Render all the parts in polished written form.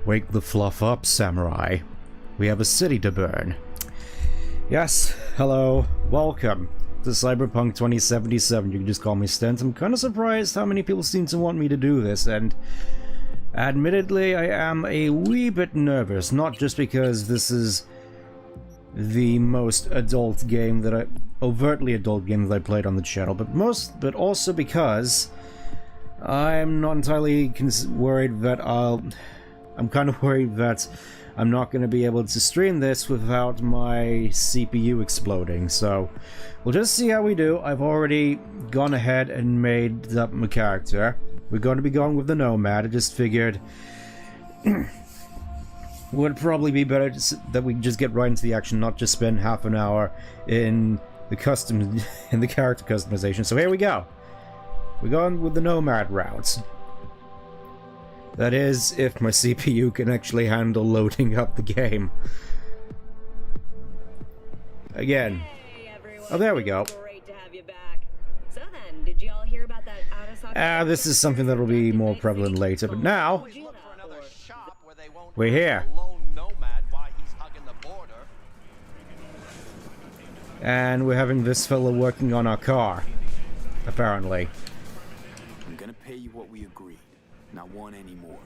Wake the fluff up, samurai. We have a city to burn. Yes, hello, welcome to Cyberpunk 2077. You can just call me Stent. I'm kind of surprised how many people seem to want me to do this, and admittedly I am a wee bit nervous, not just because this is the most adult game that overtly adult game that I played on the channel, but also because I'm not entirely worried that I'm kind of worried that I'm not going to be able to stream this without my CPU exploding, so we'll just see how we do. I've already gone ahead and made up my character. We're going to be going with the Nomad. I just figured would probably be better that we just get right into the action, not just spend half an hour in the character customization. So here we go. We're going with the Nomad route. That is, if my CPU can actually handle loading up the game. Again. Hey everyone. Oh, there we go. Great to have you back. So then, did you all hear about that out-of-stock? This is something that'll be more prevalent later, but now we're here. And we're having this fella working on our car, apparently. I'm gonna pay you what we agreed. Not one anymore.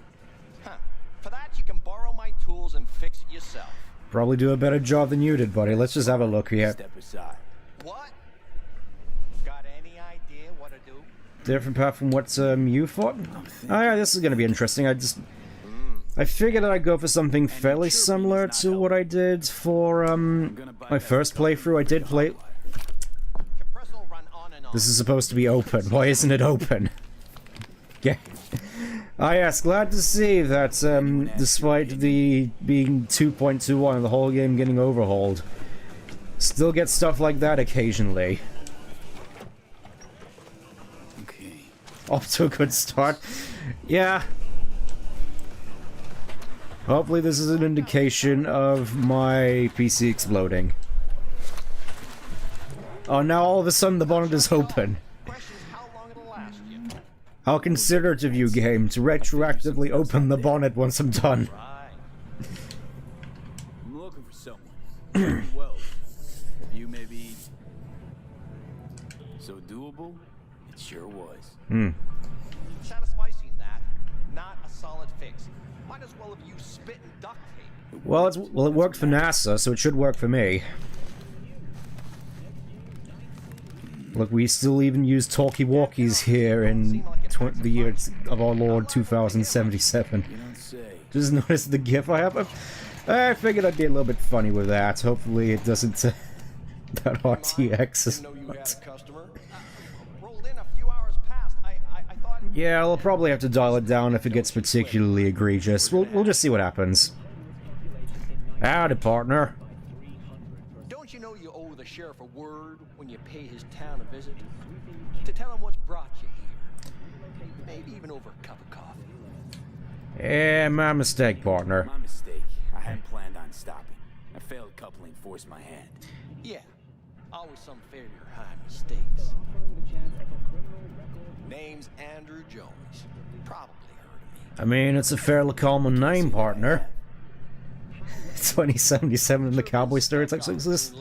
Huh. For that, you can borrow my tools and fix it yourself. Probably do a better job than you did, buddy. Let's just have a look here. Step aside. What? Got any idea what to do? Different path from what you thought? Oh yeah, this is gonna be interesting. I figured I'd go for something fairly similar to what I did for my first playthrough. I did play. This is supposed to be open. Why isn't it open? Yeah. Ah yes, glad to see that despite the being 2.21 and the whole game getting overhauled, still get stuff like that occasionally. Okay. Off to a good start. Yeah. Hopefully this is an indication of my PC exploding. Oh, now all of a sudden the bonnet is open. How considerate of you, game, to retroactively open the bonnet once I'm done. I'm looking for someone. Well, if you may be so doable, it sure was. Satisficing that, not a solid fix. Might as well have used spit and duct tape. Well, it worked for NASA, so it should work for me. Look, we still even use talkie-walkies here in the year of our Lord 2077. Just notice the gif I have. I figured I'd be a little bit funny with that. Hopefully it doesn't... that RTX is not... Yeah, I'll probably have to dial it down if it gets particularly egregious. We'll just see what happens. Howdy, partner. Don't you know you owe the sheriff a word when you pay his town a visit? To tell him what's brought you here. Maybe even over a cup of coffee. Yeah, my mistake, partner. My mistake. I hadn't planned on stopping. A failed coupling forced my hand. Yeah, always some failure hide mistakes. Name's Andrew Jones. Probably heard of me. I mean, it's a fairly common name, partner. 2077 and the cowboy stereotypes exist.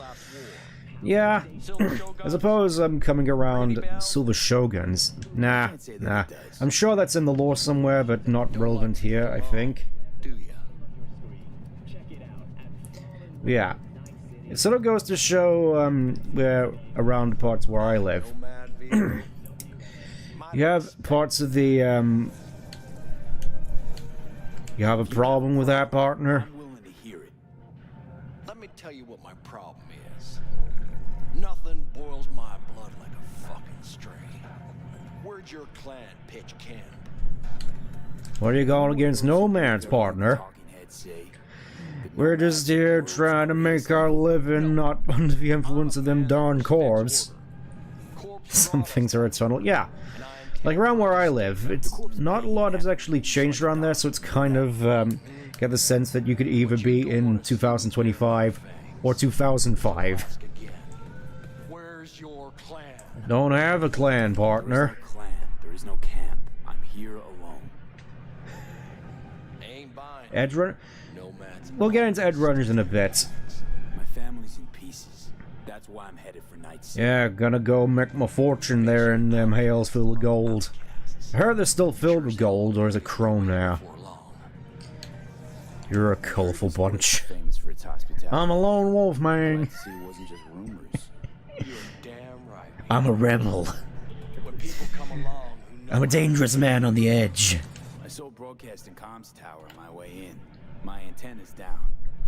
Yeah, I suppose I'm coming around Silver Shoguns. Nah. I'm sure that's in the lore somewhere, but not relevant here, I think. Do ya? Yeah. It sort of goes to show where around parts where I live. You have parts of the you have a problem with that, partner? I'm willing to hear it. Let me tell you what my problem is. Nothing boils my blood like a fucking string. Where'd your clan pitch camp? What are you going against Nomad's, partner? We're just here trying to make our living, not under the influence of them darn corpse. Some things are eternal. Yeah. Like around where I live, it's not a lot has actually changed around there, so it's kind of get the sense that you could either be in 2025 or 2005. Where's your clan? Don't have a clan, partner. There is no camp. I'm here alone. Ain't Edge Runner? Nomads. We'll get into Edge Runners in a bit. My family's in pieces. That's why I'm headed for Night City. Yeah, gonna go make my fortune there in them hails filled with gold. I heard they're still filled with gold, or is it chrome now? You're a colorful bunch. Famous for its hospitality. I'm a lone wolf, man. Glad to see it wasn't just rumors. You're damn right. I'm a rebel. When people come along who know I'm a dangerous man on the edge. I saw a broadcasting comms tower on my way in. My antenna's down,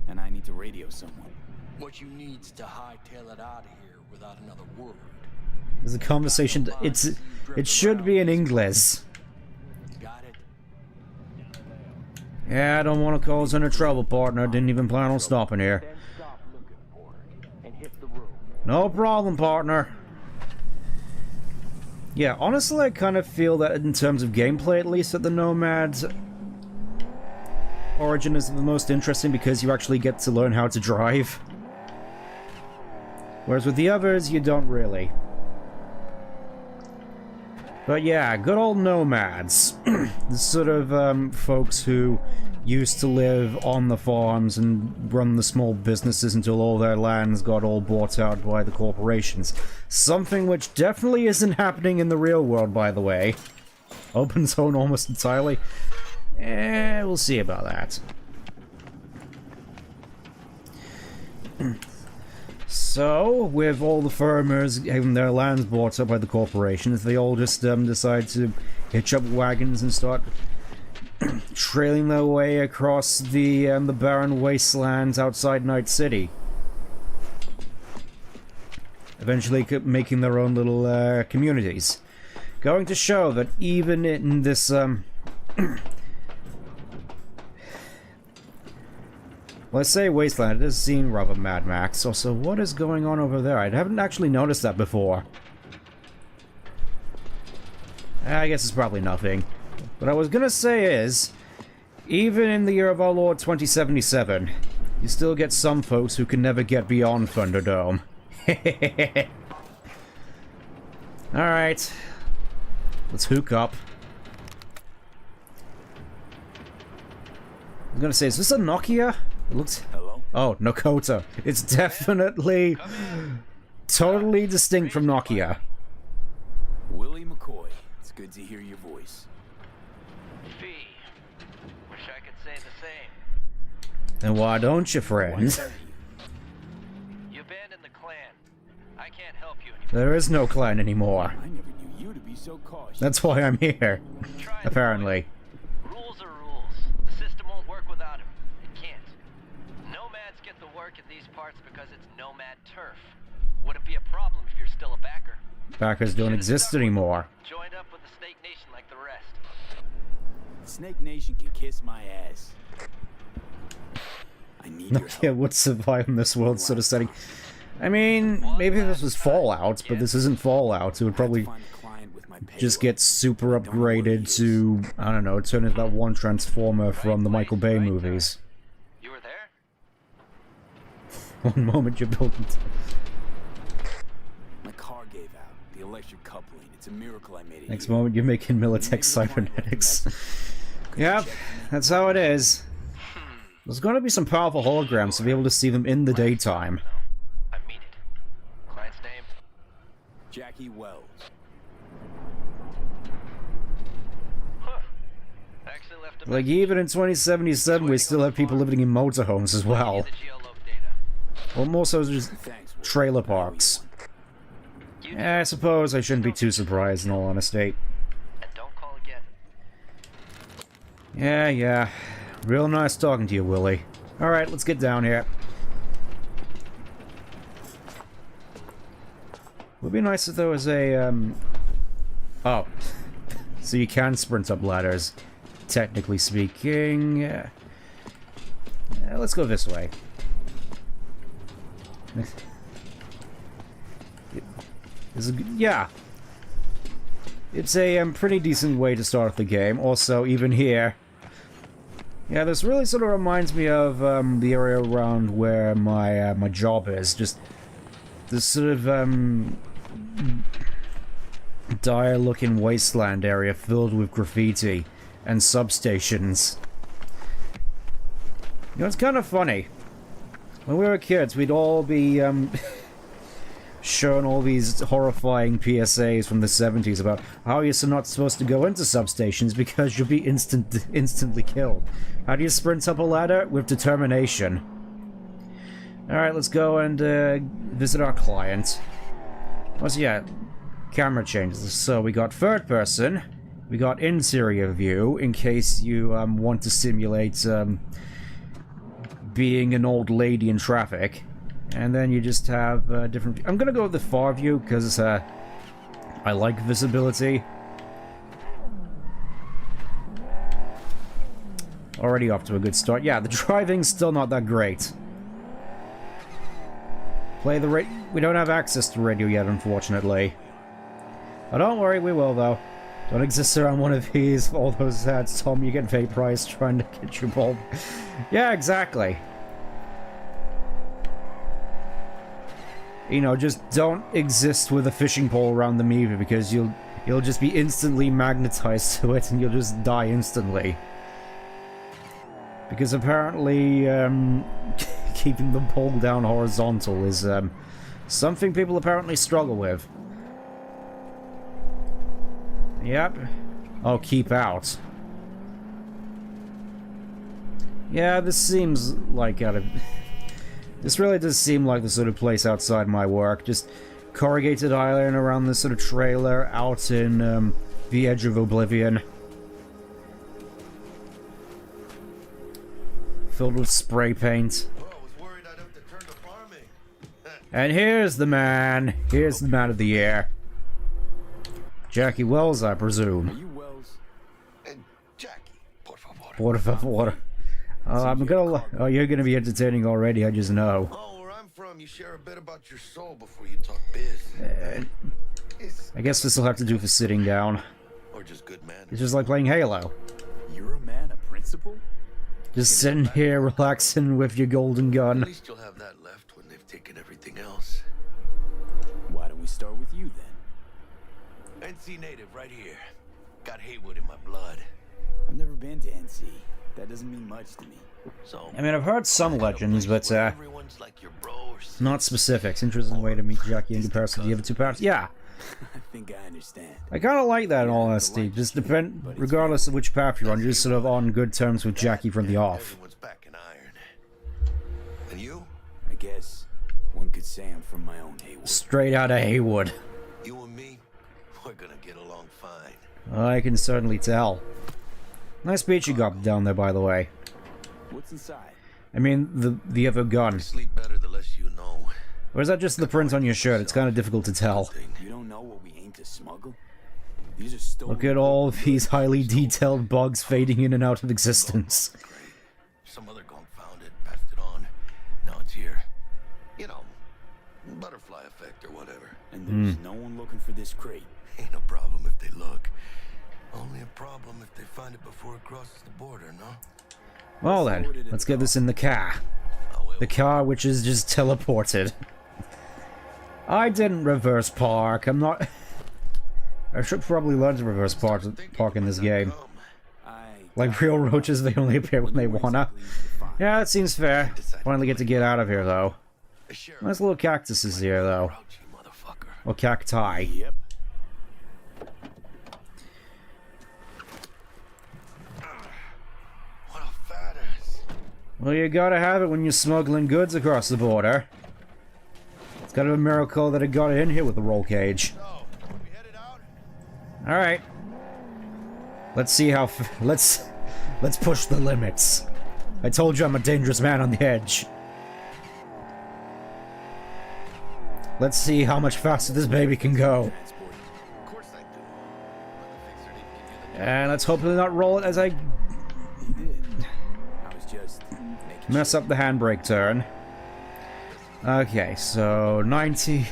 and I need to radio someone. what you need's to hightail it out of here without another word. There's a conversation. It should be in English. Got it? Yeah, I don't want to cause any trouble, partner. Didn't even plan on stopping here. Then stop looking for it and hit the road. No problem, partner. Yeah, honestly, I kind of feel that in terms of gameplay, at least, that the Nomad's origin is the most interesting because you actually get to learn how to drive. Whereas with the others, you don't really. But yeah, good old nomads. The sort of folks who used to live on the farms and run the small businesses until all their lands got all bought out by the corporations. Something which definitely isn't happening in the real world, by the way. Open zone almost entirely. We'll see about that. So, with all the farmers having their lands bought up by the corporations, they all just decide to hitch up wagons and start trailing their way across the barren wastelands outside Night City. Eventually making their own little communities. Going to show that even in this well, I say wasteland, it does seem rather Mad Max. Also, what is going on over there? I haven't actually noticed that before. I guess it's probably nothing. What I was gonna say is, even in the year of our Lord 2077, you still get some folks who can never get beyond Thunderdome. Alright. Let's hook up. I'm gonna say, is this a Nokia? It looks... Hello? Oh, Nakota. It's definitely totally distinct from Nokia. Willie McCoy. It's good to hear your voice. Fee. Wish I could say the same. And why don't you, friend? You abandoned the clan. I can't help you anymore. There is no clan anymore. I never knew you to be so cautious. That's why I'm here, Try to apparently. Rules are rules. The system won't work without him. It can't. Nomads get the work in these parts because it's nomad turf. Wouldn't be a problem if you're still a backer. Backers don't exist anymore. Joined up with the Snake Nation like the rest. Snake Nation can kiss my ass. I need your Nokia help. would survive in this world sort of setting. I mean, maybe this was Fallout, but this isn't Fallout. It would probably Find a client with my just payroll. get super upgraded to, I don't know, turn into that one Transformer from the Michael Bay movies. You were there? One moment you're building... My car gave out. The electric coupling. It's a miracle I made it Next here. moment you're making Militech cybernetics. Yep, that's how it is. There's gonna be some powerful holograms to be able to see them in the daytime. I mean it. Client's name? Jackie Wells. Huh. Actually left a Like, even in 2077, we still have people living in motorhomes as well. the geoloc data. Well, more so just Thanks. trailer parks. Yeah, I suppose I shouldn't be too surprised, in all honesty. And don't call again. Yeah. Real nice talking to you, Willie. Alright, let's get down here. Would be nice if there was a, Oh. So you can sprint up ladders, technically speaking. Let's go this way. Yeah. It's a pretty decent way to start the game. Also, even here... Yeah, this really sort of reminds me of the area around where my my job is. Just this sort of dire-looking wasteland area filled with graffiti and substations. You know, it's kind of funny. When we were kids, we'd all be shown all these horrifying PSAs from the 70s about how you're not supposed to go into substations because you'll be instantly killed. How do you sprint up a ladder? With determination. Alright, let's go and visit our client. What's yeah? Camera changes. So we got third person. We got interior view in case you want to simulate being an old lady in traffic. And then you just have different... I'm gonna go with the far view because I like visibility. Already off to a good start. Yeah, the driving's still not that great. Play the radio. We don't have access to radio yet, unfortunately. Oh, don't worry, we will though. Don't exist around one of these. All those ads, Tom, you get vaporized trying to get your bulb. Yeah, exactly. You know, just don't exist with a fishing pole around them either, because you'll just be instantly magnetized to it and you'll just die instantly. Because apparently, keeping the pole down horizontal is something people apparently struggle with. Yep. Oh, keep out. Yeah, this seems like out of... This really does seem like the sort of place outside my work. Just corrugated iron around this sort of trailer out in the edge of oblivion. Filled with spray paint. And here's the man. Here's the man of the year. Jackie Wells, I presume. Are you Wells? Jackie, por favor. Por favor. I'm gonna... Oh, you're gonna be entertaining already, I just know. Oh, where I'm from, you share a bit about your soul before you talk biz. I guess this will have to do for sitting down. Or just good manners. It's just like playing Halo. You're a man, a principal? Just sitting here relaxing with your golden gun. At least you'll have that left when they've taken everything else. Why don't we start with you then? NC native right here. Got Haywood in my blood. I've never been to NC. That doesn't mean much to me. So I mean, I've heard some legends, but everyone's like your bro or sister. not specifics. Interesting way to meet Jackie in comparison to the other two parts. Yeah, I think I understand. I kind of like that in all honesty. Just regardless of which path you're on, you're just sort of on good terms with Jackie from the off. Everyone's back in iron. And you? I guess one could say I'm from my own Haywood. Straight out of Haywood. You and me, we're gonna get along fine. I can certainly tell. Nice beach you got down there, by the way. What's inside? I mean, the other gun. Sleep better the less you know. Or is that just the print on your shirt? It's kind of difficult to tell. You don't know what we aim to smuggle? These are stolen. Look at all these highly detailed bugs fading in and out of existence. Some other gunk found it, passed it on. Now it's here. You know, butterfly effect or whatever. And there's no one looking for this crate. Ain't no problem if they look. Only a problem if they find it before it crosses the border, no? Well then, let's get this in the car. The car which is just teleported. I didn't reverse park. I'm not... I should probably learn to reverse park in this game. Like real roaches, they only appear when they wanna. Yeah, that seems fair. Finally get to get out of here, though. Nice little cactuses here, though. Or cacti. Yep. What a fat ass. Well, you gotta have it when you're smuggling goods across the border. It's kind of a miracle that it got in here with the roll cage. So, we headed out? Alright. Let's see how... Let's push the limits. I told you I'm a dangerous man on the edge. Let's see how much faster this baby can go. Of course I do. But the fixer didn't give you the And let's hopefully not roll it as I He did. I was just making mess up the handbrake turn. Okay, so 90.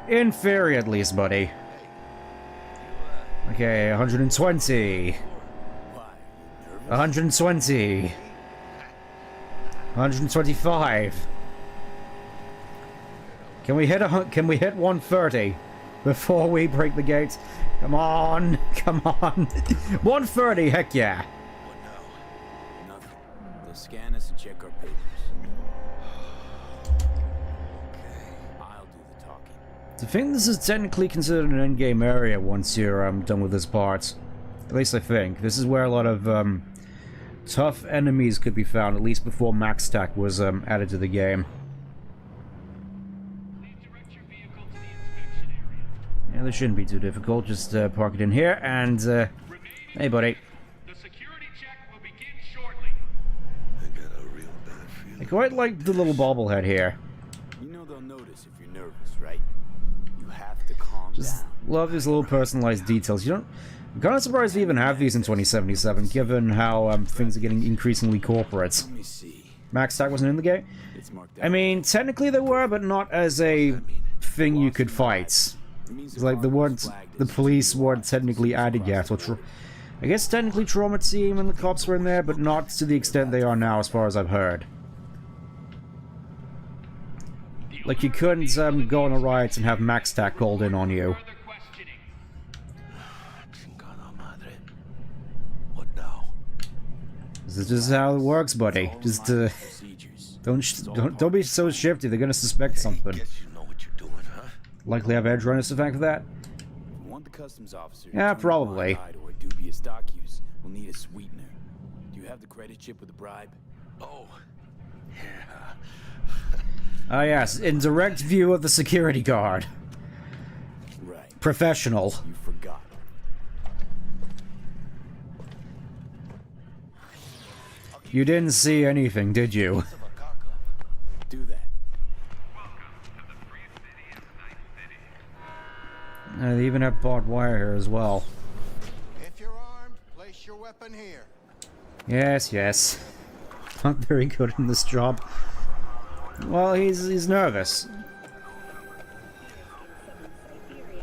In theory, at least, buddy. Okay, 120. 120. 125. Can we hit 130 before we break the gates? Come on, come on. 130, heck yeah. What now? scan us and check our papers. I'll do the talking. I think this is technically considered an endgame area once you're done with this part. At least I think. This is where a lot of tough enemies could be found, at least before max tack was added to the game. Yeah, this shouldn't be too difficult. Just park it in here and hey buddy. The security check will begin shortly. I got a real bad feeling. I quite like the little bobblehead here. You know they'll notice if you're nervous, right? You have to calm Just down. love these little personalized details. You don't. I'm kind of surprised we even have these in 2077, given how things are getting increasingly corporate. Let me see. Max tack wasn't in the game. It's marked I mean, technically they were, but not as a thing you could fight. It's like the police weren't technically added yet, or I guess technically Trauma Team and the cops were in there, but not to the extent they are now, as far as I've heard. Like you couldn't go on a riot and have Max tack called in on you. Chingada madre. What now? This is just how it works, buddy. Just don't be so shifty. They're gonna suspect something. Guess you know what you're doing, huh? Likely have edge runners to thank for that. You want the customs officer to Yeah, turn a probably. blind eye to our dubious dock use. We'll need a sweetener. Do you have the credit chip with the bribe? Oh, yeah. Ah yes, in direct view of the security guard. Right. Professional. You forgot. You didn't see anything, did you? Do that. They even have barbed wire here as well. If you're armed, place your weapon here. Yes, yes. Not very good in this job. Well, he's nervous.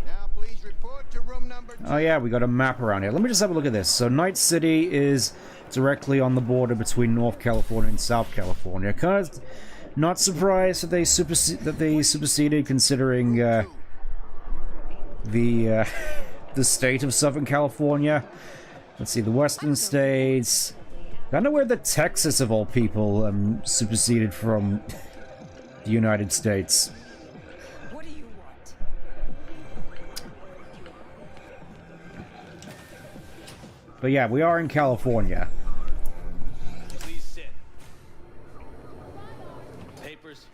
Now please report to room number 2. Oh yeah, we got a map around here. Let me just have a look at this. So Night City is directly on the border between North California and South California. Kind of not surprised that they superseded, considering the state of Southern California. Let's see, the Western states. Kind of weird that Texas, of all people, superseded from the United States. What do you want? But yeah, we are in California. Please sit. Papers.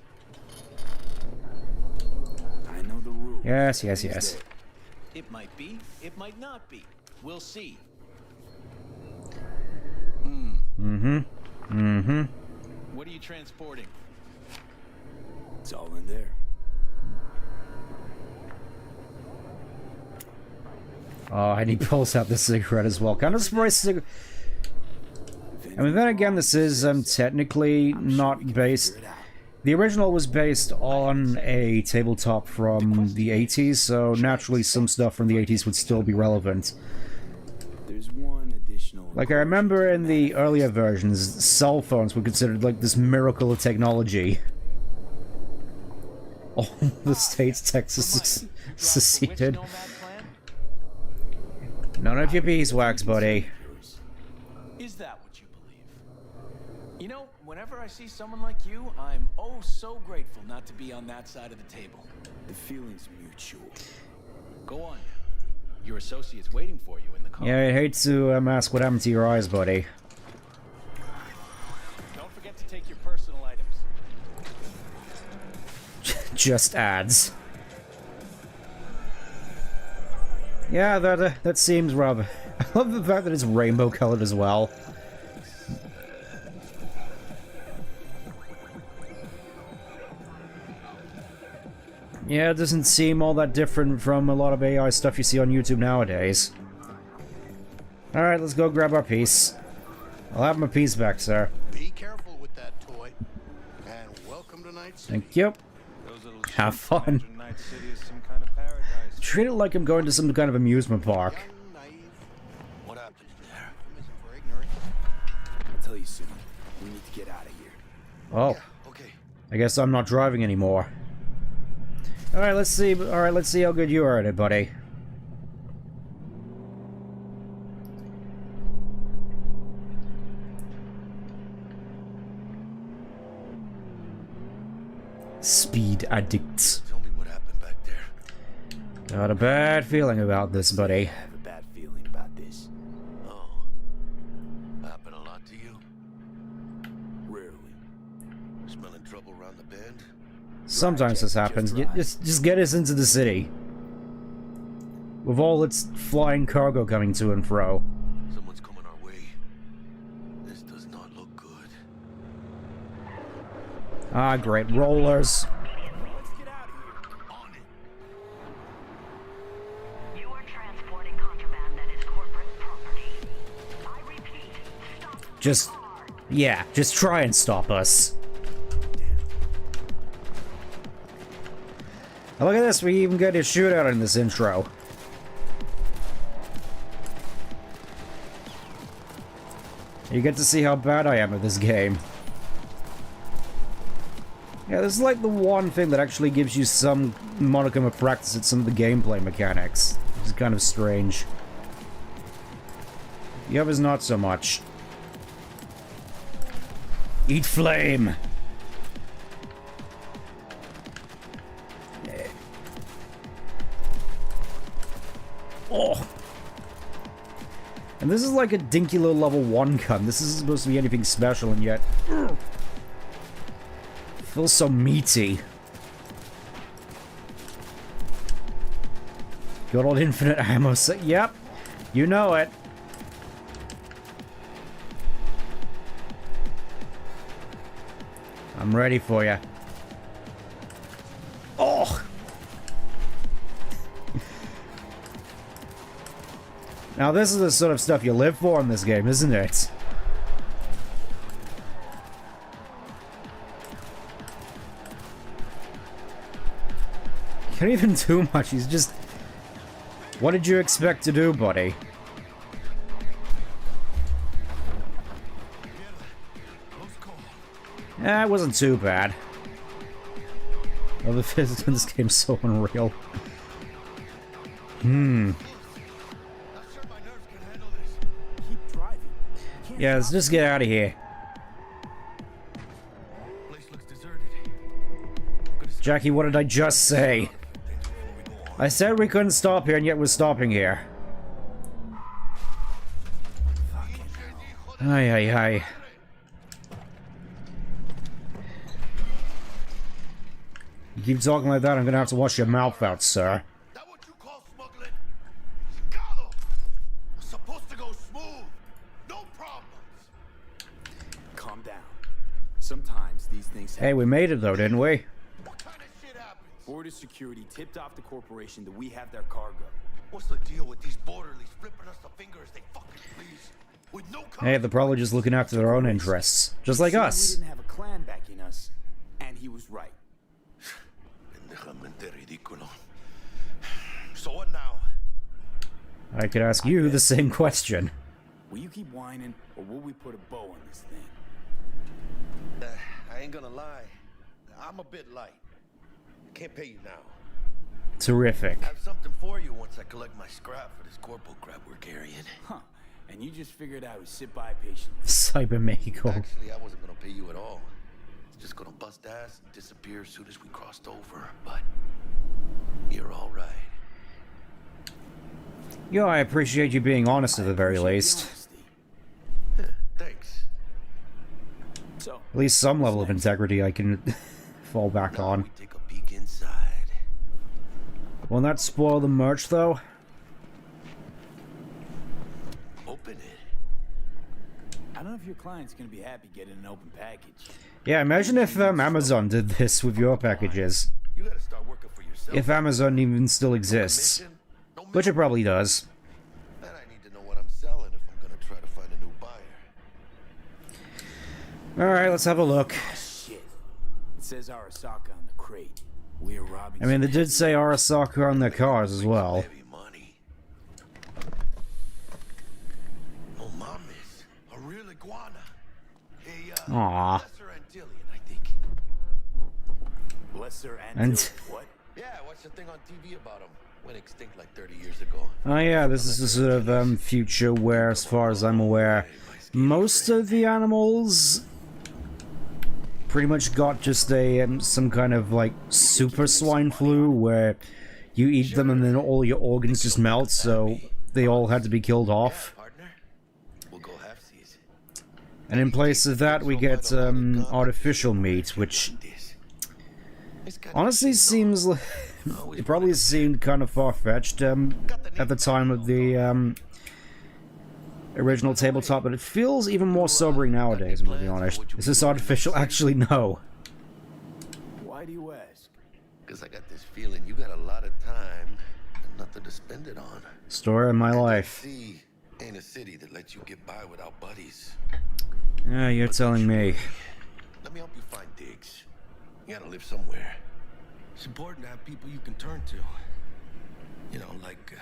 I know the rules. Yes, yes, yes. It might be, it might not be. We'll see. What are you transporting? It's all in there. Oh, and he pulls out the cigarette as well. Kind of surprised. I mean, then again, this is technically not based. The original was based on a tabletop from the 80s, so naturally some stuff from the 80s would still be relevant. There's one additional. Like, I remember in the earlier versions, cell phones were considered like this miracle of technology. All the states Texas seceded. None of your beeswax, buddy. Is that what you believe? You know, whenever I see someone like you, I'm oh so grateful not to be on that side of the table. The feeling's mutual. Go on. Your associate's waiting for you in the car. Yeah, I'd hate to ask what happened to your eyes, buddy. Don't forget to take your personal items. Just ads. Yeah, that seems rather... I love the fact that it's rainbow colored as well. Yeah, it doesn't seem all that different from a lot of AI stuff you see on YouTube nowadays. Alright, let's go grab our piece. I'll have my piece back, sir. Be careful with that toy. And welcome to Night City. Thank you. Have fun. Night City is some kind of paradise. Treat it like I'm going to some kind of amusement park. Young, naive, What happened there? optimism for ignorance. I'll tell you soon. We need to get out of here. Oh, Okay. I guess I'm not driving anymore. Alright, let's see. Alright, let's see how good you are at it, buddy. Speed addicts. Tell me what happened back there. Got a bad feeling about this, buddy. I have a bad feeling about this. Oh. Happened a lot to you? Rarely. Smelling trouble around the bend? Sometimes this happens. Just get us into the city. With all its flying cargo coming to and fro. Someone's coming our way. This does not look good. Ah, great. Rollers. Let's get out of here. On it. You are transporting contraband that is corporate property. I repeat, stop. Just... yeah, just try and stop us. Oh, look at this, we even get a shootout in this intro. You get to see how bad I am at this game. Yeah, this is like the one thing that actually gives you some modicum of practice at some of the gameplay mechanics. Which is kind of strange. The others not so much. Eat flame! Oh! And this is like a dinky little level 1 gun. This isn't supposed to be anything special, and yet... ugh, feels so meaty. Good old infinite ammo set. Yep, you know it. I'm ready for you. Oh! Now this is the sort of stuff you live for in this game, isn't it? Can't even do much, he's just... What did you expect to do, buddy? Eh, it wasn't too bad. Oh, the physics in this game's so unreal. Keep driving. Yeah, let's just get out of here. Place looks deserted. Jackie, what did I just say? I said we couldn't stop here, and yet we're stopping here. Ay, ay, ay. You keep talking like that, I'm gonna have to wash your mouth out, sir. That what you call smuggling? Chicano! Supposed to go smooth. No problems. Calm down. Sometimes these things happen. Hey, we made it though, didn't we? What kind of shit happens? Border security tipped off the corporation that we have their cargo. What's the deal with these borderlies flipping us the finger as they fucking please? With no Hey, they're probably just looking after their own interests. Just like Said us. We didn't have a clan backing us, and he was right. Pendejamente ridículo. So what now? I could ask you the same question. Will you keep whining, or will we put a bow on this thing? I ain't gonna lie. I'm a bit light. Can't pay you now. Terrific. I have something for you once I collect my scrap for this corporal crap we're carrying. Huh. And you just figured out to sit by patiently. Cybermedical. Actually, I wasn't gonna pay you at all. It's just gonna bust ass and disappear as soon as we crossed over. But you're all right. Yo, I appreciate you being honest at the very Appreciate the least. honesty. Thanks. So, At least some level of integrity I can fall back Now on. we take a peek inside. Won't that spoil the merch, though? Open it. I don't know if your client's gonna be happy getting an open package. Yeah, imagine if Amazon did this with your packages. You gotta start working for yourself. If Amazon even still exists. Mission? No Which it probably does. And I need to know what I'm selling if I'm gonna try to find a new buyer. Alright, let's have a look. Shit. It says Arasaka on the crate. We're robbing. I mean, they some did say Arasaka on their cars as well. Heavy money. Oh, mames. A real iguana. Hey, Aw. lesser Antillean, I think. Lesser And- and what? Yeah, I watched a thing on TV about him. Went extinct like 30 years ago. Oh yeah, this is the sort of future where, as far as I'm aware, most of the animals pretty much got just a some kind of like super swine flu where you eat them and then all your organs just melt, so they all had to be killed off. And in place of that, we get artificial meat, which honestly seems like it probably seemed kind of far-fetched at the time of the original tabletop, but it feels even more sobering nowadays, I'm gonna be honest. Is this artificial? Actually, no. Why do you ask? Because I got this feeling you got a lot of time and nothing to spend it on. Story of my life. See, ain't a city that lets you get by without buddies. Yeah, you're telling me. Let me help you find digs. You gotta live somewhere. It's important to have people you can turn to. You know, like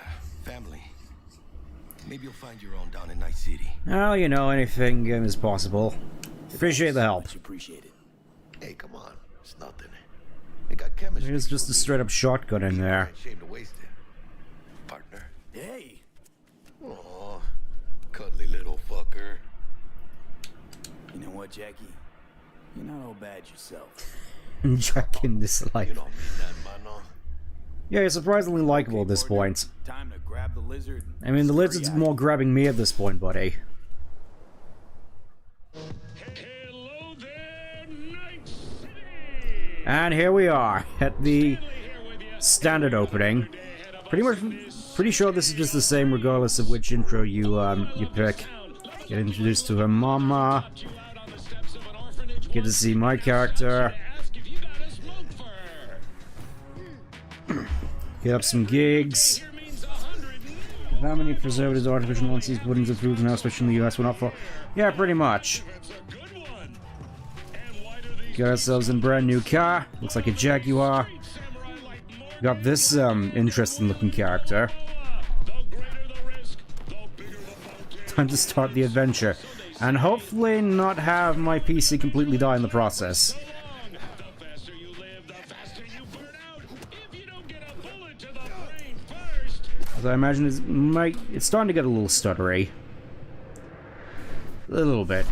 family. Maybe you'll find your own down in Night City. Oh, you know, anything is possible. Appreciate the help. Appreciate it. Hey, come on. It's nothing. They got chemistry. There's just a straight-up shotgun in there. Shame to waste it. Partner. Hey. Aw, cuddly little fucker. You know what, Jackie? You're not all bad yourself. Jack in this life. You don't mean that, mano. Yeah, you're surprisingly likable at this point. Time to grab the lizard. I mean, the lizard's more grabbing me at this point, buddy. Hello there, Night City! And here we are, at the standard opening. Pretty sure this is just the same regardless of which intro you pick. Get introduced to her mama. Get to see my character. Get up some gigs. How many preservatives, artificial nonsense put into food now, especially in the US, we're not for. Yeah, pretty much. Got ourselves a brand new car. Looks like a Jaguar. Got this interesting looking character. Time to start the adventure. And hopefully not have my PC completely die in the process. As I imagine it's starting to get a little stuttery. A little bit.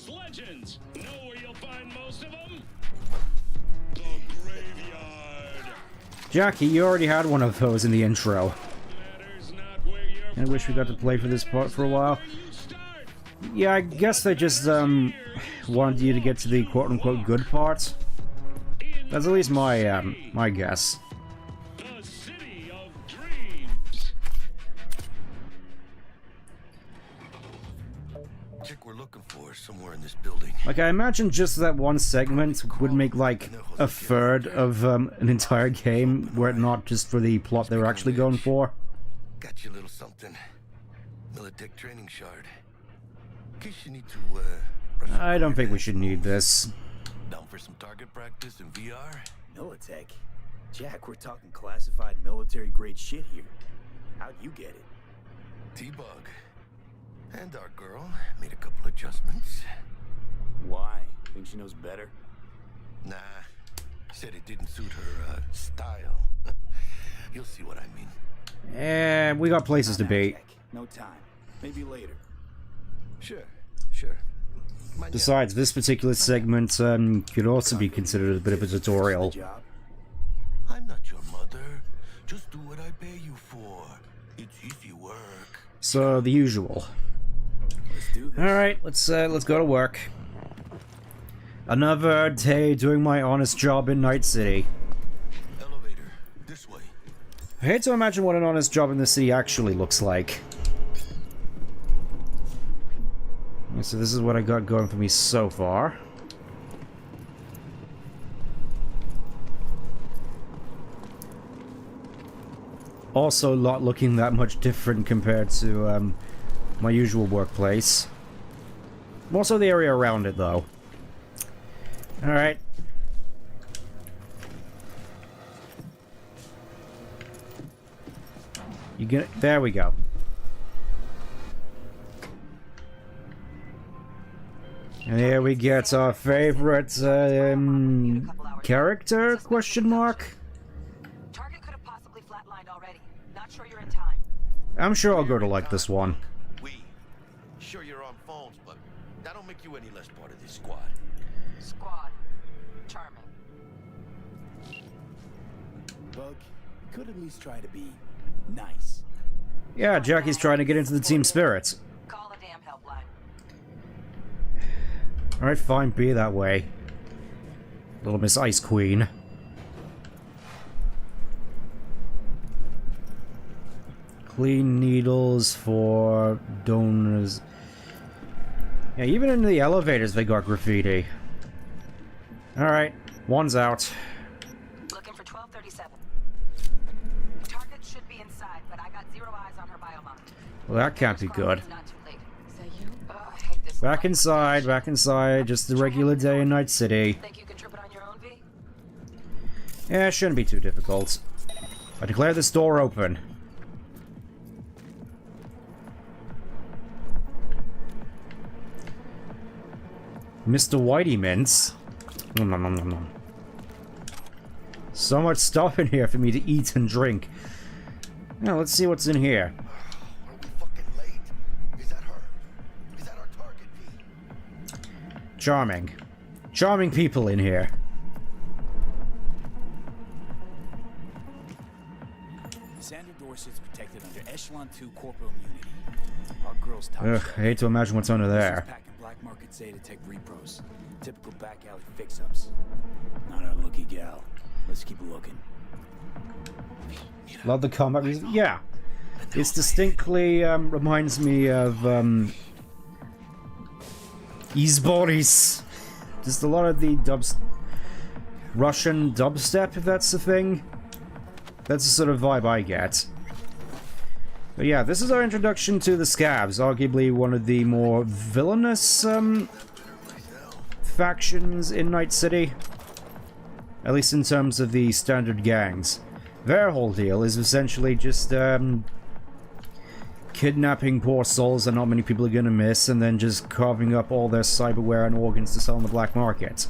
Legends. Know where you'll find most of them? The graveyard. Jackie, you already had one of those in the intro. I wish we got to play for this part for a while. Yeah, I guess they just wanted you to get to the quote-unquote good parts. That's at least my my guess. The city of dreams. Chick we're looking for is somewhere in this building. Like, I imagine just that one segment would make like a third of an entire game, were it not just for the plot they were actually going for. Got you a little something. Militech training shard. In case you need to I don't think we should need this. Down for some target practice in VR? Militech? Jack, we're talking classified military-grade shit here. How'd you get it? T-Bug. And our girl made a couple adjustments. Why? Think she knows better? Nah. Said it didn't suit her, style. You'll see what I mean. We got places to be. No time. Maybe later. Sure. Besides, this particular segment could also be considered a bit of a tutorial. I'm not your mother. Just do what I pay you for. It's easy work. So the usual. Let's do this. All right, let's go to work. Another day doing my honest job in Night City. Elevator. This way. I hate to imagine what an honest job in the city actually looks like. So this is what I got going for me so far. Also not looking that much different compared to my usual workplace. More so the area around it, though. Alright. You get it? There we go. And here we get our favorite character, question mark? Target could have possibly flatlined already. Not sure you're in time. I'm sure I'll go to like this one. Sure you're on phone. helps, but that don't make you any less part of this squad. Squad. Charming. Bug, you could at least try to be nice. Yeah, Jackie's trying to get into the team spirit. Call a damn helpline. Alright, fine, be that way. Little Miss Ice Queen. Clean needles for donors. Yeah, even in the elevators they got graffiti. Alright, one's out. Looking for 1237. Target should be inside, but I got 0 eyes on her biomonitor. Well, that can't be good. Not too late. Is that you? I hate this. Back inside, just the regular day in Night City. Think you can trip it on your own, V? Yeah, it shouldn't be too difficult. I declare this door open. Mr. Whitey Mints. Nom, nom, nom, nom, nom. So much stuff in here for me to eat and drink. Now, let's see what's in here. Are we fucking late? Is that her? Is that our target, V? Charming. Charming people in here. Xander Dorsett's protected under Echelon 2 corporal immunity. Our girl's top Ugh, shot. I hate to imagine what's under there. She's packing black market Zeta Tech repros. Typical back alley fix-ups. Not our lucky gal. Let's keep looking. Love the combat music. Yeah. It distinctly reminds me of Boris. Just a lot of the Russian dubstep, if that's the thing. That's the sort of vibe I get. But yeah, this is our introduction to the Scabs, arguably one of the more villainous factions in Night City. At least in terms of the standard gangs. Their whole deal is essentially just kidnapping poor souls that not many people are gonna miss, and then just carving up all their cyberware and organs to sell on the black market.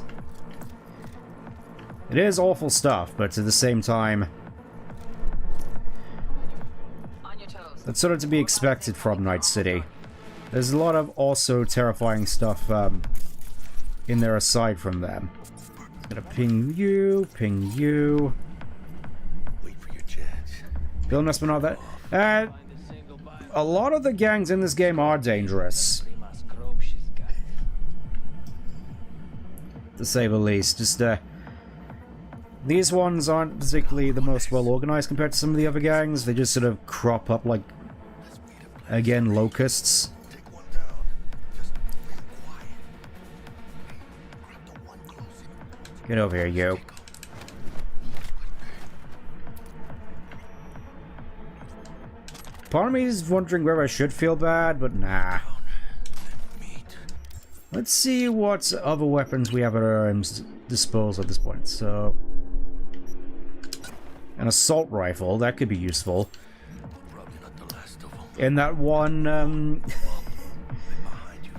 It is awful stuff, but at the same time, that's sort of to be expected from Night City. There's a lot of also terrifying stuff in there aside from them. Gonna ping you, ping you. Wait for your chance. Bill must be not that. A lot of the gangs in this game are dangerous, to say the least. Just these ones aren't particularly the most well organized compared to some of the other gangs. They just sort of crop up like, again, locusts. Take one down. Just be quiet. Grab the one closest. Get over here, you. Part of me is wondering where I should feel bad, but nah. Let's see what other weapons we have at our disposal at this point. So, an assault rifle, that could be useful. In that one,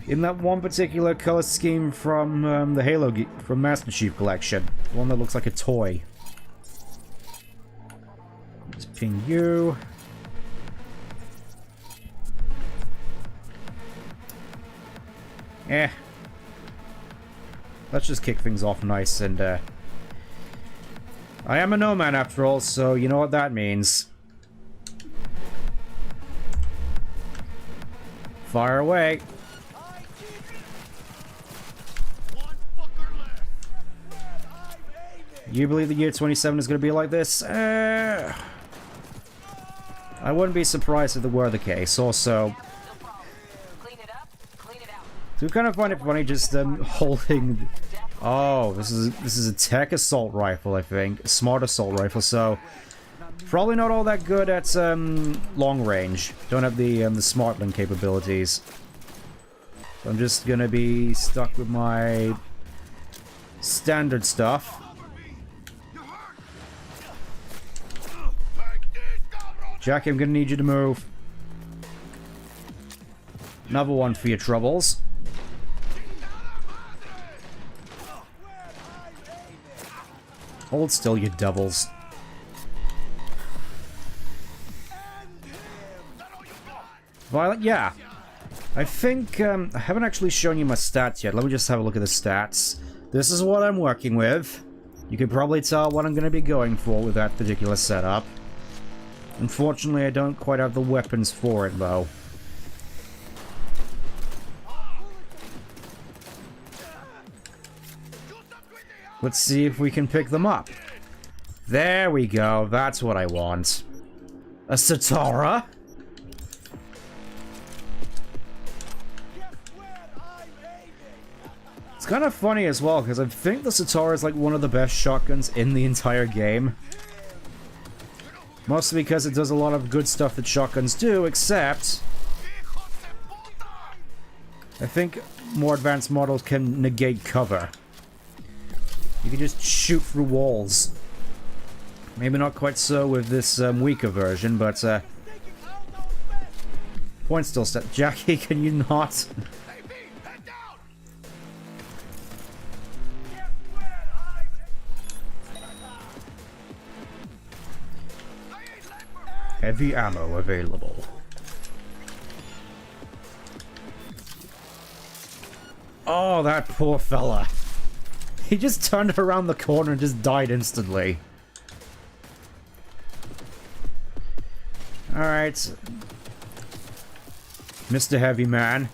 in that one particular color scheme from the Halo from Master Chief Collection, one that looks like a toy. Just ping you. Eh. Let's just kick things off nice and, I am a nomad after all, so you know what that means. Fire away. You believe the year 27 is going to be like this? I wouldn't be surprised if it were the case. Also, do kind of find it funny just holding. Oh, this is a tech assault rifle, I think, a smart assault rifle. So probably not all that good at long range. Don't have the smartling capabilities. So I'm just gonna be stuck with my standard stuff. Jackie, I'm gonna need you to move. Another one for your troubles. Hold still, you devils. Violet, yeah. I think, I haven't actually shown you my stats yet. Let me just have a look at the stats. This is what I'm working with. You can probably tell what I'm going to be going for with that particular setup. Unfortunately, I don't quite have the weapons for it, though. Let's see if we can pick them up. There we go. That's what I want. A Satara? It's kind of funny as well, because I think the Satara is like one of the best shotguns in the entire game. Mostly because it does a lot of good stuff that shotguns do, except I think more advanced models can negate cover. You can just shoot through walls. Maybe not quite so with this weaker version, but point still set. Jackie, can you not? Heavy ammo available. Oh, that poor fella. He just turned around the corner and just died instantly. Alright. Mr. Heavy Man.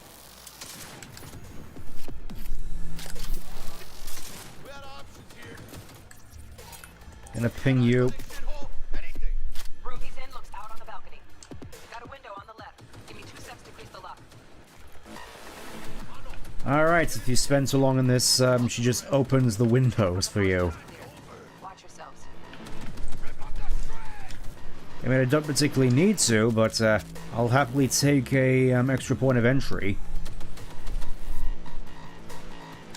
Gonna ping you. Alright, if you spend too long on this, she just opens the windows for you. Watch yourselves. I mean, I don't particularly need to, but I'll happily take a extra point of entry.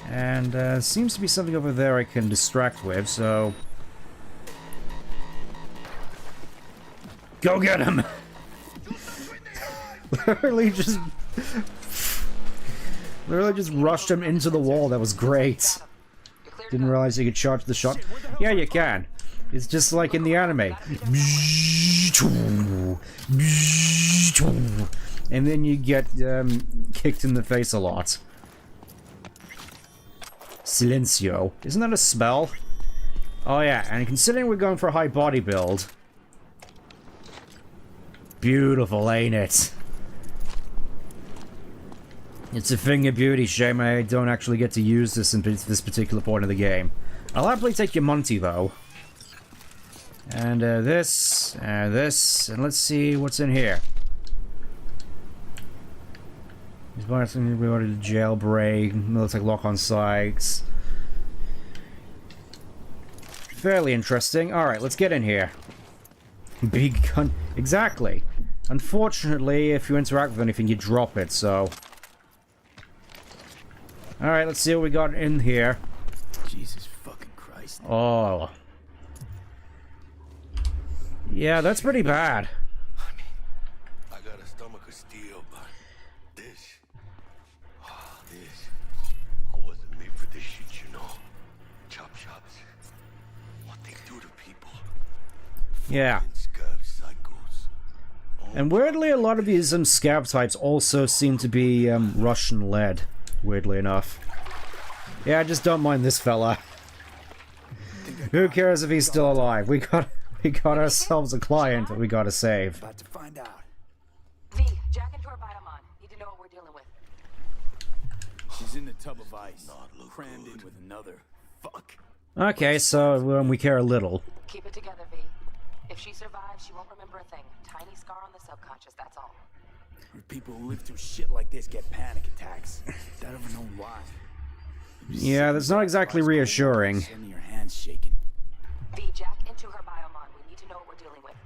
And seems to be something over there I can distract with, so... Go get him! Literally just rushed him into the wall. That was great. Didn't realize you could charge the shot. Yeah, you can. It's just like in the anime. And then you get kicked in the face a lot. Silencio. Isn't that a spell? Oh yeah, and considering we're going for a high body build. Beautiful, ain't it? It's a thing of beauty. Shame I don't actually get to use this in this particular point of the game. I'll happily take your Monty, though. And this, and let's see what's in here. He's buying something we ordered to jailbreak. Looks like lock-on sights. Fairly interesting. Alright, let's get in here. Big gun. Exactly. Unfortunately, if you interact with anything, you drop it, so... Alright, let's see what we got in here. Jesus fucking Christ. Oh. Yeah, that's pretty bad. I mean, I got a stomach of steel, but this... I wasn't made for this shit, you know. Chop shops. What they do to people. Yeah. And weirdly, a lot of these scav types also seem to be Russian-led. Weirdly enough. Yeah, I just don't mind this fella. Who cares if he's still alive? We got ourselves a client that we gotta save. About to find out. V, Jack and Tor Biomon. Need to know what we're dealing with. She's in the tub of ice, crammed in with another. Fuck. Okay, so we care a little. Keep it together, V. If she survives, she won't remember a thing. Tiny scar on the subconscious, that's all. People who live through shit like this get panic attacks. Without ever knowing why. Yeah, that's not exactly reassuring. Your hands shaking. V, Jack into her Biomon. We need to know what we're dealing with.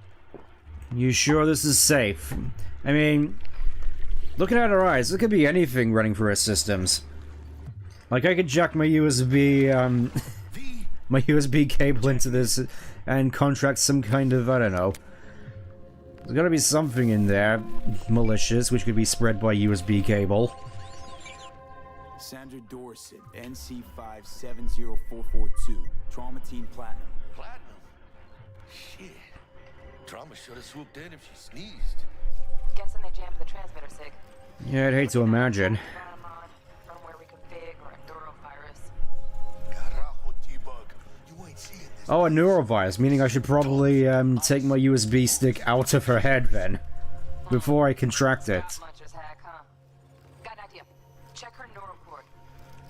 You sure this is safe? I mean, looking at her eyes, it could be anything running through her systems. Like, I could jack my USB, my USB cable into this and contract some kind of, I don't know. There's gotta be something in there malicious, which could be spread by USB cable. Sandra Dorset, NC570442, Trauma Team Platinum. Platinum? Shit. Trauma should have swooped in if she sneezed. Guessing they jammed the transmitter sig. Yeah, I'd hate to imagine. Firmware reconfig or a neurovirus. Carajo, T-Bug. You ain't seeing this. Oh, a neurovirus, meaning I should probably take my USB stick out of her head then, before I contract it. Not much as heck, huh? Got an idea. Check her neural cord.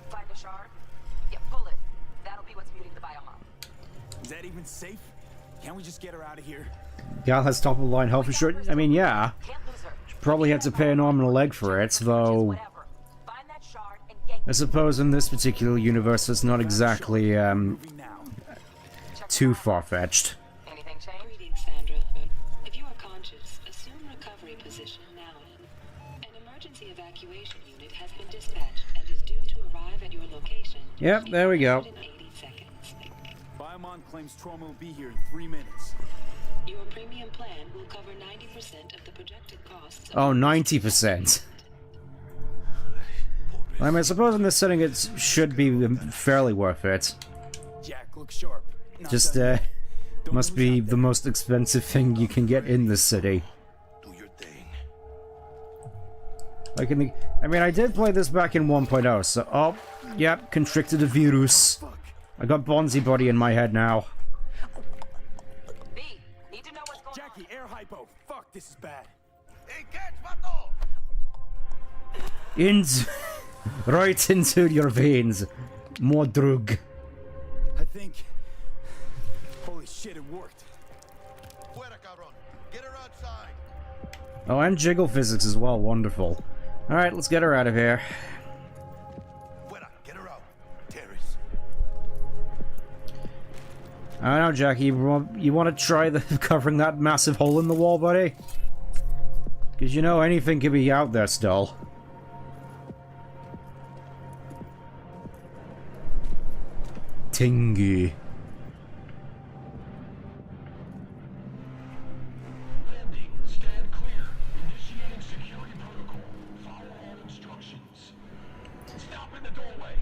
Find a shard. Yeah, pull it. That'll be what's muting the biomob. Is that even safe? Can't we just get her out of here? Gal has top of the line health insurance. I mean, yeah. Can't lose her. Probably had to pay an arm and a leg for it, though. Whatever. Find that shard and yank I suppose in this particular universe it's not exactly Moving now. too far-fetched. Anything change? Greetings, Sandra. If you are conscious, assume recovery position now. An emergency evacuation unit has been dispatched and is due to arrive at your location. Yep, there we go. 180 seconds. Biomon claims trauma will be here in 3 minutes. Your premium plan will cover 90% of the projected costs. Oh, 90%. I mean, I suppose in this setting it should be fairly worth it. Jack, look sharp. Not Just, done yet. Don't must lose be out the there. most expensive thing you can get in this city. Do your thing. Like in the, I mean, I did play this back in 1.0, so, oh, yep, constricted a virus. I got Bonzi body in my head now. B, need to know what's going on. Jackie, air hypo. Fuck, this is bad. Hey, catch, vato! Right into your veins. More drug. I think... Holy shit, it worked. Fuera, cabrón. Get her outside. Oh, and jiggle physics as well, wonderful. Alright, let's get her out of here. Fuera, get her out. Terrace. I don't know, Jackie, you want to try the covering that massive hole in the wall, buddy? Because you know anything could be out there still. Tingy. Landing. Stand clear. Initiating security protocol. Follow all instructions. Stop in the doorway.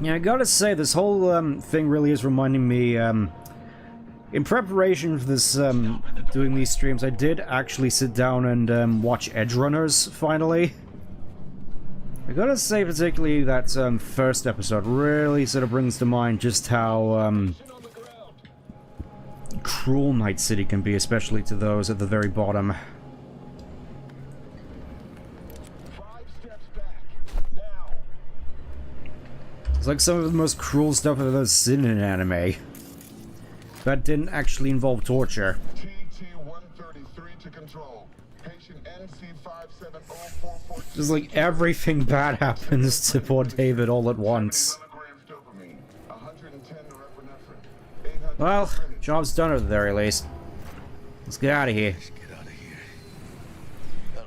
Yeah, I gotta say, this whole thing really is reminding me, in preparation for this, doing these streams, I did actually sit down and watch Edge Runners, finally. I gotta say, particularly that first episode really sort of brings to mind just how cruel Night City can be, especially to those at the very bottom. 5 steps back. Now. It's like some of the most cruel stuff I've ever seen in an anime. That didn't actually involve torture. TT-133 to control. Patient NC-570442. Just like everything bad happens to poor David all at once. Well, job's done at the very least. Let's get out of here. Get out of here.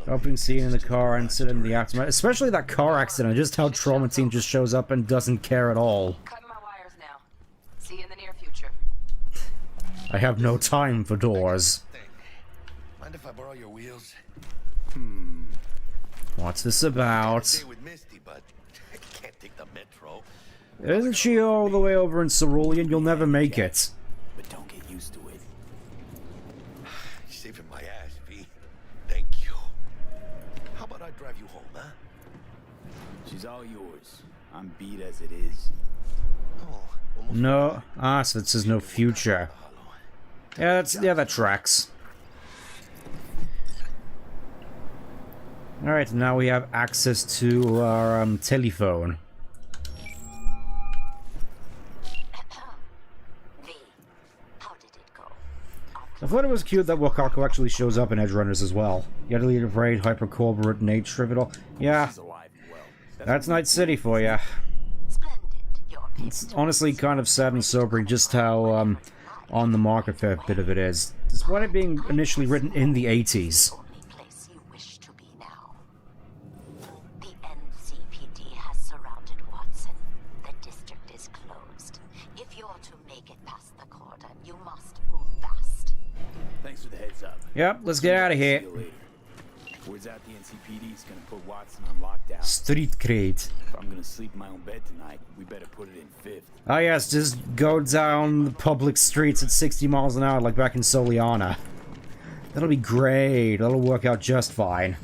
Opening scene in the car incident in the aftermath. Especially that car accident, just how Trauma Team just shows up and doesn't care at all. Cutting my wires now. See you in the near future. I have no time for doors. Mind if I borrow your wheels? What's this about? Stay with Misty, but I can't take the metro. Isn't she all the way over in Cerulean? You'll never make it. But don't get used to it. You're saving my ass, V. Thank you. How about I drive you home, huh? She's all yours. I'm beat as it is. Oh, almost No. Ah, so it says no future. Yeah, that tracks. Alright, now we have access to our telephone. V, how did it go? I thought it was cute that Wakako actually shows up in Edge Runners as well. Yet lead of raid, hypercorporate nature of it all. Yeah, She's alive and well. that's Night City for ya. Splendid. Your It's honestly kind of sad and sobering just how on the mark a fair bit of it is. Despite it being initially written in the 80s. only place you wish to be now. The NCPD has surrounded Watson. The district is closed. If you're to make it past the cordon, you must move fast. Thanks for the heads up. Yep, let's get out of here. See you later. Word's out the NCPD's gonna put Watson on lockdown. Street crate. If I'm gonna sleep in my own bed tonight, we better put it in 5th. Oh yes, just go down the public streets at 60 miles an hour like back in Soliana. That'll be great. That'll work out just fine.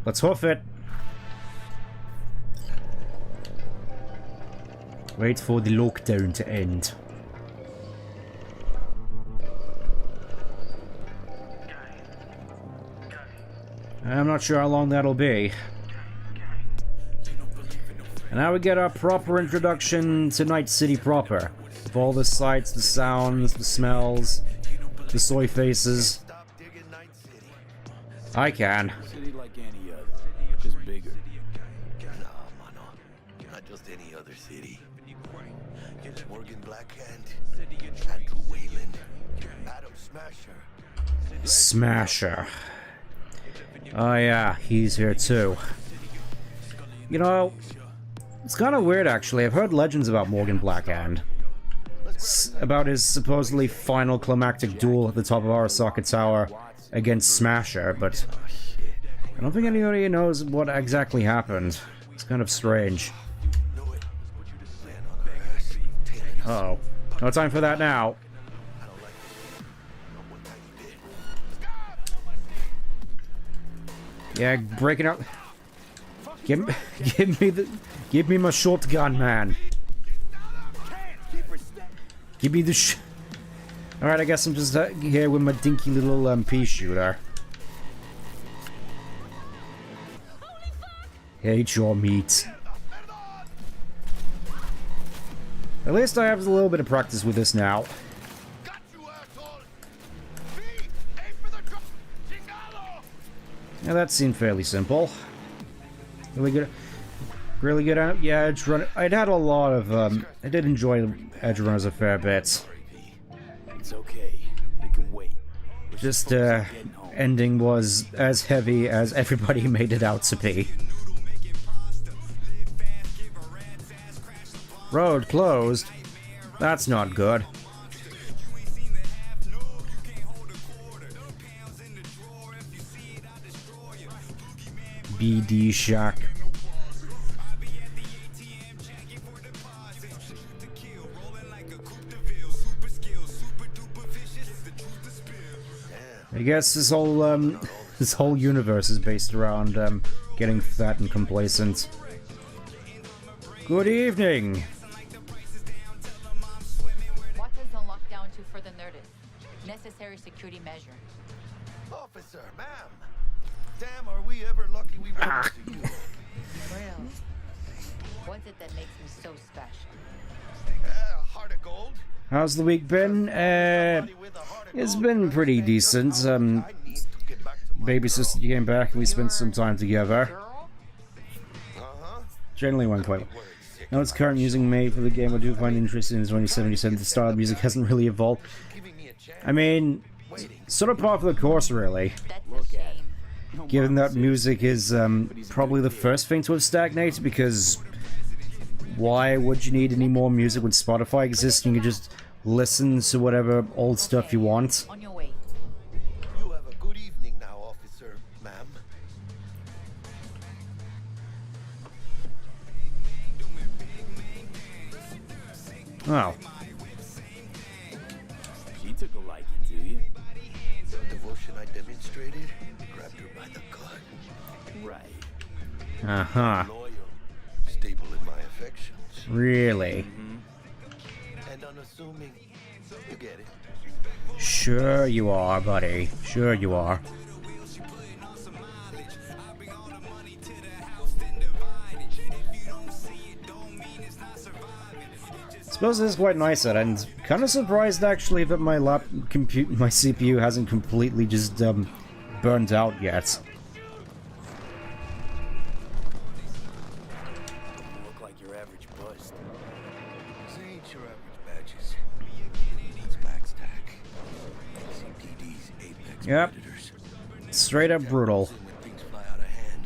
Let's hoof it. Wait for the lockdown to end. I'm not sure how long that'll be. And now we get our proper introduction to Night City proper. With all the sights, the sounds, the smells, the soy faces. I can. City like any other, just bigger. No, mano. Not just any other city. Morgan Blackhand, Andrew Wayland, Adam Smasher. Smasher. Oh yeah, he's here too. You know, it's kind of weird actually. I've heard legends about Morgan Blackhand. About his supposedly final climactic duel at the top of Arasaka Tower against Smasher, but I don't think anybody knows what exactly happened. It's kind of strange. Uh-oh. No time for that now. Yeah, breaking up. Give me my shotgun, man. Give me the Alright, I guess I'm just here with my dinky little pea shooter. Hate your meat. At least I have a little bit of practice with this now. Yeah, that seemed fairly simple. Really good at yeah, edge run. I'd had a lot of I did enjoy edge runners a fair bit. It's okay. It can wait. Just ending was as heavy as everybody made it out to be. Road closed. That's not good. BD Shack. I guess this whole universe is based around getting fat and complacent. Good evening. What does the lockdown to further notice? Necessary security measure. Officer, ma'am. Damn, are we ever lucky we run into you. Well, what's it that makes me so special? Heart of gold. How's the week been? It's been pretty decent. Baby sister came back and we spent some time together. Generally went quite well. Now it's current music made for the game. I do find interesting in 2077. The style of music hasn't really evolved. I mean, sort of part of the course, really. Given that music is probably the first thing to have stagnated, because why would you need any more music when Spotify exists? You can just listen to whatever old stuff you want. On your way. You have a good evening now, officer, ma'am. Oh. She took a liking to you. The devotion I demonstrated grabbed her by the gut. Right. Uh-huh. Loyal, stable in my affections. Really? And unassuming. You get it. Sure you are, buddy. Sure you are. Suppose this is quite nice at, and kind of surprised actually that my my CPU hasn't completely just burnt out yet. Look like your average bust. This ain't your average badges. It's backstack. CPD's apex Yep. predators. Straight up brutal. When things fly out of hand.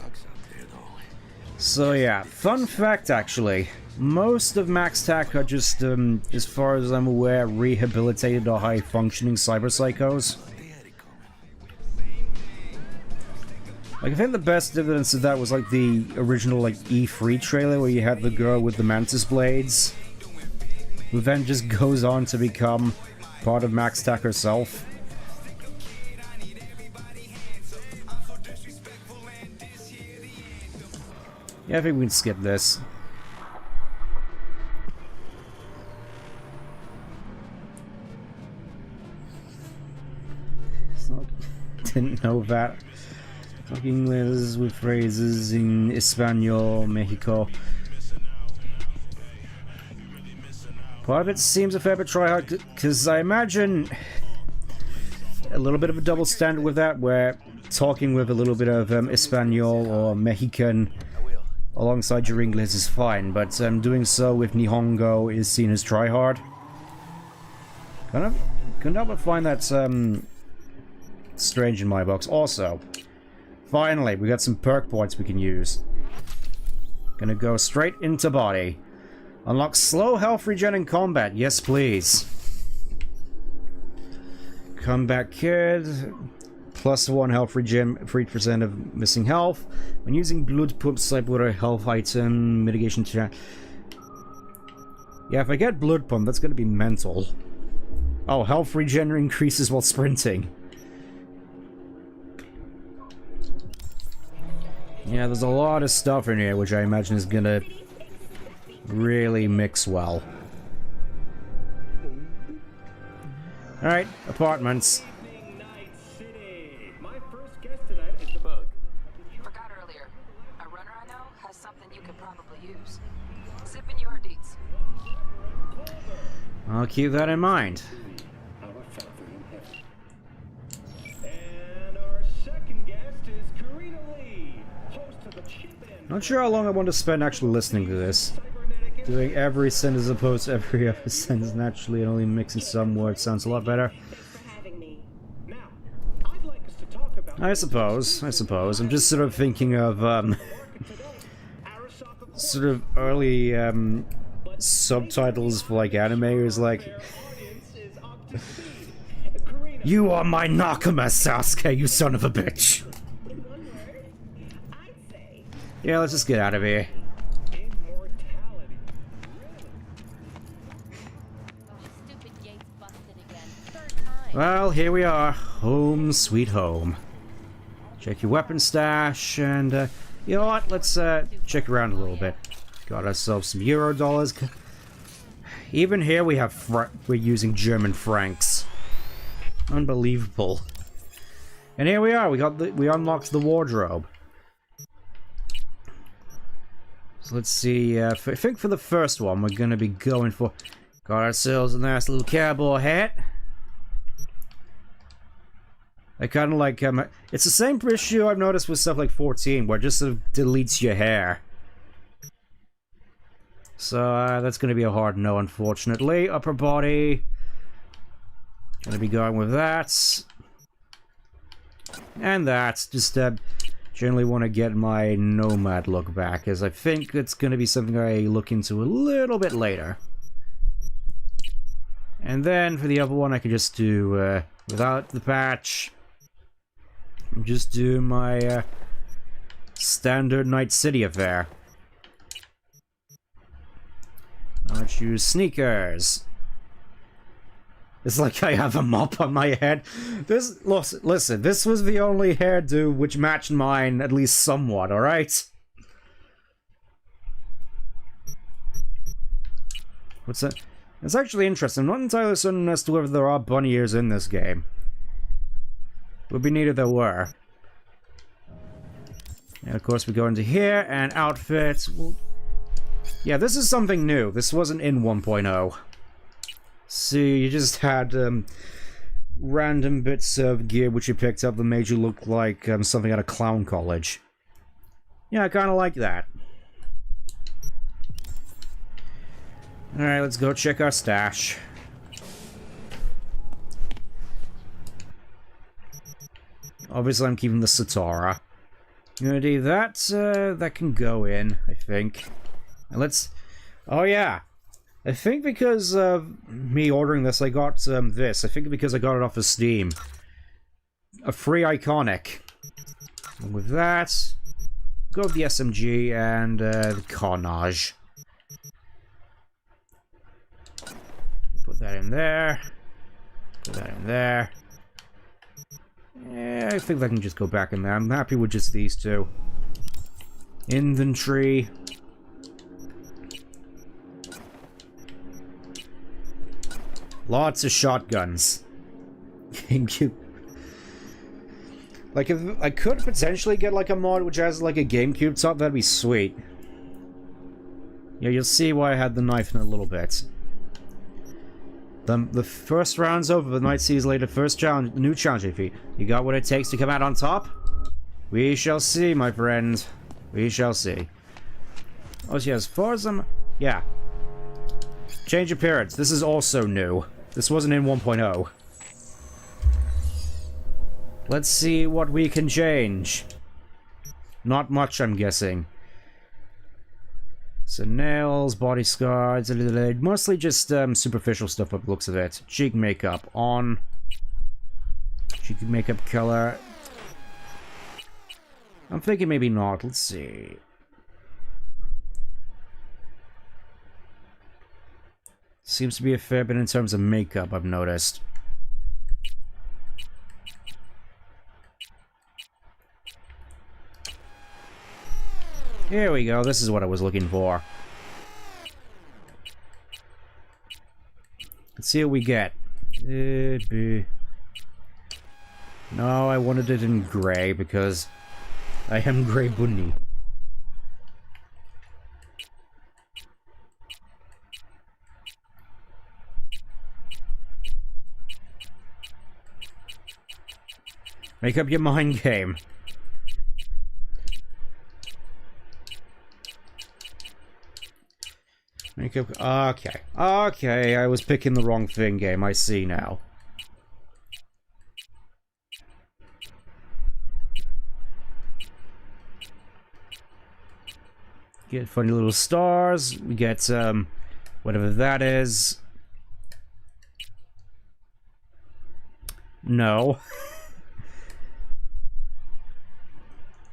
Cox out there, though. So yeah, fun fact actually. Most of MaxTac are just, as far as I'm aware, rehabilitated or high-functioning cyber psychos. They had it coming. Like, I think the best evidence of that was, like, the original, like, E3 trailer where you had the girl with the mantis blades, who then just goes on to become part of Max Tack herself. Yeah, I think we can skip this. Didn't know that. Talking letters with phrases in Espanol, Mexico. Part of it seems a fair bit tryhard, because I imagine a little bit of a double standard with that, where talking with a little bit of Espanol or Mexican alongside your English is fine, but doing so with Nihongo is seen as tryhard. Couldn't help but find that strange in my box. Also, finally, we got some perk points we can use. Gonna go straight into body. Unlock slow health regen in combat. Yes, please. Combat kit. +1 health regen, 3% of missing health. When using blood pump, cyber health item, mitigation chat. Yeah, if I get blood pump, that's gonna be mental. Oh, health regen increases while sprinting. Yeah, there's a lot of stuff in here, which I imagine is gonna really mix well. Alright, apartments. Forgot earlier. A runner I know has something you could probably use. Zip in your deets. I'll keep that in mind. Not sure how long I want to spend actually listening to this. Doing every sentence as opposed to every other sentence naturally and only mixing some words sounds a lot better. I suppose. I'm just sort of thinking of, sort of early, subtitles for, like, animators, like... You are my Nakama, Sasuke, you son of a bitch! Yeah, let's just get out of here. Well, here we are. Home sweet home. Check your weapon stash, and, you know what? Let's, check around a little bit. Got ourselves some Euro dollars. Even here we have we're using German francs. Unbelievable. And here we are. We unlocked the wardrobe. So let's see. I think for the first one we're gonna be going for. Got ourselves a nice little cowboy hat. I kind of like. It's the same issue I've noticed with stuff like 14, where it just sort of deletes your hair. So that's gonna be a hard no, unfortunately. Upper body. Gonna be going with that. And that. Just generally want to get my nomad look back, as I think it's gonna be something I look into a little bit later. And then for the other one I can just do without the patch. Just do my standard Night City affair. I'll choose sneakers. It's like I have a mop on my head. Listen, this was the only hairdo which matched mine at least somewhat, alright? What's that? It's actually interesting. I'm not entirely certain as to whether there are bunny ears in this game. Would be neat if there were. And of course we go into here, and outfits. Well, yeah, this is something new. This wasn't in 1.0. See, you just had random bits of gear which you picked up that made you look like something at a clown college. Yeah, I kind of like that. Alright, let's go check our stash. Obviously, I'm keeping the Satara. I'm gonna do that. That can go in, I think. And let's... Oh, yeah. I think because of me ordering this, I got this. I think because I got it off of Steam. A free iconic. And with that, go with the SMG and the Carnage. Put that in there. Put that in there. Yeah, I think I can just go back in there. I'm happy with just these two. Inventory. Lots of shotguns. Like, if I could potentially get like a mod which has like a GameCube top, that'd be sweet. Yeah, you'll see why I had the knife in a little bit. The first round's over, the night sees later. First challenge, new challenge feat. You got what it takes to come out on top? We shall see, my friend. We shall see. Oh, yeah, as far as I'm... Yeah. Change appearance. This is also new. This wasn't in 1.0. Let's see what we can change. Not much, I'm guessing. So nails, body scars, mostly just superficial stuff by the looks of it. Cheek makeup on. Cheek makeup color. I'm thinking maybe not. Let's see. Seems to be a fair bit in terms of makeup, I've noticed. Here we go, this is what I was looking for. Let's see what we get. No, I wanted it in grey because I am Grey Bunny. Make up your mind game. Makeup. Okay. Okay, I was picking the wrong thing, game. I see now. Get funny little stars. We get, whatever that is. No.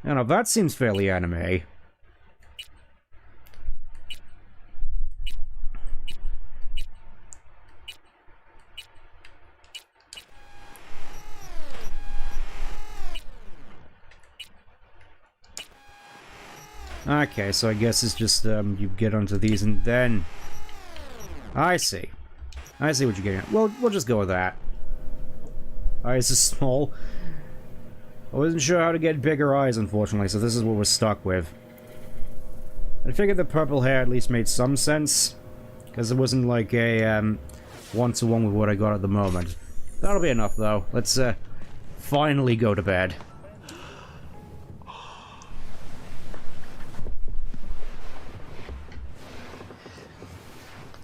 I don't know, that seems fairly anime. Okay, so I guess it's just, you get onto these and then... I see. I see what you're getting at. Well, we'll just go with that. Eyes are small. I wasn't sure how to get bigger eyes, unfortunately, so this is what we're stuck with. I figured the purple hair at least made some sense, because it wasn't like a, one-to-one with what I got at the moment. That'll be enough, though. Let's, finally go to bed.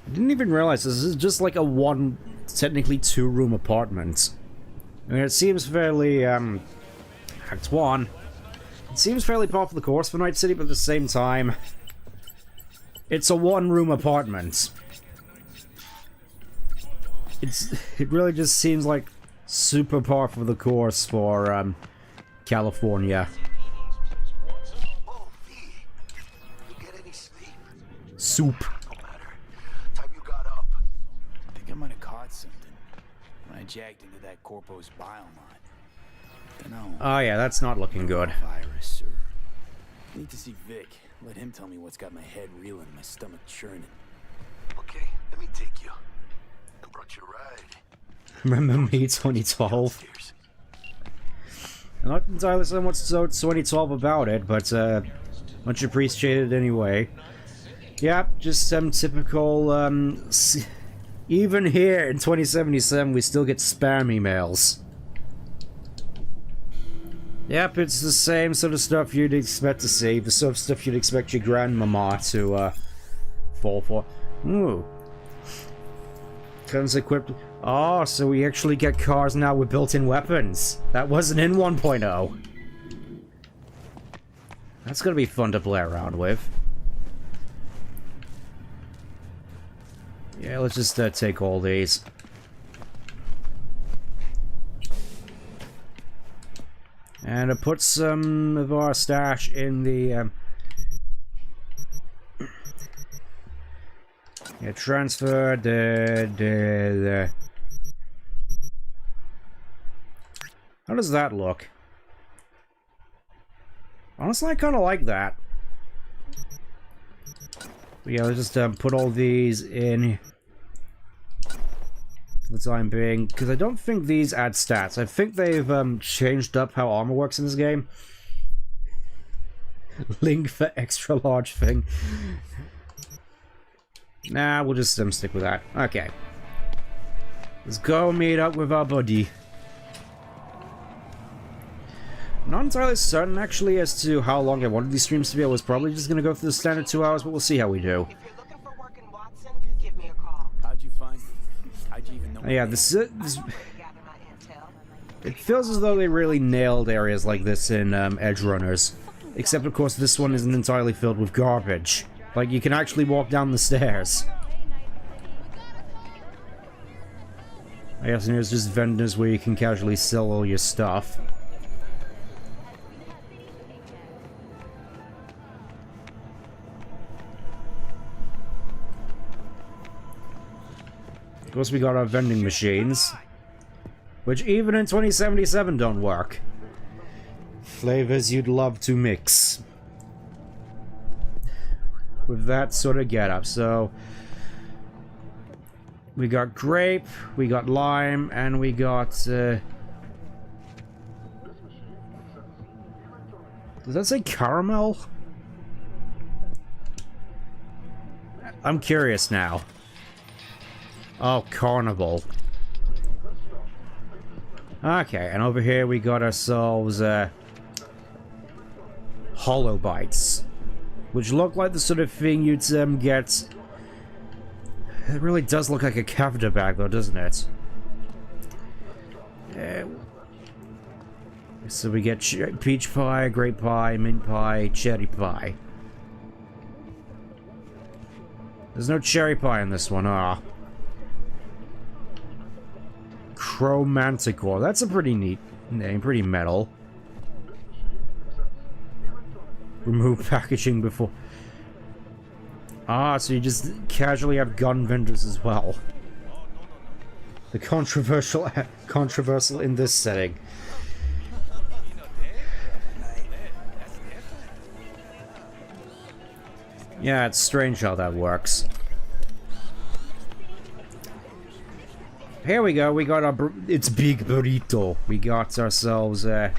I didn't even realize this is just like a technically two-room apartment. I mean, it seems fairly, Act 1. It seems fairly par for the course for Night City, but at the same time, it's a one-room apartment. It really just seems like super par for the course for, California. Soup. I might have caught something when I jacked into that Corpo's biomod. Dunno. Oh yeah, that's not looking good. Virus or... Need to see Vic. Let him tell me what's got my head reeling, my stomach churning. Okay, let me take you. I brought you a ride. Remember me, 2012? I'm not entirely sure what's so 2012 about it, but much appreciated anyway. Yeah, just some typical even here in 2077, we still get spam emails. Yep, it's the same sort of stuff you'd expect to see. The sort of stuff you'd expect your grandmama to, fall for. Ooh. Guns equipped... Oh, so we actually get cars now with built-in weapons. That wasn't in 1.0. That's gonna be fun to play around with. Yeah, let's just take all these. And I put some of our stash in the... yeah, transfer the... How does that look? Honestly, I kind of like that. But yeah, let's just put all these in for the time being, because I don't think these add stats. I think they've changed up how armor works in this game. Link for extra large thing. Nah, we'll just stick with that. Okay. Let's go meet up with our buddy. Not entirely certain, actually, as to how long I wanted these streams to be. I was probably just gonna go for the standard 2 hours, but we'll see how we do. If you're looking for work in Watson, give me a call. How'd you find me? How'd you even know? Yeah, this it feels as though they really nailed areas like this in Edge Runners. Except, of course, this one isn't entirely filled with garbage. Like, you can actually walk down the stairs. I guess there's just vendors where you can casually sell all your stuff. Of course, we got our vending machines, which even in 2077 don't work. Flavors you'd love to mix with that sort of getup. So we got grape, we got lime, and we got does that say caramel? I'm curious now. Oh, carnival. Okay, and over here we got ourselves hollow bites, which look like the sort of thing you'd get. It really does look like a caviter bag, though, doesn't it? So we get peach pie, grape pie, mint pie, cherry pie. There's no cherry pie in this one, ah. Chromanticore. That's a pretty neat name, pretty metal. Remove packaging before... Ah, so you just casually have gun vendors as well. The controversial in this setting. Yeah, it's strange how that works. Here we go, we got our... It's big burrito. We got ourselves, I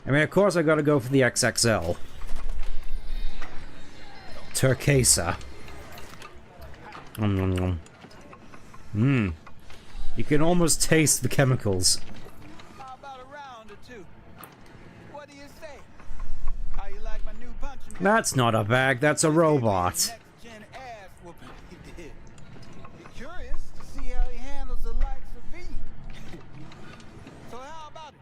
mean, of course I gotta go for the XXL. Turquesa. Mmm. You can almost taste the chemicals. How about a round or two? What do you say? How you like my new punching bag? That's not a bag, that's a robot. Curious to see how he handles the likes of V. So how about it?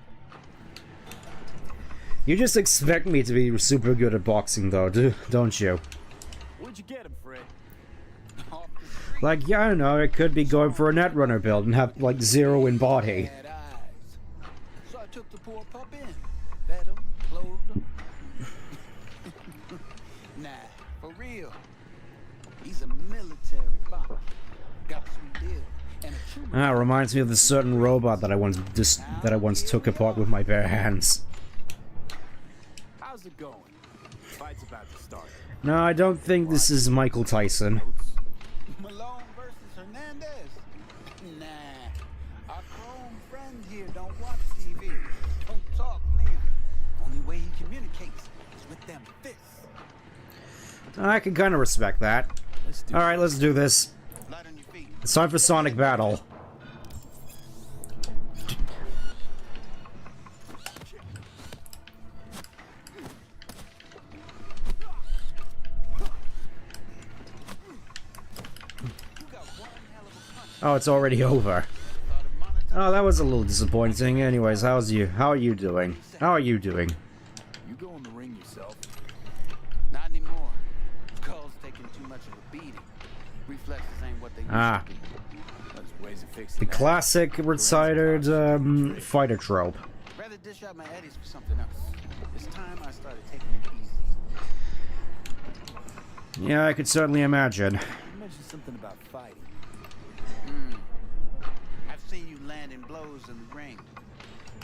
You just expect me to be super good at boxing, though, don't you? Where'd you get him, Fred? Like, yeah, I don't know, it could be going for a Netrunner build and have, like, 0 in body. So I took the poor pup in. Fed him, clothed him. Nah, for real. He's a military bot. Got some deal. And a true... Ah, reminds me of the certain robot that I once took apart with my bare hands. How's it going? Fight's about to start. No, I don't think this is Michael Tyson. Malone versus Hernandez? Nah. Our chrome friend here don't watch TV. Don't talk neither. Only way he communicates is with them fists. I can kind of respect that. Alright, let's do this. It's time for Sonic Battle. Oh, it's already over. Oh, that was a little disappointing. Anyways, how are you doing? How are you doing? You go in the ring yourself? Not anymore. Skull's taking too much of a beating. Reflexes ain't what they used Ah. to be. There's ways of fixing The that. classic retired fighter trope. Rather dish out my eddies for something else. It's time I started taking it easy. Yeah, I could certainly imagine. You mentioned something about fighting. I've seen you landing blows in the ring.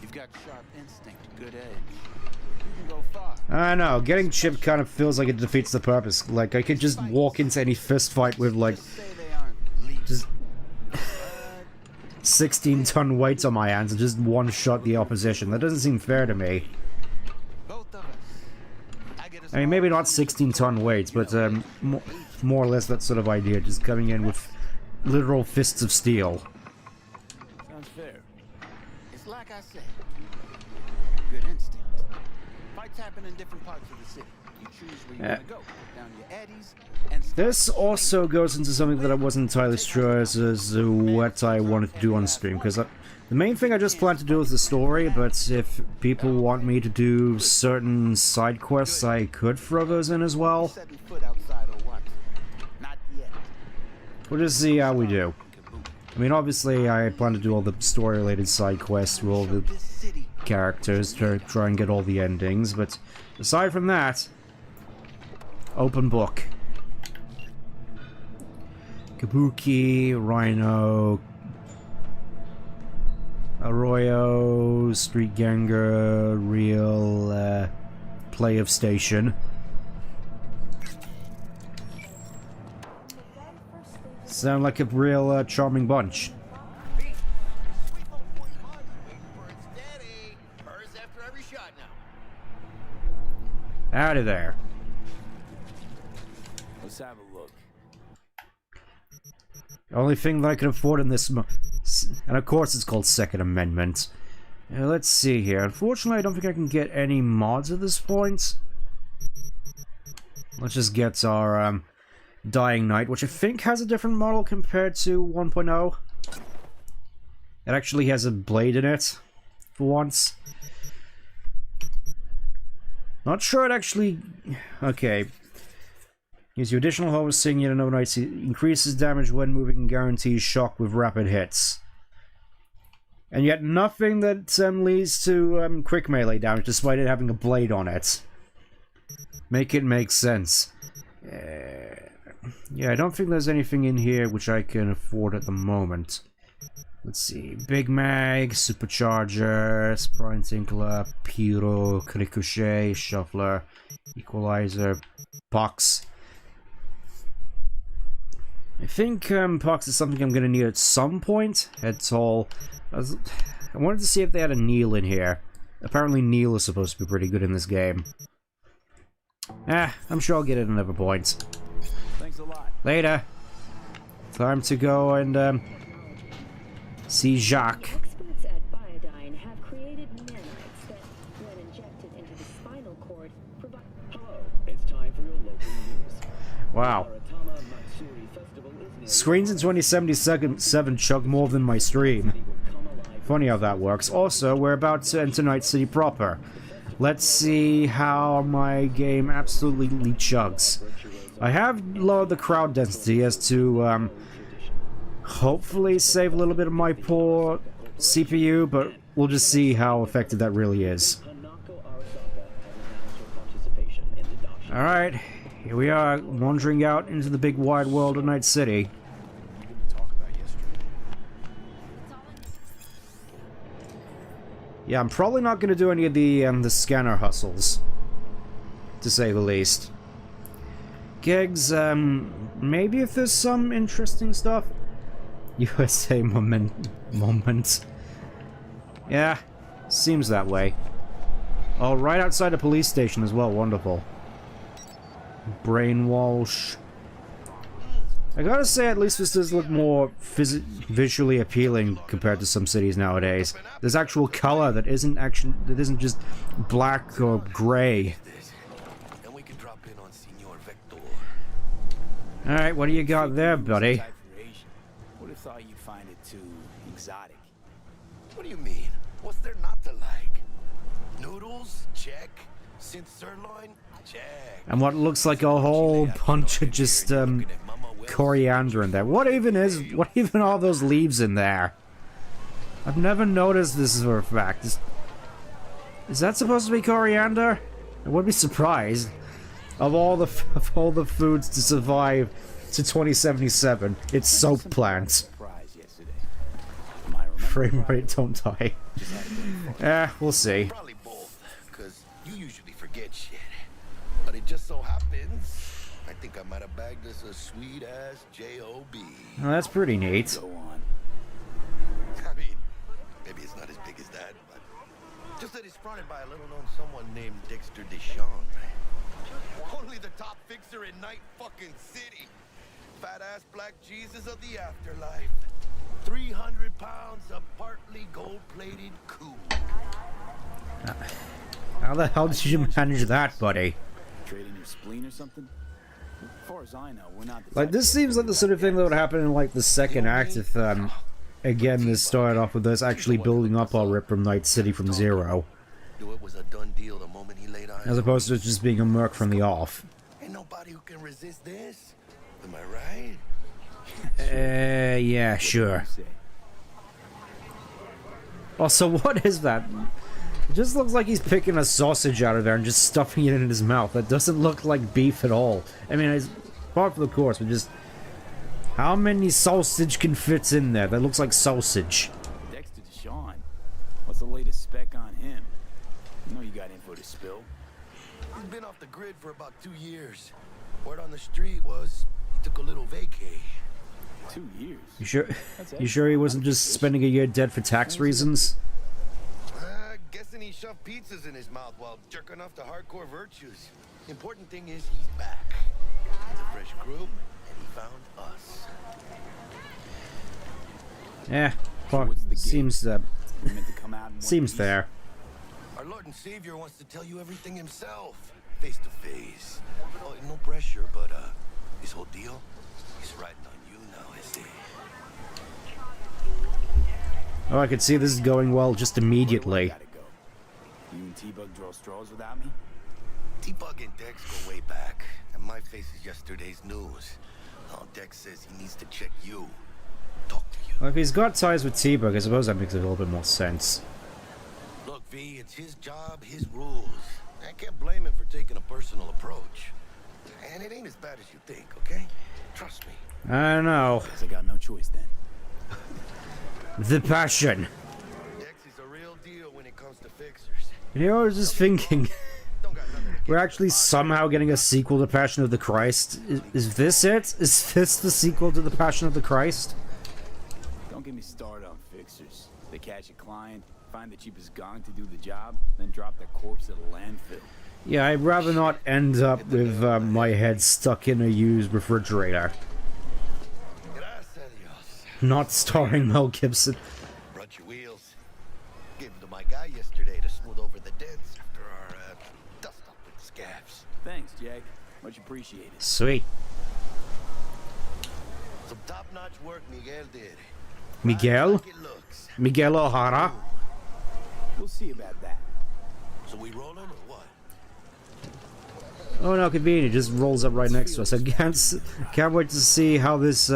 You've got sharp instinct, good edge. You can go far. I know, getting chipped kind of feels like it defeats the purpose. Like, I could just walk into any fist fight with, like, just 16-ton weights on my hands and just one-shot the opposition. That doesn't seem fair to me. I mean, maybe not 16-ton weights, but more or less that sort of idea, just coming in with literal fists of steel. Sounds fair. It's like I said. Good instinct. Fights happen in different parts of the city. You choose where you want to go. Put down your eddies and This also goes into something that I wasn't entirely sure as what I wanted to do on stream, because the main thing I just planned to do is the story, but if people want me to do certain side quests, I could throw those in as well. We'll just see how we do. I mean, obviously, I plan to do all the story-related side quests with all the characters to try and get all the endings, but aside from that, open book. Kabuki, Rhino, Arroyo, Street Ganger, Real, Play of Station. Sound like a real charming bunch. Out of there. Let's have a look. Only thing that I can afford in this and of course it's called Second Amendment. Let's see here. Unfortunately, I don't think I can get any mods at this point. Let's just get our Dying Knight, which I think has a different model compared to 1.0. It actually has a blade in it, for once. Not sure it actually... Okay. Gives you additional harvesting, yet another knight increases damage when moving and guarantees shock with rapid hits. And yet nothing that leads to quick melee damage, despite it having a blade on it. Make it make sense. Yeah, I don't think there's anything in here which I can afford at the moment. Let's see. Big Mag, Supercharger, Sprite Tinkler, Pyro, Ricochet, Shuffler, Equalizer, Pox. I think Pox is something I'm going to need at some point. At all. I wanted to see if they had a Neil in here. Apparently Neil is supposed to be pretty good in this game. I'm sure I'll get it at another point. Thanks a lot. Later. Time to go and see Jacques. Experts at Biodyne have created nanites that, when injected into the spinal cord, provide... Hello, it's time for your local news. Wow. Screens in 2077 chug more than my stream. Funny how that works. Also, we're about to enter Night City proper. Let's see how my game absolutely chugs. I have lowered the crowd density as to hopefully save a little bit of my poor CPU, but we'll just see how effective that really is. Alright, here we are, wandering out into the big wide world of Night City. Yeah, I'm probably not going to do any of the scanner hustles, to say the least. Gigs, maybe if there's some interesting stuff. USA moment. Yeah, seems that way. Oh, right outside a police station as well, wonderful. Brainwash. I gotta say, at least this does look more visually appealing compared to some cities nowadays. There's actual color that isn't just black or gray. Alright, what do you got there, buddy? Would have thought you'd find it too exotic. What do you mean? What's there not to like? Noodles? Check. Synth sirloin? Check. And what looks like a whole bunch of just coriander in there. What even are those leaves in there? I've never noticed this for a fact. Is that supposed to be coriander? I wouldn't be surprised. Of all the foods to survive to 2077, it's soap plants. Frame rate don't die. We'll see. Probably both, because you usually forget shit. But it just so happens, I think I might have bagged us a sweet-ass J.O.B. Well, that's pretty neat. Go on. I mean, maybe it's not as big as that, but just that it's fronted by a little-known someone named Dexter Deshawn. Only the top fixer in Night fucking City. Fat-ass black Jesus of the afterlife. 300 pounds of partly gold-plated cool. How the hell did you manage that, buddy? Trading your spleen or something? As far as I know, we're not the Like, this seems like the sort of thing that would happen in, like, the second act if, again, this started off with us actually building up our rip from Night City from zero. It was a done deal the moment he laid eyes As opposed to just being a merc from the off. Ain't nobody who can resist this. Am I right? Yeah, sure. Also, what is that? It just looks like he's picking a sausage out of there and just stuffing it in his mouth. That doesn't look like beef at all. I mean, it's part of the course, but just... How many sausage can fit in there? That looks like sausage. Dexter Deshawn. What's the latest spec on him? You know you got info to spill. He's been off the grid for about 2 years. Word on the street was he took a little vacay. 2 years? You sure? You sure he wasn't just spending a year dead for tax reasons? Guessing he shoved pizzas in his mouth while jerking off to hardcore virtues. The important thing is he's back. It's a fresh crew, and he found us. Yeah, seems seems fair. Our Lord and Savior wants to tell you everything himself, face to face. Oh, no pressure, but this whole deal is riding on you now, I see. Oh, I could see this is going well just immediately. You and T-Bug draw straws without me? T-Bug and Dex go way back, and my face is yesterday's news. Now Dex says he needs to check you. Talk to you. Well, if he's got ties with T-Bug, I suppose that makes a little bit more sense. Look, V, it's his job, his rules. I can't blame him for taking a personal approach. And it ain't as bad as you think, okay? Trust me. I don't know. Guess I got no choice then. The passion. Dex is a real deal when it comes to fixers. You know, I was just thinking, we're actually somehow getting a sequel to Passion of the Christ. Is this it? Is this the sequel to the Passion of the Christ? Don't get me started on fixers. They catch a client, find the cheapest gong to do the job, then drop their corpse at a landfill. Yeah, I'd rather not end up with my head stuck in a used refrigerator. Not starring Mel Gibson. Brought your wheels. Gave them to my guy yesterday to smooth over the dents after our dust up with the scabs. Thanks, Jack. Much appreciated. Sweet. Some top-notch work Miguel did. Miguel? Like it looks. Miguel O'Hara? We'll see about that. So we rolling or what? Oh no, convenient. It just rolls up right next to us. I can't wait to see how this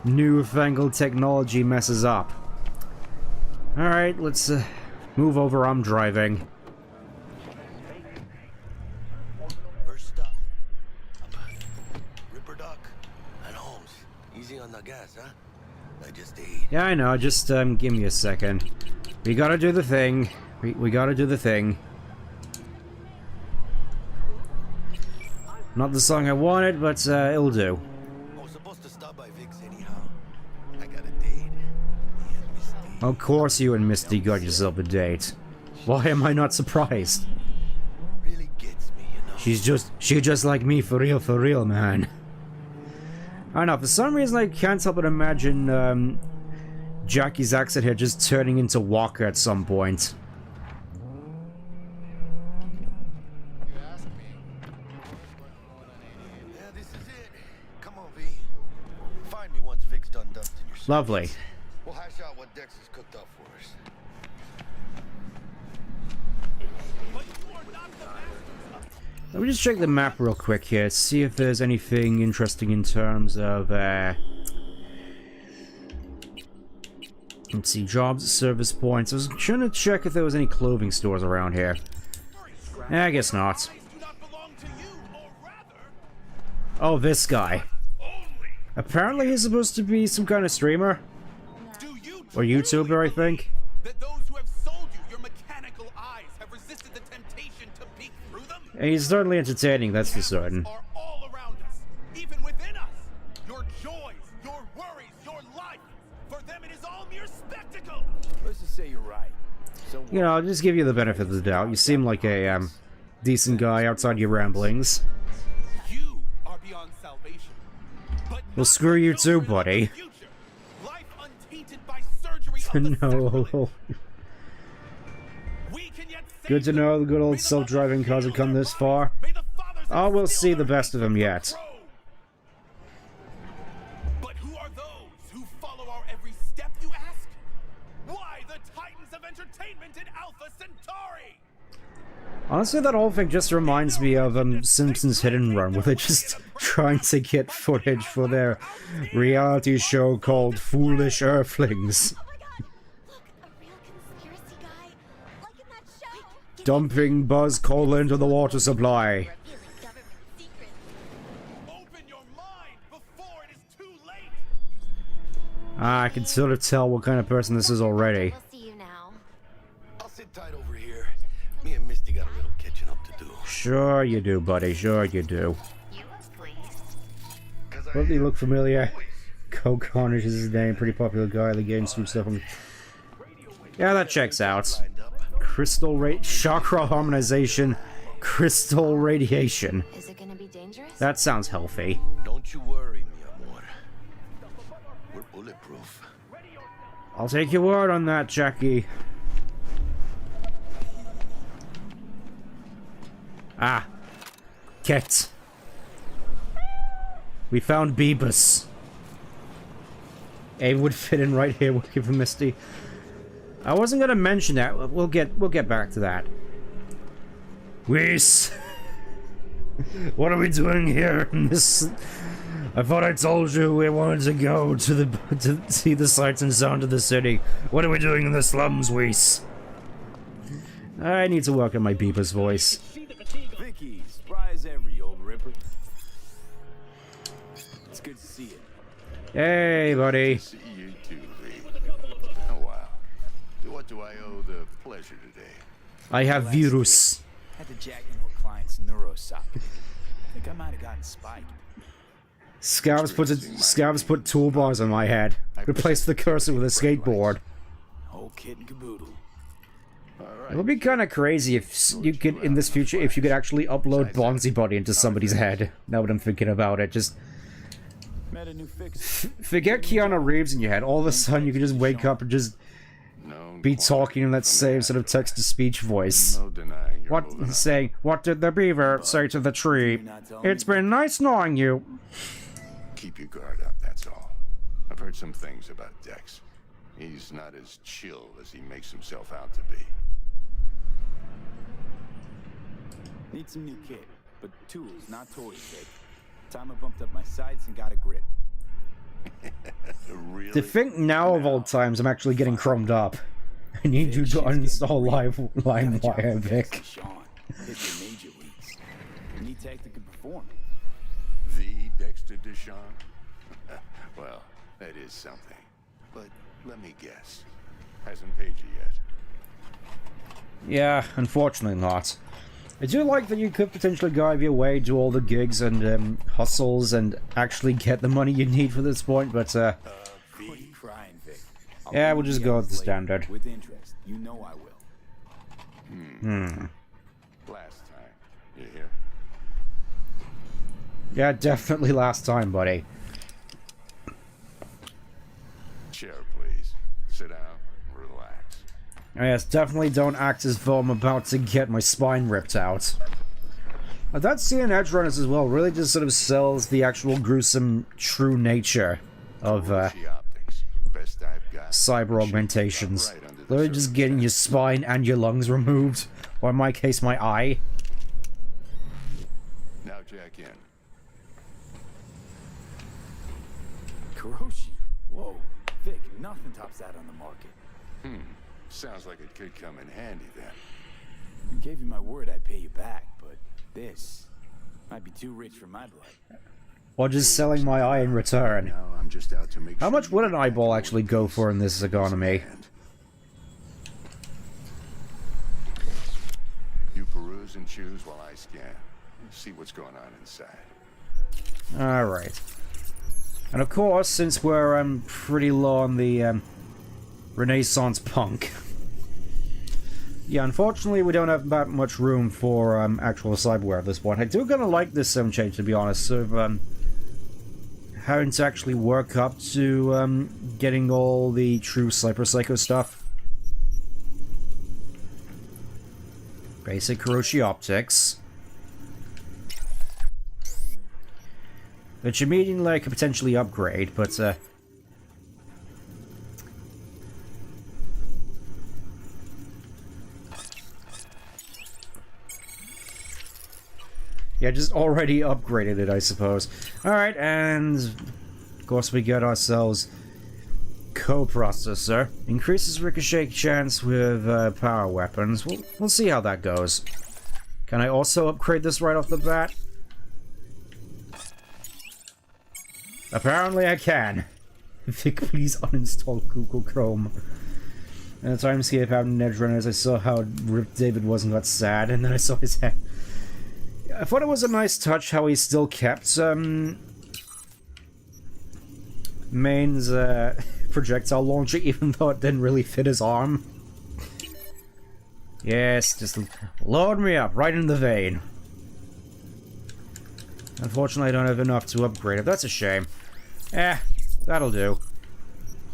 newfangled technology messes up. Alright, let's move over. I'm driving. First stop. Ripper Duck and Holmes. Easy on the gas, huh? I just ate. Yeah, I know. Just give me a second. We gotta do the thing. We gotta do the thing. Not the song I wanted, but it'll do. I was supposed to stop by Vic's anyhow. I got a date. Me and Misty. Of course you and Misty got yourself a date. Why am I not surprised? Really gets me, you know. She's just like me, for real, man. I don't know, for some reason I can't help but imagine Jackie's accent here just turning into Walker at some point. Yeah, this is it. Come on, V. Find me once Vic's done dusting your Lovely. We'll hash out what Dex has cooked up for us. Let me just check the map real quick here, see if there's anything interesting in terms of, let's see, jobs, service points. I was trying to check if there was any clothing stores around here. I guess not. Oh, this guy. Apparently he's supposed to be some kind of streamer. Or YouTuber, I think. That those who have sold you your mechanical eyes have resisted the temptation to peek through them? And he's certainly entertaining, that's for certain. Are all around us, even within us. Your joys, your worries, your life. For them it is all mere spectacle. Let's just say you're right. So You know, I'll just give you the benefit of the doubt. You seem like a, decent guy outside your ramblings. You are beyond salvation. But Well, screw you too, buddy. life untainted by surgery of the No. Good to know the good old self-driving cars have come this far. Oh, we'll see the best of them yet. But who are those who follow our every step, you ask? Why the titans of entertainment in Alpha Centauri? Honestly, that whole thing just reminds me of Simpsons Hit and Run, where they're just trying to get footage for their reality show called Foolish Earthlings. Dumping Buzz coal into the water supply. I can sort of tell what kind of person this is already. I'll sit tight over here. Me and Misty got a little catching up to do. Sure you do, buddy. Sure you do. Doesn't he look familiar? Coke Carnage is his name. Pretty popular guy in the game. Some stuff. Yeah, that checks out. Crystal chakra harmonization. Crystal radiation. Is it gonna be dangerous? That sounds healthy. Don't you worry, mi amor. We're bulletproof. I'll take your word on that, Jackie. Ah. Ket. We found Beebus. Abe would fit in right here working for Misty. I wasn't gonna mention that. We'll get back to that. Whis. What are we doing here in this? I thought I told you we wanted to go to see the sights and sound of the city. What are we doing in the slums, Whis? I need to work on my Beebus voice. Vicky, spry as ever, you old ripper. It's good to see you. Hey, buddy. See you too, V. Oh, wow. What do I owe the pleasure today? I have virus. Had to jack into a client's neurosocket. I think I might have gotten spiked. Scavs put toolbars on my head. Replace the cursor with a skateboard. Whole kit and caboodle. It would be kind of crazy if you could, in this future, if you could actually upload Bonzi Body into somebody's head. Now that I'm thinking about it, just Met a new fix. forget Keanu Reeves in your head. All of a sudden, you could just wake up and just be talking in that same sort of text-to-speech voice. Saying, "What did the beaver say to the tree? It's been nice knowing you." Keep your guard up, that's all. I've heard some things about Dex. He's not as chill as he makes himself out to be. Need some new kit, but tools, not toys, Vic. Time I bumped up my sights and got a grip. Really? To think now of all times, I'm actually getting chromed up. I need you to uninstall LimeWire, Vic. Sean, hit your major leagues. Need tech that can perform. The Dexter Deshawn? Well, that is something. But let me guess. Hasn't paid you yet. Yeah, unfortunately not. I do like that you could potentially go out of your way, do all the gigs and hustles, and actually get the money you need for this point, but Quit crying, Vic. yeah, we'll just go with the standard. With interest, you know I will. Last time. You hear? Yeah, definitely last time, buddy. Chair, please. Sit down. Relax. Yes, definitely don't act as though I'm about to get my spine ripped out. That scene in Edge Runners as well really just sort of sells the actual gruesome true nature of cyber augmentations. They're just getting your spine and your lungs removed, or in my case, my eye. Jack in. Kuroshi. Whoa. Vic, nothing tops that on the market. Sounds like it could come in handy then. I gave you my word I'd pay you back, but this might be too rich for my blood. Or just selling my eye in return. Now I'm just out to make How much would an eyeball actually go for in this economy? You peruse and choose while I scan. See what's going on inside. Alright. And of course, since we're pretty low on the Renaissance punk. Yeah, unfortunately we don't have that much room for actual cyberware at this point. I do kind of like this change, to be honest, of having to actually work up to getting all the true Cyber Psycho stuff. Basic Kuroshi optics. Which immediately I could potentially upgrade, but yeah, just already upgraded it, I suppose. Alright, and of course we got ourselves coprocessor. Increases ricochet chance with power weapons. We'll see how that goes. Can I also upgrade this right off the bat? Apparently I can. Vic, please uninstall Google Chrome. And the timescape happened in Edge Runners, I saw how Rip David wasn't got sad, and then I saw his head. I thought it was a nice touch how he still kept Main's projectile launcher, even though it didn't really fit his arm. Yes, just load me up right in the vein. Unfortunately, I don't have enough to upgrade it. That's a shame. That'll do.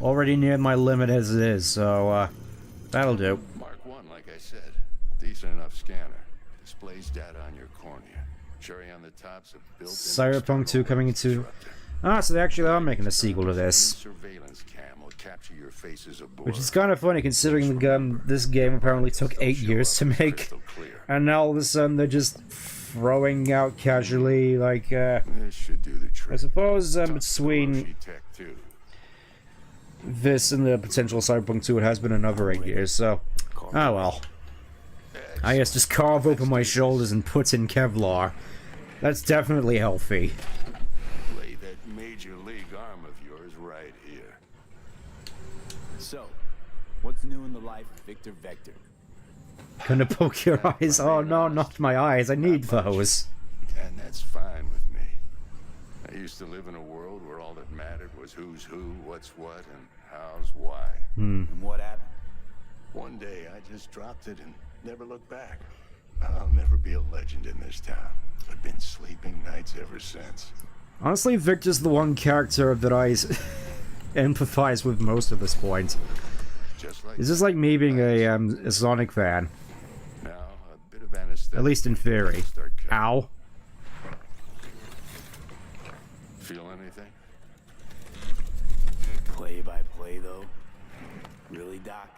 Already near my limit as it is, so that'll do. Mark 1, like I said. Decent enough scanner. Displays data on your cornea. Cherry on the top's a built-in Cyberpunk 2 coming into... Ah, so they actually are making a sequel to this. Surveillance cam will capture your faces aboard. Which is kind of funny considering this game apparently took 8 years to make. And now all of a sudden they're just throwing out casually, like, This should do the trick. I suppose between this and the potential Cyberpunk 2 it has been another 8 years, so... Oh well. I guess just carve open my shoulders and put in Kevlar. That's definitely healthy. Lay that major league arm of yours right here. So, what's new in the life of Victor Vector? Gonna poke your eyes? Oh no, not my eyes. I need those. And that's fine with me. I used to live in a world where all that mattered was who's who, what's what, and how's why. And what happened? One day I just dropped it and never looked back. I'll never be a legend in this town. I've been sleeping nights ever since. Honestly, Victor's the one character that I empathize with most at this point. It's just like me being a Sonic fan. Now, a bit of anesthetic. At least in theory. Ow. Feel anything? Play by play, though? Really, Doc?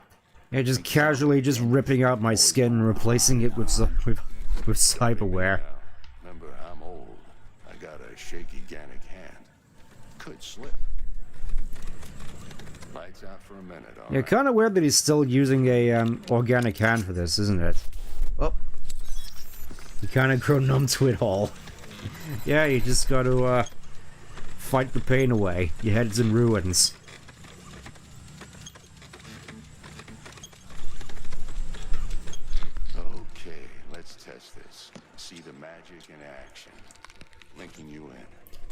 Yeah, just casually just ripping out my skin and replacing it with cyberware. Remember, I'm old. I got a shaky Gannic hand. Could slip. Lights out for a minute, all Yeah, right. kind of weird that he's still using a organic hand for this, isn't it? Oh. You kind of grow numb to it all. Yeah, you just got to fight the pain away. Your head's in ruins. Okay, let's test this. See the magic in action. Linking you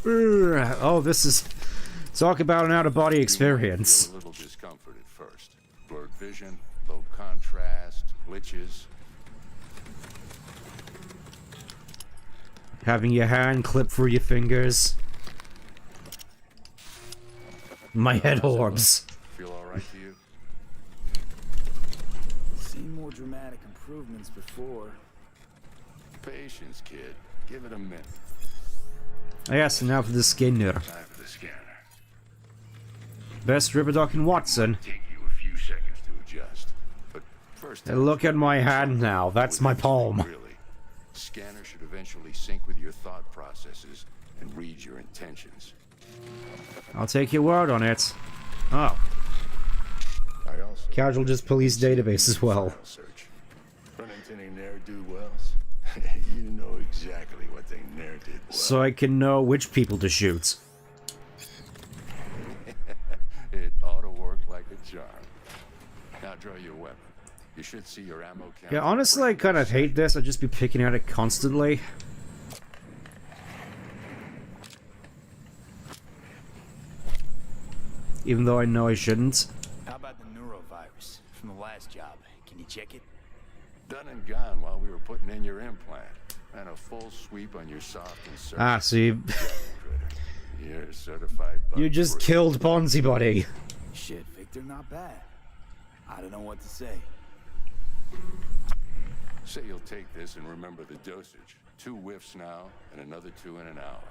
in. Oh, this is... Talk about an out-of-body experience. Feel a little discomfort at first. Blurred vision, low contrast, glitches. Having your hand clip through your fingers. My head orbs. Feel alright to you? Seen more dramatic improvements before. Patience, kid. Give it a minute. Yes, now for the scanner. Time for the scanner. Best Ripperdoc and Watson. Take you a few seconds to adjust. But first, Look at my hand now. That's my palm. really. Scanner should eventually sync with your thought processes and read your intentions. I'll take your word on it. Oh. I also Casual just police database as well. search. Run into any ne'er-do-wells? You know exactly what they ne'er did well. So I can know which people to shoot. It ought to work like a charm. Now draw your weapon. You should see your ammo count. Yeah, honestly, I kind of hate this. I'd just be picking at it constantly. Even though I know I shouldn't. How about the neurovirus from the last job? Can you check it? Done and gone while we were putting in your implant. And a full sweep on your soft and surface. Ah, so You're certified. you just killed Ponzi Buddy. Shit, Victor, not bad. I don't know what to say. Say you'll take this and remember the dosage. 2 whiffs now, and another 2 in an hour.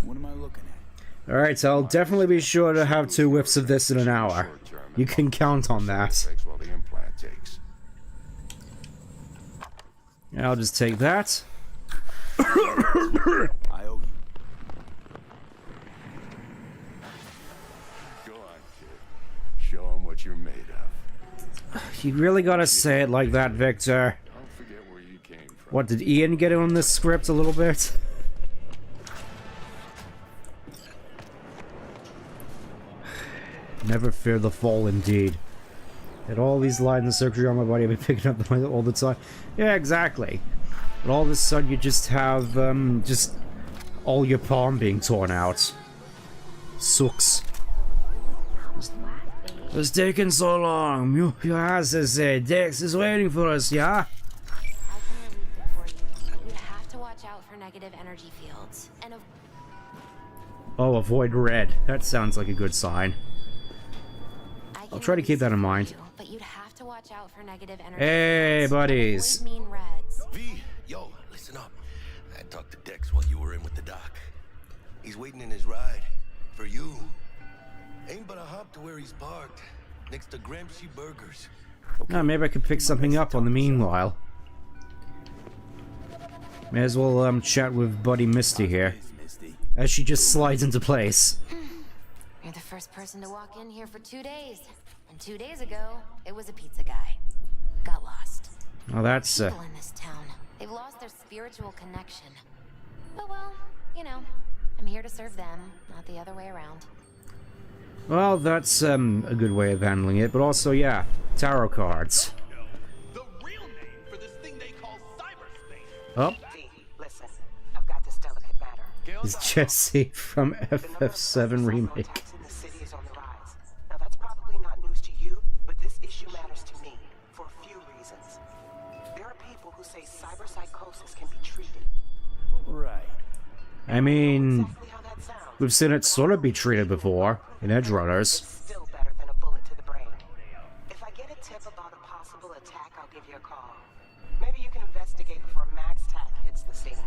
What am I looking at? Alright, so I'll definitely be sure to have 2 whiffs of this in an hour. You can count on that. While the implant takes. I'll just take that. I owe you. Go on, kid. Show them what you're made of. You really gotta say it like that, Victor. Don't forget where you came from. What, did Ian get in on this script a little bit? Never fear the fall, indeed. And all these lines of surgery on my body, I've been picking up them all the time. Yeah, exactly. But all of a sudden you just have, just all your palm being torn out. Sucks. It's taking so long. Your ass is Dex is waiting for us, yeah? I can release it for you. You'd have to watch out for negative energy fields. And Oh, avoid red. That sounds like a good sign. I'll try to keep that in mind. but you'd have to watch out for negative energy Hey, fields. buddies. And avoid mean reds. V, yo, listen up. I talked to Dex while you were in with the doc. He's waiting in his ride. For you. Ain't but a hop to where he's parked. Next to Gramsci Burgers. Ah, maybe I could pick something up on the meanwhile. May as well chat with Buddy Misty here. As she just slides into place. You're the first person to walk in here for 2 days. And 2 days ago, it was a pizza guy. Got lost. Oh, that's People in this town, they've lost their spiritual connection. But well, you know, I'm here to serve them, not the other way around. well, that's a good way of handling it, but also, yeah, tarot cards. The real name for this thing they call cyberspace. Oh, V, listen. I've got this delicate matter. it's Jesse from FF7 Remake. Attacks in the city is on the rise. Now that's probably not news to you, but this issue matters to me for a few reasons. There are people who say cyberpsychosis can be treated. Right. I mean, Exactly how that sounds. we've seen it sort of be treated before in Edge Runners. Still better than a bullet to the brain. If I get a tip about a possible attack, I'll give you a call. Maybe you can investigate before Max Tack hits the scene.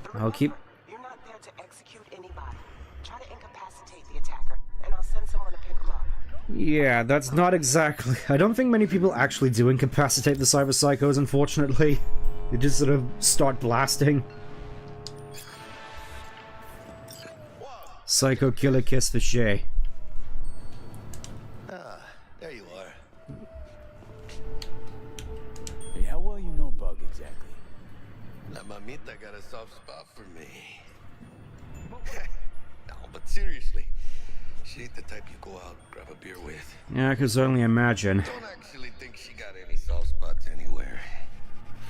But I'll keep. you're not there to execute anybody. Try to incapacitate the attacker, and I'll send someone to pick him up. Yeah, that's not exactly. I don't think many people actually do incapacitate the cyber psychos, unfortunately. They just sort of start blasting. Psycho killer kiss for Shay. Ah, there you are. Hey, how well you know Bug exactly? La mamita got a soft spot for me. No, but seriously, she ain't the type you go out and grab a beer with. Yeah, I could only imagine. Don't actually think she got any soft spots anywhere.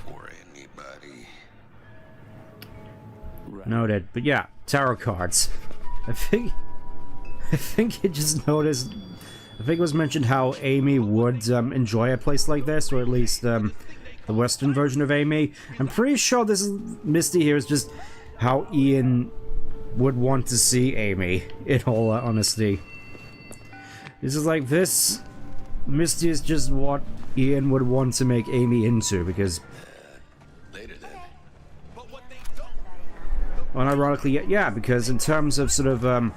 For anybody. Noted. But yeah, tarot cards. I think you just noticed. I think it was mentioned how Amy would enjoy a place like this, or at least the Western version of Amy. I'm pretty sure this is Misty here is just how Ian would want to see Amy. In all honesty, this is like this. Misty is just what Ian would want to make Amy into, because. Later then. Unironically, yeah, because in terms of sort of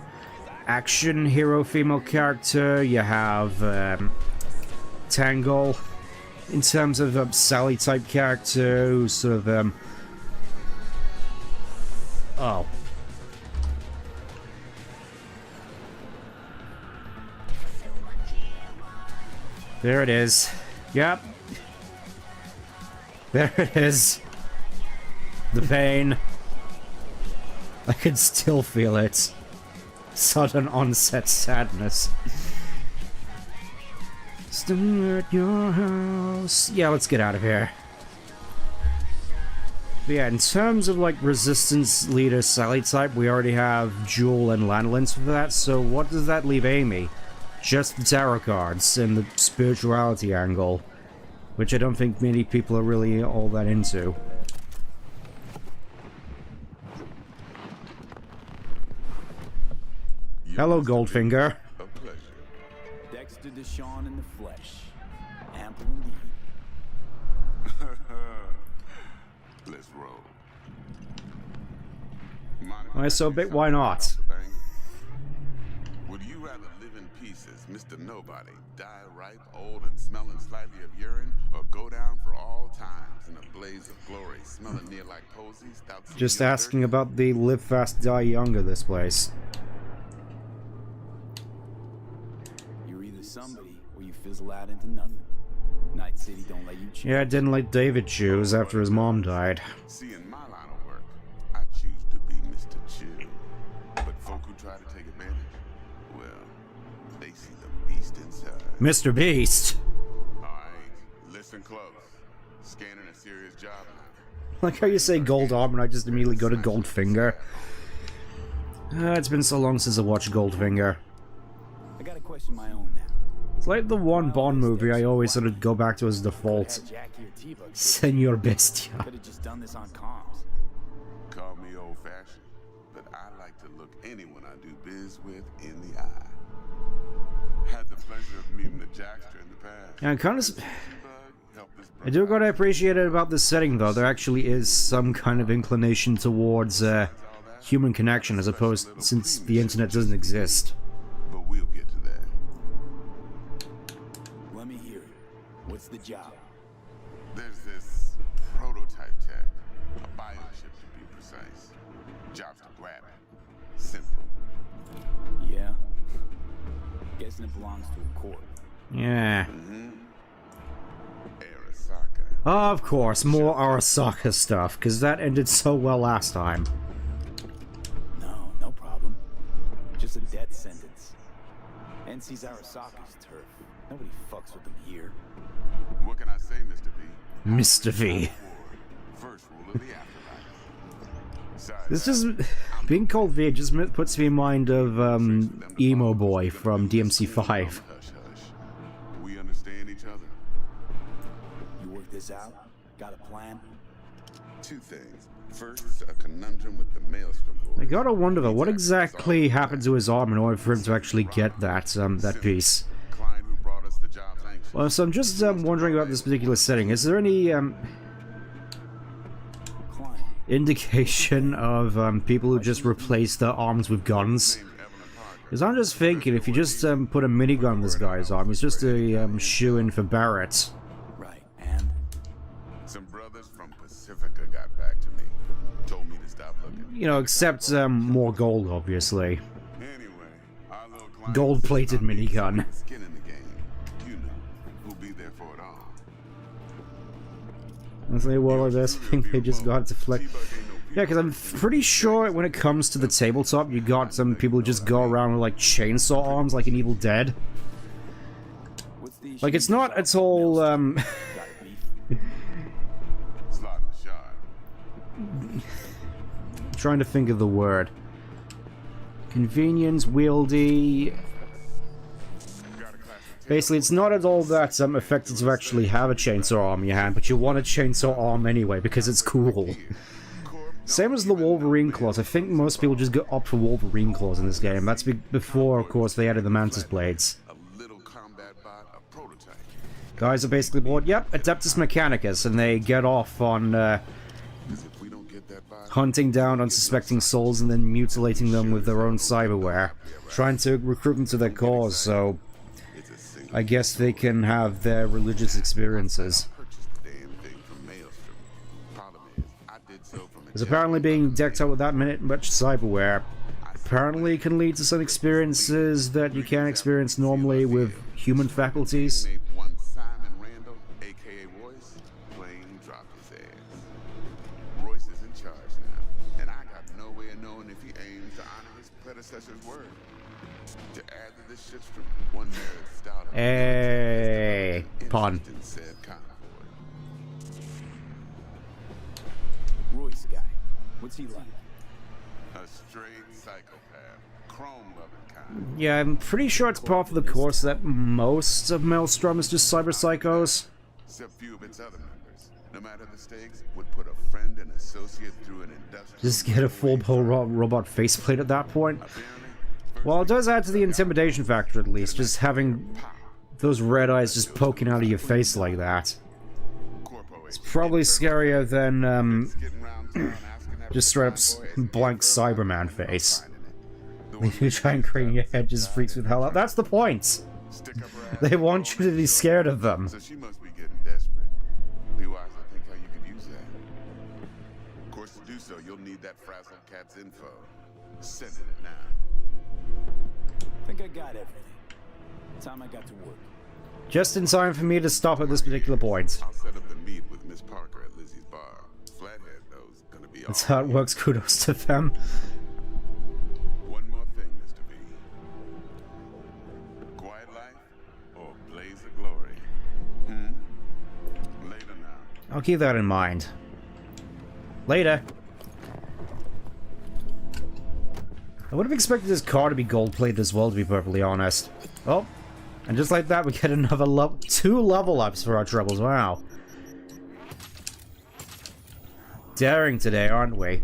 action hero female character, you have Tangle, in terms of Sally type character, who's sort of oh. There it is. Yep. There it is. The pain. I can still feel it. Sudden onset sadness. Still at your house. Yeah, let's get out of here. But yeah, in terms of like resistance leader Sally type, we already have Jewel and Lanolin for that, so what does that leave Amy? Just the tarot cards and the spirituality angle, which I don't think many people are really all that into. Hello, Goldfinger. Dexter Deshawn in the flesh. Ample indeed. Let's roll. Alright, so big, why not? Would you rather live in pieces, Mr. Nobody, die ripe, old, and smelling slightly of urine, or go down for all times in a blaze of glory, smelling near like posies? Just asking about the live fast, die younger this place. You're either somebody or you fizzle out into nothing. Night City don't let you choose. Yeah, I didn't let David choose after his mom died. See, in my line of work, I choose to be Mr. Chill. But folk who try to take advantage, well, they see the beast inside. Mr. Beast! Alright, listen close. Scanning a serious job now. Like how you say gold armor and I just immediately go to Goldfinger. It's been so long since I watched Goldfinger. I got a question my own now. It's like the one Bond movie I always sort of go back to as default. Senor Bestia. Could have just done this on comms. Call me old-fashioned, but I like to look anyone I do biz with in the eye. Had the pleasure of meeting the Jackster in the past. Yeah, kind of. I do gotta appreciate it about this setting, though. There actually is some kind of inclination towards human connection, as opposed since the internet doesn't exist. But we'll get to that. Let me hear it. What's the job? There's this prototype tech, a biochip to be precise. Job's to grab it. Simple. Yeah. Guessing it belongs to a court. Yeah. Arasaka. Of course, more Arasaka stuff, because that ended so well last time. No problem. Just a death sentence. NC's Arasaka's turf. Nobody fucks with them here. What can I say, Mr. V? Mr. V. First rule of the afterlife. This just... being called V just puts me in mind of, Emo Boy from DMC5. Hush, hush. We understand each other. You work this out? Got a plan? Two things. First, a conundrum with the Maelstrom boys. I gotta wonder though, what exactly happened to his arm in order for him to actually get that, that piece? Client who brought us the job's anxious. Well, so I'm just wondering about this particular setting. Is there any indication of people who just replace their arms with guns? Because I'm just thinking, if you just put a minigun in this guy's arm, he's just a shoe-in for Barrett. Right, and? Some brothers from Pacifica got back to me. Told me to stop looking. You know, except more gold, obviously. Anyway, our little client Gold-plated minigun. Skin in the game. You know, who'll be there for it all. Honestly, what like this? I think they just got to flick. Yeah, because I'm pretty sure when it comes to the tabletop, you got some people who just go around with like chainsaw arms, like in Evil Dead. Like it's not at all. Trying to think of the word. Convenience, wieldy. Basically, it's not at all that effective to actually have a chainsaw arm in your hand, but you want a chainsaw arm anyway because it's cool. Same as the Wolverine claws. I think most people just opt for Wolverine claws in this game. That's before, of course, they added the Mantis blades. Guys are basically bored. Yep, Adeptus Mechanicus, and they get off on hunting down unsuspecting souls and then mutilating them with their own cyberware, trying to recruit them to their cause. So I guess they can have their religious experiences. Because apparently being decked out with that much cyberware apparently can lead to some experiences that you can't experience normally with human faculties. Royce is in charge now, and I got no way of knowing if he aims to honor his predecessor's word. To add to this shitstorm, one married stout. Hey, Pond. Royce guy, what's he like? A straight psychopath, chrome-loving kind. Yeah, I'm pretty sure it's part of the course that most of Maelstrom is just cyber psychos. Except few of its other members. No matter the stakes, would put a friend and associate through an industrial... Just get a full-blown robot faceplate at that point. Well, it does add to the intimidation factor at least, just having those red eyes just poking out of your face like that. It's probably scarier than, just straight up blank Cyberman face. If you try and crane your head, just freaks with hell out. That's the point! They want you to be scared of them. So she must be getting desperate. Be wise to think how you could use that. Of course, to do so, you'll need that frazzled cat's info. Send it now. I think I got everything. Time I got to work. Just in time for me to stop at this particular point. I'll set up the meet with Miss Parker at Lizzie's bar. Flathead, though, is gonna be That's how it works. Kudos to them. One more thing, Mr. B. Quiet life or blaze of glory? Later now. I'll keep that in mind. Later. I would have expected this car to be gold-plated as well, to be perfectly honest. Oh, and just like that, we get another 2 level ups for our troubles. Wow. Daring today, aren't we?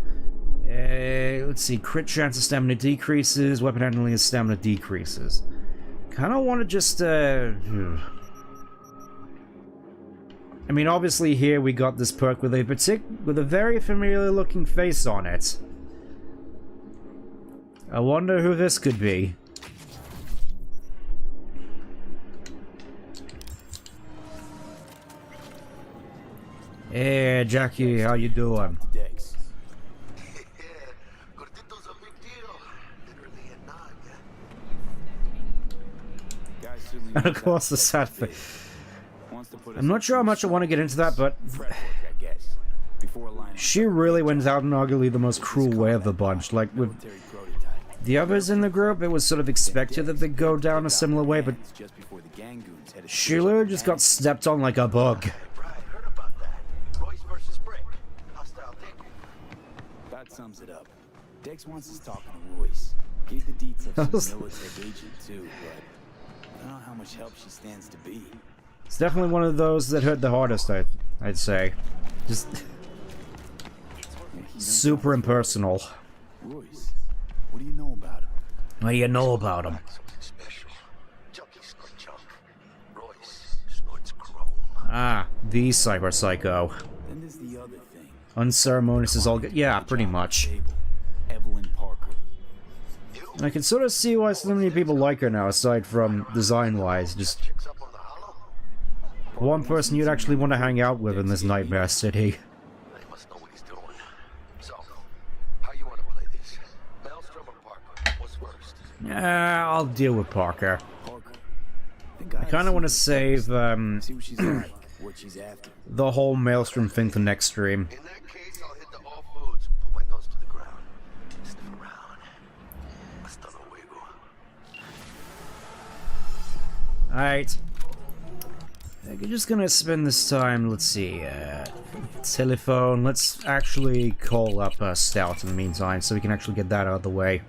Let's see. Crit chance of stamina decreases. Weapon handling of stamina decreases. Kind of want to just, I mean, obviously here we got this perk with a very familiar-looking face on it. I wonder who this could be. Hey, Jackie, how you doing? And of course the sad thing. I'm not sure how much I want to get into that, but she really went out in arguably the most cruel way of the bunch. Like, with the others in the group, it was sort of expected that they'd go down a similar way, but she literally just got stepped on like a bug. That sums it up. Dex wants us talking to Royce. Gave the deets of some military agent too, but I don't know how much help she stands to be. It's definitely one of those that hurt the hardest, I'd say. Just super impersonal. Royce, what do you know about him? What do you know about him? Ah, the cyber psycho. Then there's the other thing. Unceremonious is all good. Yeah, pretty much. Evelyn Parker. And I can sort of see why so many people like her now, aside from design-wise. Just one person you'd actually want to hang out with in this nightmare city. Yeah, I'll deal with Parker. I kind of want to save the whole Maelstrom thing for next stream. Alright. I'm just gonna spend this time, let's see, telephone. Let's actually call up Stout in the meantime, so we can actually get that out of the way.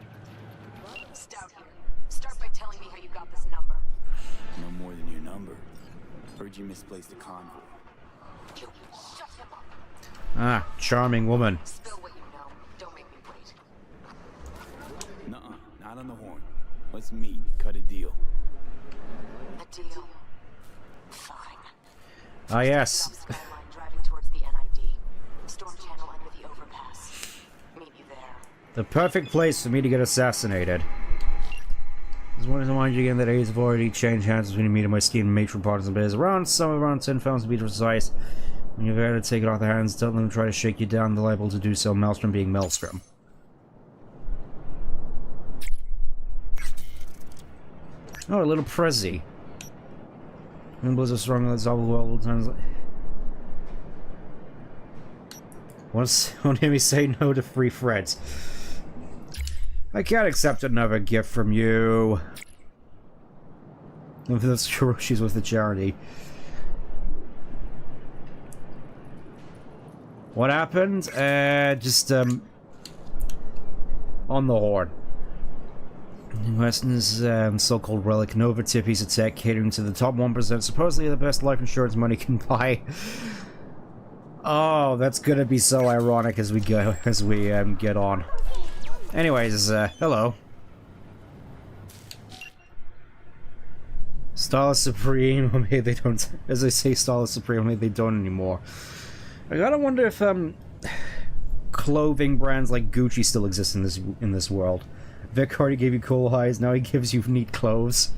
Stout here. Start by telling me how you got this number. No more than your number. Heard you misplaced a convoy. You shut him up. Ah, charming woman. Spill what you know. Don't make me wait. Nuh-uh, not on the horn. Let's meet, cut a deal. A deal. Fine. Ah, yes. Driving towards the NID. Storm channel under the overpass. Meet you there. The perfect place for me to get assassinated. Just wanted to remind you again that A's have already changed hands between me and my scheme and matron partners and bears around, somewhere around 10,000 to be precise. When you've had to take it off their hands, don't let them try to shake you down, they're liable to do so, Maelstrom being Maelstrom. Oh, a little Prezi. Wind blows are strong, let's all the world times. Won't hear me say no to free threads. I can't accept another gift from you. If that's true, she's with the charity. What happened? Just, on the horn. Weston's so-called relic Nova Tippy's attack catering to the top 1%, supposedly the best life insurance money can buy. Oh, that's gonna be so ironic as we go, get on. Anyways, hello. Stala Supreme, or maybe they don't, as I say Stala Supreme, maybe they don't anymore. I gotta wonder if, clothing brands like Gucci still exist in this world. Vic already gave you cool highs, now he gives you neat clothes.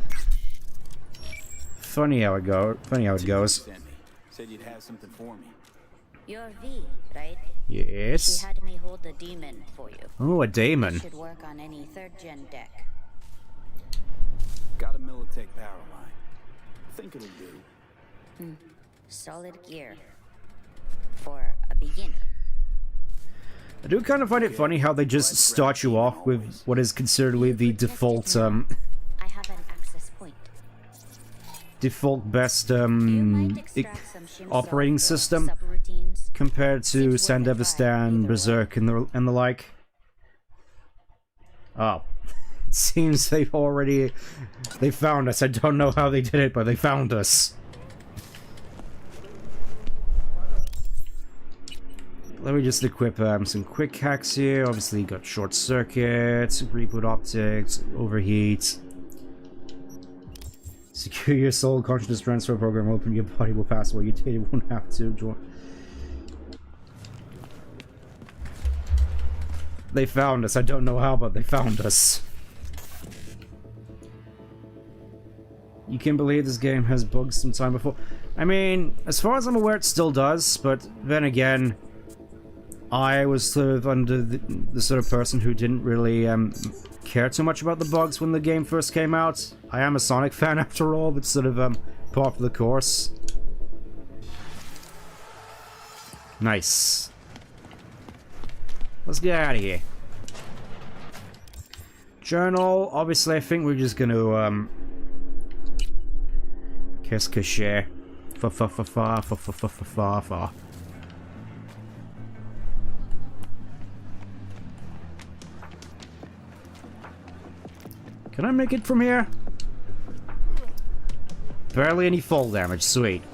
Funny how it goes. Said you'd have something for me. You're V, right? Yes. She had me hold a demon for you. Oh, a daemon. Should work on any 3rd gen deck. Got a Militech power line. Think it'll do. Solid gear. For a beginner. I do kind of find it funny how they just start you off with what is considered the default, I have an access point. default best, operating system compared to Sandevistan, Berserk, and the like. Oh. It seems they found us. I don't know how they did it, but they found us. Let me just equip some quick hacks here. Obviously, got short circuits, reboot optics, overheat. Secure your soul consciousness transfer program. Open your body will pass away. Your data won't have to join. They found us. I don't know how, but they found us. You can believe this game has bugs some time before. I mean, as far as I'm aware, it still does, but then again, I was sort of under the sort of person who didn't really care too much about the bugs when the game first came out. I am a Sonic fan after all, but sort of part of the course. Nice. Let's get out of here. Journal. Obviously, I think we're just gonna Qu'est-ce que j'ai? Fa. Can I make it from here? Barely any fall damage, sweet.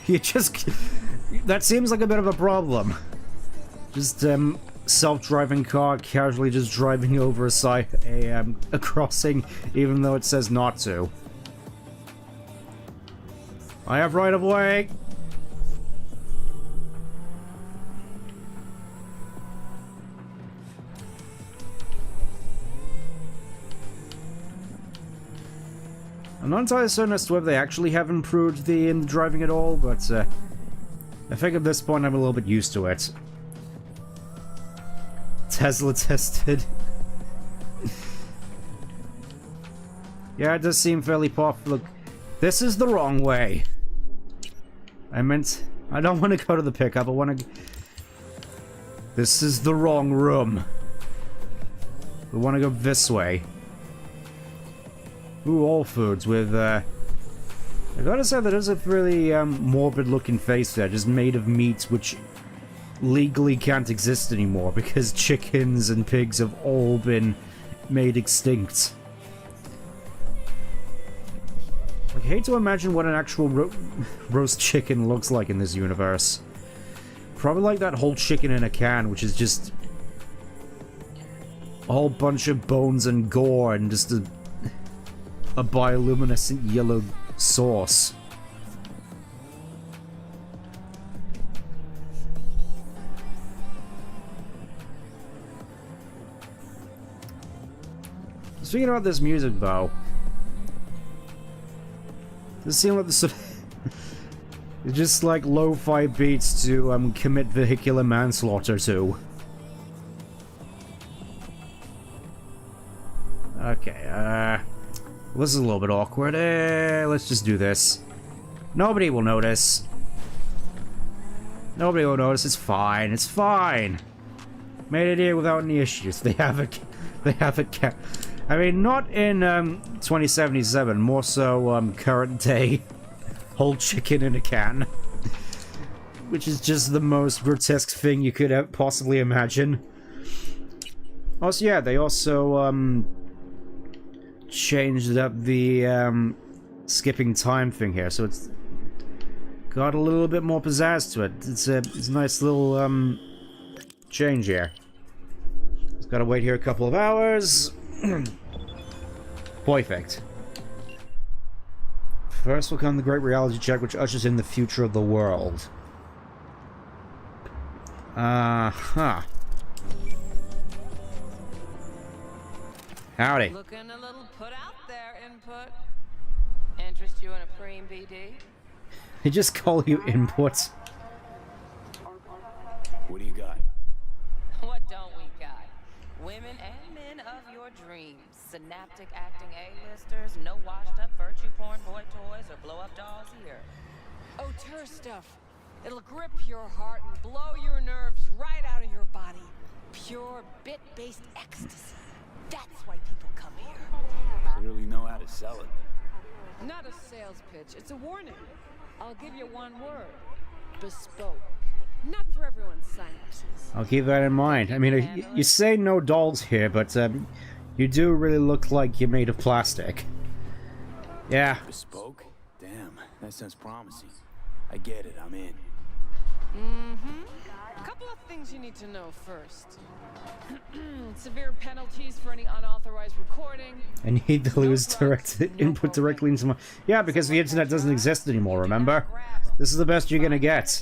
You just... That seems like a bit of a problem. Just, self-driving car casually just driving over a crossing, even though it says not to. I have right of way! I'm not entirely certain as to whether they actually have improved the driving at all, but I think at this point I'm a little bit used to it. Tesla tested. Yeah, it does seem fairly popular. Look, this is the wrong way. I don't want to go to the pickup, I want to... This is the wrong room. We want to go this way. Ooh, all foods with, I gotta say that is a really, morbid looking face there, just made of meat which legally can't exist anymore because chickens and pigs have all been made extinct. I hate to imagine what an actual roast chicken looks like in this universe. Probably like that whole chicken in a can, which is just a whole bunch of bones and gore and just a bioluminescent yellow sauce. Speaking about this music, though, does it seem like this? It's just like lo-fi beats to commit vehicular manslaughter to. Okay, this is a little bit awkward. Let's just do this. Nobody will notice. Nobody will notice. It's fine. It's fine. Made it here without any issues. They have it. They have it. I mean, not in 2077. More so current day. Whole chicken in a can, which is just the most grotesque thing you could possibly imagine. Also, yeah, they also changed up the skipping time thing here, so it's got a little bit more pizzazz to it. It's a nice little change here. Just gotta wait here a couple of hours. Perfect. First will come the great reality check, which ushers in the future of the world. Howdy. Looking a little put out there, input. Interest you in a preem BD? They just call you input. What do you got? What don't we got? Women and men of your dreams. Synaptic acting A-listers, no washed-up virtue porn boy toys, or blow-up dolls here. Auteur stuff. It'll grip your heart and blow your nerves right out of your body. Pure bit-based ecstasy. That's why people come here. Clearly know how to sell it. Not a sales pitch, it's a warning. I'll give you one word. Bespoke. Not for everyone's synapses. I'll keep that in mind. I mean, you say no dolls here, but you do really look like you're made of plastic. Yeah. Bespoke? Damn, that sounds promising. I get it, I'm in. A couple of things you need to know first. Severe penalties for any unauthorized recording. I need to lose direct input directly into my... Yeah, because the internet doesn't exist anymore, remember? This is the best you're gonna get.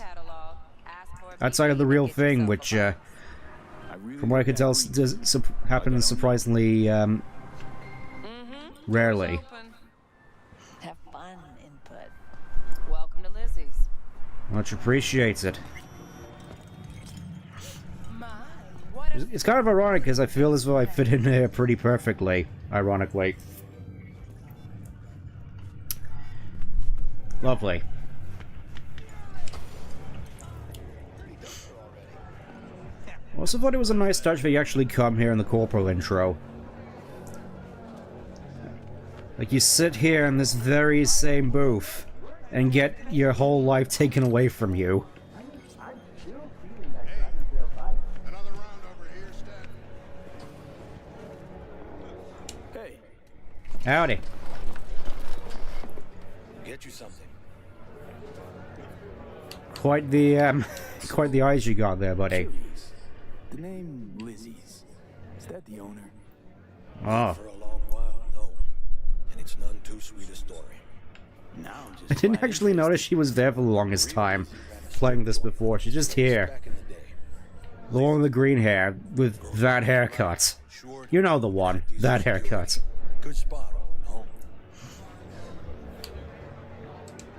Outside of the real thing, which, from what I can tell, does happen surprisingly, rarely. Have fun, input. Welcome to Lizzie's. Much appreciated. It's kind of ironic because I feel as though I fit in here pretty perfectly, ironically. Lovely. Also thought it was a nice touch that you actually come here in the corporal intro. Like you sit here in this very same booth and get your whole life taken away from you. Howdy. Get you something. Quite the eyes you got there, buddy. The name Lizzie's. Is that the owner? Oh. For a long while, no. And it's none too sweet a story. Now I didn't actually notice she was there for the longest time playing this before. She's just here. The one with the green hair with that haircut. You know the one. That haircut. Good spot all at home.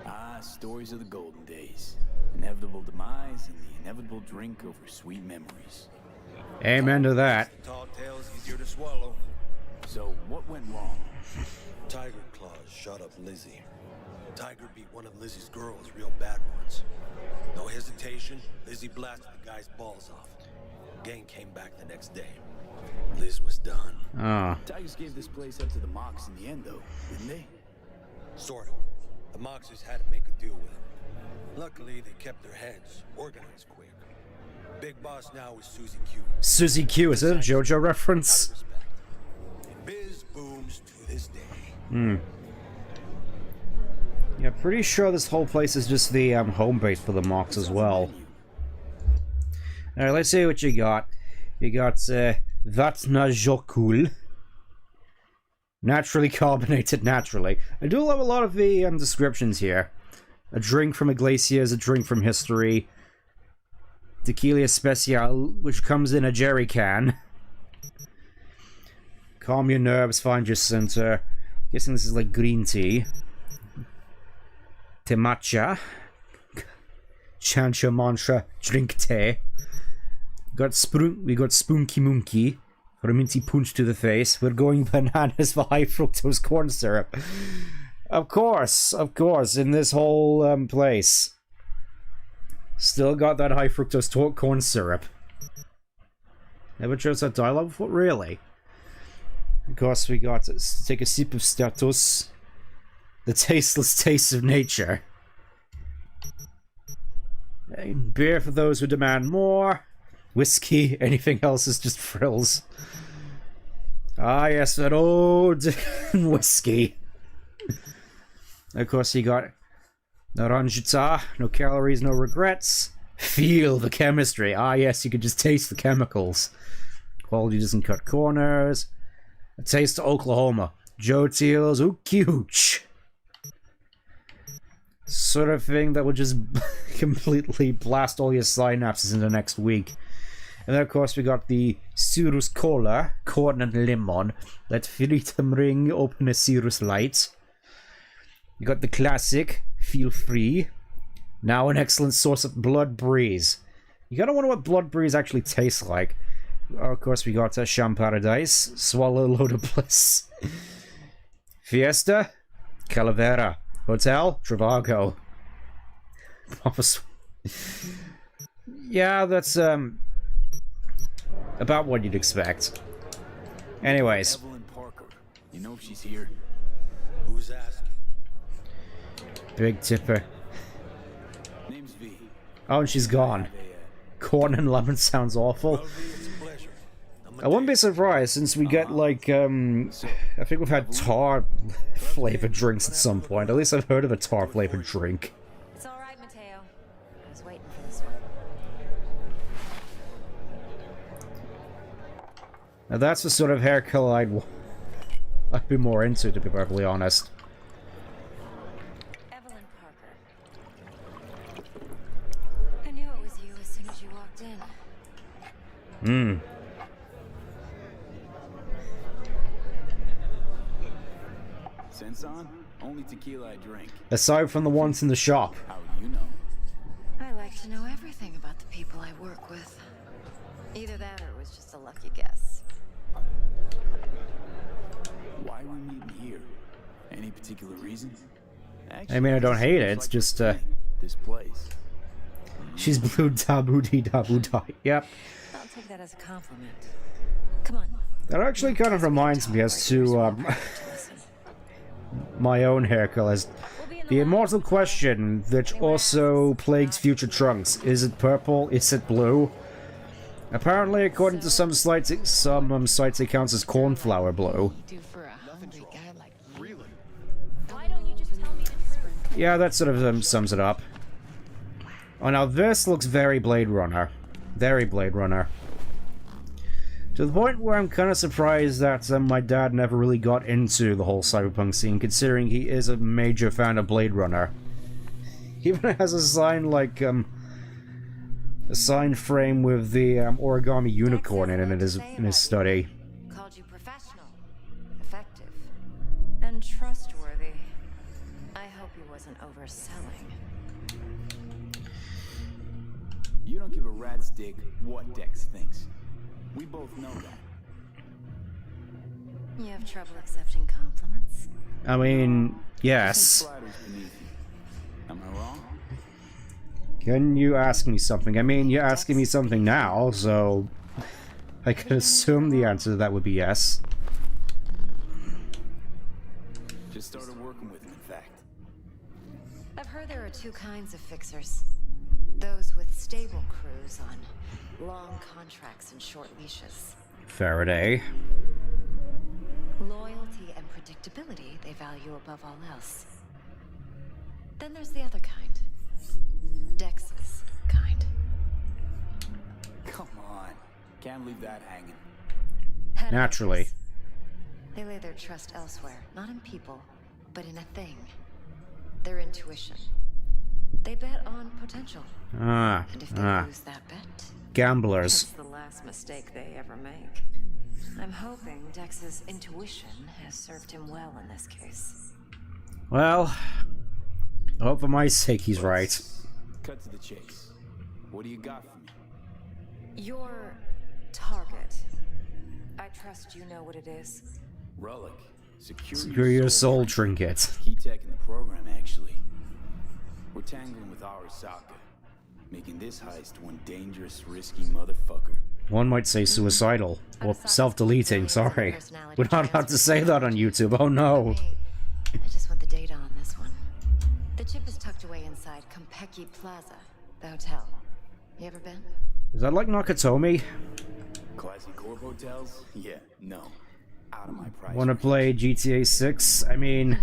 Ah, stories of the golden days. Inevitable demise and the inevitable drink over sweet memories. Amen to that. Tall tales easier to swallow. So, what went wrong? Tiger Claws shot up Lizzie. Tiger beat one of Lizzie's girls real bad once. No hesitation, Lizzie blasted the guy's balls off. Gang came back the next day. Liz was done. Oh. Tigers gave this place up to the Mox in the end, though, didn't they? Sort of. The Moxes had to make a deal with him. Luckily, they kept their heads, organized quick. Big boss now is Susie Q. Susie Q, is that a JoJo reference? Biz booms to this day. Hmm. Yeah, pretty sure this whole place is just the home base for the Mox as well. Alright, let's see what you got. You got, that's Najokul. Naturally carbonated, naturally. I do love a lot of the descriptions here. A drink from a glacier is a drink from history. Tequila Special, which comes in a jerry can. Calm your nerves, find your center. Guessing this is like green tea. Te matcha. Chant your mantra, drink tea. We got Spunky Monkey for a minty punch to the face. We're going bananas for high fructose corn syrup. Of course, in this whole place. Still got that high fructose corn syrup. Never chose that dialogue before? Really? Of course, we got to take a sip of status. The tasteless taste of nature. Beer for those who demand more. Whiskey, anything else is just frills. Ah, yes, that old whiskey. Of course, you got Naranjita, no calories, no regrets. Feel the chemistry. Ah, yes, you could just taste the chemicals. Quality doesn't cut corners. A taste of Oklahoma. Joe Teal's Ookie sort of thing that would just completely blast all your synapses in the next week. And then, of course, we got the Cirrus Cola, corn and lemon. Let freedom ring, open a Cirrus light. You got the classic, feel free. Now an excellent source of blood breeze. You gotta wonder what blood breeze actually tastes like. Of course, we got Sham Paradise, swallow a load of bliss. Fiesta, Calavera. Hotel, Travago. Yeah, that's about what you'd expect. Anyways. Evelyn Parker. You know if she's here? Who's asking? Big Tipper. Name's V. Oh, and she's gone. Corn and lemon sounds awful. I wouldn't be surprised since we get like I think we've had tar flavored drinks at some point. At least I've heard of a tar flavored drink. It's all right, Mateo. I was waiting for this one. Now that's the sort of hair color I'd be more into, to be perfectly honest. Evelyn Parker. I knew it was you as soon as you walked in. Sense on? Only tequila I drink. Aside from the ones in the shop. How do you know? I like to know everything about the people I work with. Either that or it was just a lucky guess. Why are we meeting here? Any particular reason? I mean, I don't hate it, it's just this place. She's blue dabu dee dabu die. Yep. I'll take that as a compliment. Come on. That actually kind of reminds me as to my own hair colors. The immortal question that also plagues future Trunks. Is it purple? Is it blue? Apparently, according to some sites, it counts as cornflower blue. Yeah, that sort of sums it up. Oh, now this looks very Blade Runner. Very Blade Runner. To the point where I'm kind of surprised that my dad never really got into the whole cyberpunk scene, considering he is a major fan of Blade Runner. He even has a sign like, a sign frame with the origami unicorn in his study. Called you professional, effective, and trustworthy. I hope he wasn't overselling. You don't give a rat's dick what Dex thinks. We both know that. You have trouble accepting compliments? I mean, yes. Am I wrong? Can you ask me something? I mean, you're asking me something now, so I can assume the answer to that would be yes. Just started working with him, in fact. I've heard there are two kinds of fixers. Those with stable crews on long contracts and short leashes. Faraday. Loyalty and predictability they value above all else. Then there's the other kind. Dex's kind. Come on. Can't leave that hanging. Naturally. They lay their trust elsewhere, not in people, but in a thing. Their intuition. They bet on potential. And if they lose that bet, Gamblers. that's the last mistake they ever make. I'm hoping Dex's intuition has served him well in this case. Well, I hope for my sake he's right. Cut to the chase. What do you got for me? Your target. I trust you know what it is. Relic. Secure your soul trinket. Key tech in the program, actually. We're tangling with Arasaka, making this heist one dangerous, risky motherfucker. One might say suicidal. Or self-deleting, sorry. We're not allowed to say that on YouTube, oh no. I just want the data on this one. The chip is tucked away inside Kompeki Plaza, the hotel. You ever been? Is that like Nakatomi? Classy corp hotels? Yeah, no. Out of my price. Wanna play GTA 6? I mean...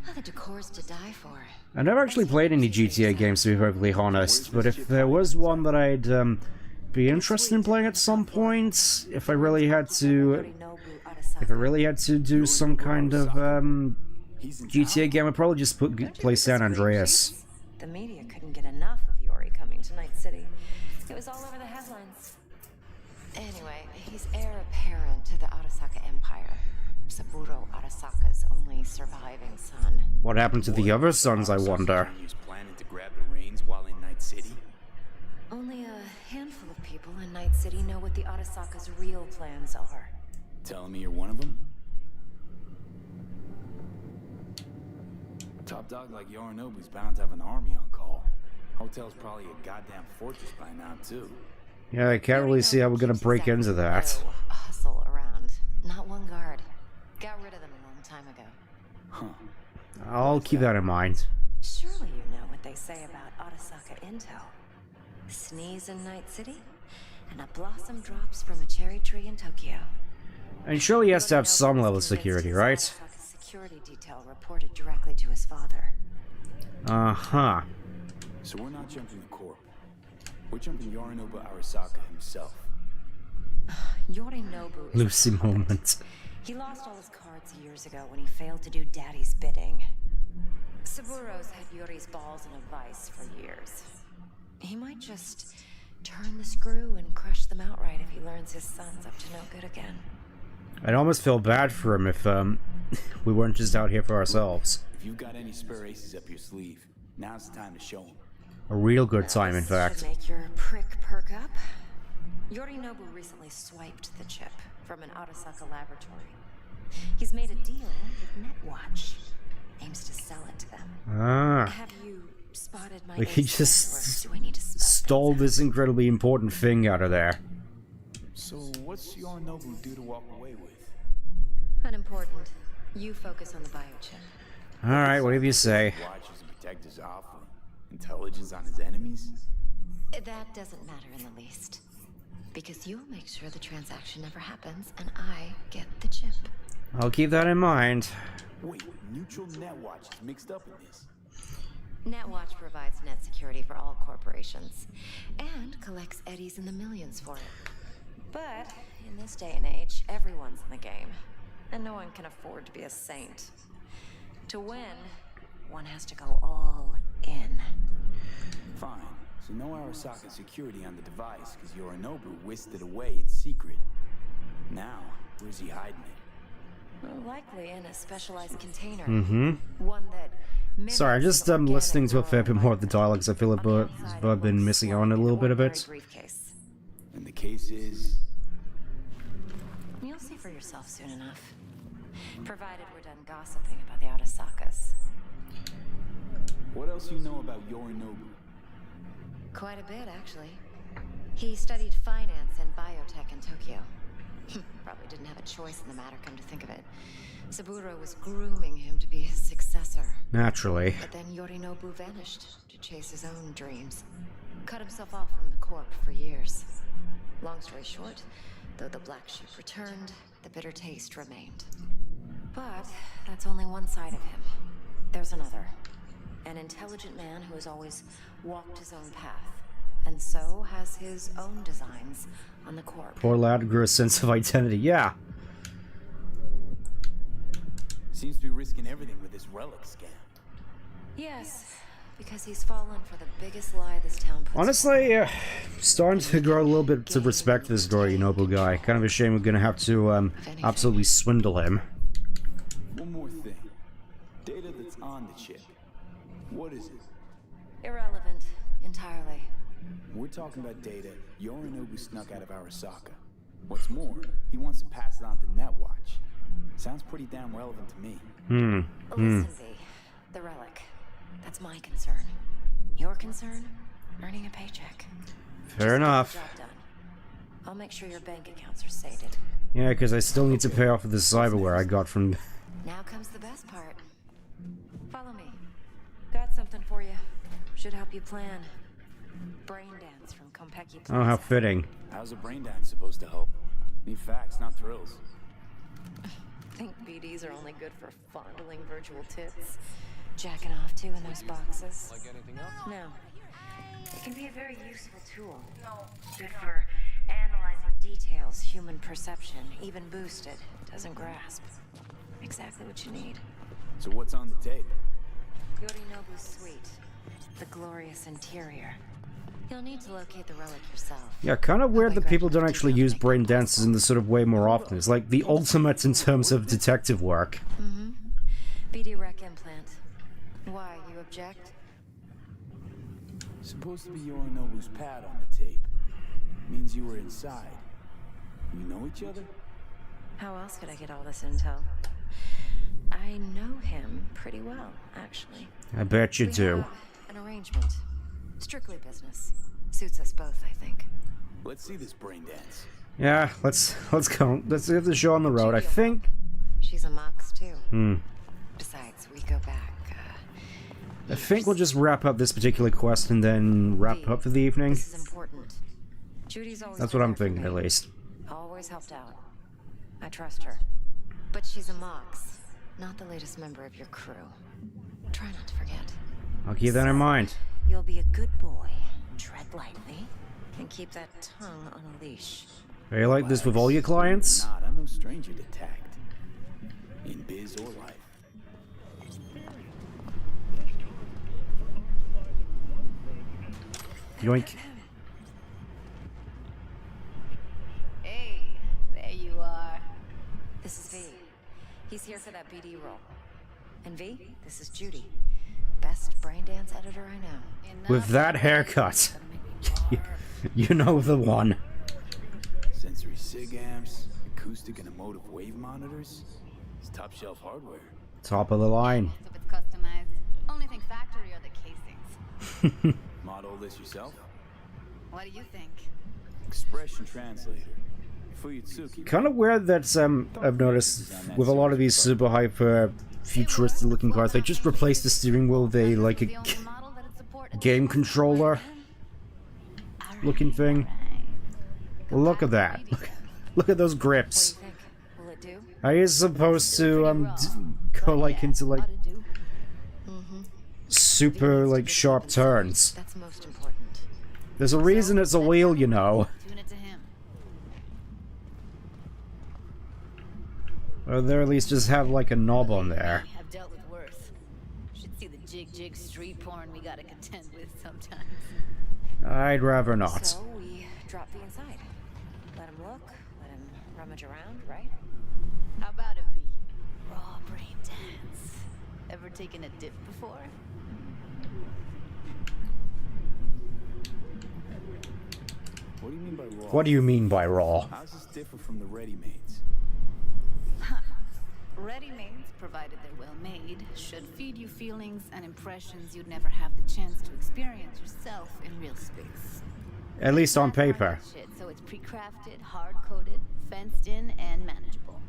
Oh, the decor's to die for. I never actually played any GTA games, to be perfectly honest, but if there was one that I'd be interested in playing at some point, if I really had to do some kind of GTA game, I'd probably just play San Andreas. The media couldn't get enough of Yori coming to Night City. It was all over the headlines. Anyway, he's heir apparent to the Arasaka Empire. Saburo Arasaka's only surviving son. What happened to the other sons, I wonder? Planning to grab the reins while in Night City? Only a handful of people in Night City know what the Arasaka's real plans are. Telling me you're one of them? Top dog like Yorinobu's bound to have an army on call. Hotel's probably a goddamn fortress by now, too. Yeah, I can't really see how we're gonna break into that. Hustle around. Not one guard. Got rid of them a long time ago. Huh. I'll keep that in mind. Surely you know what they say about Arasaka intel. Sneeze in Night City, and a blossom drops from a cherry tree in Tokyo. And surely he has to have some level of security, right? Arasaka's security detail reported directly to his father. Uh-huh. So we're not jumping the corp. We're jumping Yorinobu Arasaka himself. Yorinobu is Lucy moment. He lost all his cards years ago when he failed to do Daddy's bidding. Saburo's had Yuri's balls in a vice for years. He might just turn the screw and crush them outright if he learns his son's up to no good again. I'd almost feel bad for him if we weren't just out here for ourselves. If you've got any spare aces up your sleeve, now's the time to show them. A real good time, in fact. Should make your prick perk up. Yorinobu recently swiped the chip from an Arasaka laboratory. He's made a deal with Netwatch. Aims to sell it to them. Ah. Have you spotted my Like he just stole this incredibly important thing out of there. So what's Yorinobu due to walk away with? Unimportant. You focus on the biochip. Alright, whatever you say. Watches and protect his alpha. Intelligence on his enemies? That doesn't matter in the least. Because you'll make sure the transaction never happens, and I get the chip. I'll keep that in mind. Wait, neutral Netwatch is mixed up in this. Netwatch provides net security for all corporations, and collects eddies in the millions for it. But in this day and age, everyone's in the game, and no one can afford to be a saint. To win, one has to go all in. Fine. So no Arasaka security on the device because Yorinobu whisked it away in secret. Now, where's he hiding it? Well, likely in a specialized container. Mm-hmm. One that Sorry, I'm just listening to a fair bit more of the dialogues. I feel like I've been missing on a little bit of it. And the case is... You'll see for yourself soon enough. Provided we're done gossiping about the Arasakas. What else you know about Yorinobu? Quite a bit, actually. He studied finance and biotech in Tokyo. Probably didn't have a choice in the matter, come to think of it. Saburo was grooming him to be his successor. Naturally. But then Yorinobu vanished to chase his own dreams. Cut himself off from the corp for years. Long story short, though the black sheep returned, the bitter taste remained. But that's only one side of him. There's another. An intelligent man who has always walked his own path, and so has his own designs on the corp. Poor lad grew a sense of identity, yeah. Seems to be risking everything with this relic scam. Yes, Because he's fallen for the biggest lie this town puts. Honestly, starting to grow a little bit of respect for this Yorinobu guy. Kind of a shame we're gonna have to absolutely swindle him. One more thing. Data that's on the chip. What is it? Irrelevant. Entirely. We're talking about data Yorinobu snuck out of Arasaka. What's more, he wants to pass it on to Netwatch. Sounds pretty damn relevant to me. Listen, V. The relic. That's my concern. Your concern? Earning a paycheck. Fair enough. Job done. I'll make sure your bank accounts are sated. Yeah, because I still need to pay off for the cyberware I got from... Now comes the best part. Follow me. Got something for you. Should help you plan. Brain dance from Konpeki. Oh, how fitting. How's a brain dance supposed to help? Need facts, not thrills. Think BDs are only good for fondling virtual tits. Jacking off too in those boxes. Like anything else? No. It can be a very useful tool. Good for analyzing details human perception, even boosted, doesn't grasp. Exactly what you need. So what's on the tape? Yorinobu's suite. The glorious interior. You'll need to locate the relic yourself. Yeah, kind of weird that people don't actually use brain dances in this sort of way more often. It's like the ultimate in terms of detective work. BD rec implant. Why, you object? Supposed to be Yorinobu's pad on the tape. Means you were inside. You know each other? How else could I get all this intel? I know him pretty well, actually. I bet you do. An arrangement. Strictly business. Suits us both, I think. Let's see this brain dance. Yeah, let's go. Let's get the show on the road. I think. She's a mox too. Besides, we go back. I think we'll just wrap up this particular quest and then wrap up for the evening. This is important. Judy's always That's what I'm thinking, at least. Always helped out. I trust her. But she's a mox, not the latest member of your crew. Try not to forget. I'll keep that in mind. You'll be a good boy. Tread lightly. And keep that tongue on a leash. Are you like this with all your clients? I'm no stranger to tact. In biz or life. Yoink. Hey, there you are. This is V. He's here for that BD role. And V, this is Judy. Best brain dance editor I know. With that haircut. You know the one. Sensory sig amps, acoustic and emotive wave monitors. It's top shelf hardware. Top of the line. If it's customized, only thing factory are the casings. Model this yourself? What do you think? Expression translator. Fuyutsuki. Kind of weird that I've noticed with a lot of these super hyper futuristic looking cars, they just replace the steering wheel with like a game controller looking thing. Look at that. Look at those grips. Are you supposed to go like into like super like sharp turns? That's most important. There's a reason it's a wheel, you know. Tune it to him. Or they at least just have like a knob on there. I've dealt with worse. Should see the jig street porn we gotta contend with sometimes. I'd rather not. So we drop V inside. Let him look, let him rummage around, right? How about a V? Raw brain dance. Ever taken a dip before? What do you mean by raw? What do you mean by raw? How's this different from the ready-mades? Ready-mades, provided they're well made, should feed you feelings and impressions you'd never have the chance to experience yourself in real space. At least on paper. Shit, so it's pre-crafted, hard-coded, fenced in, and manageable.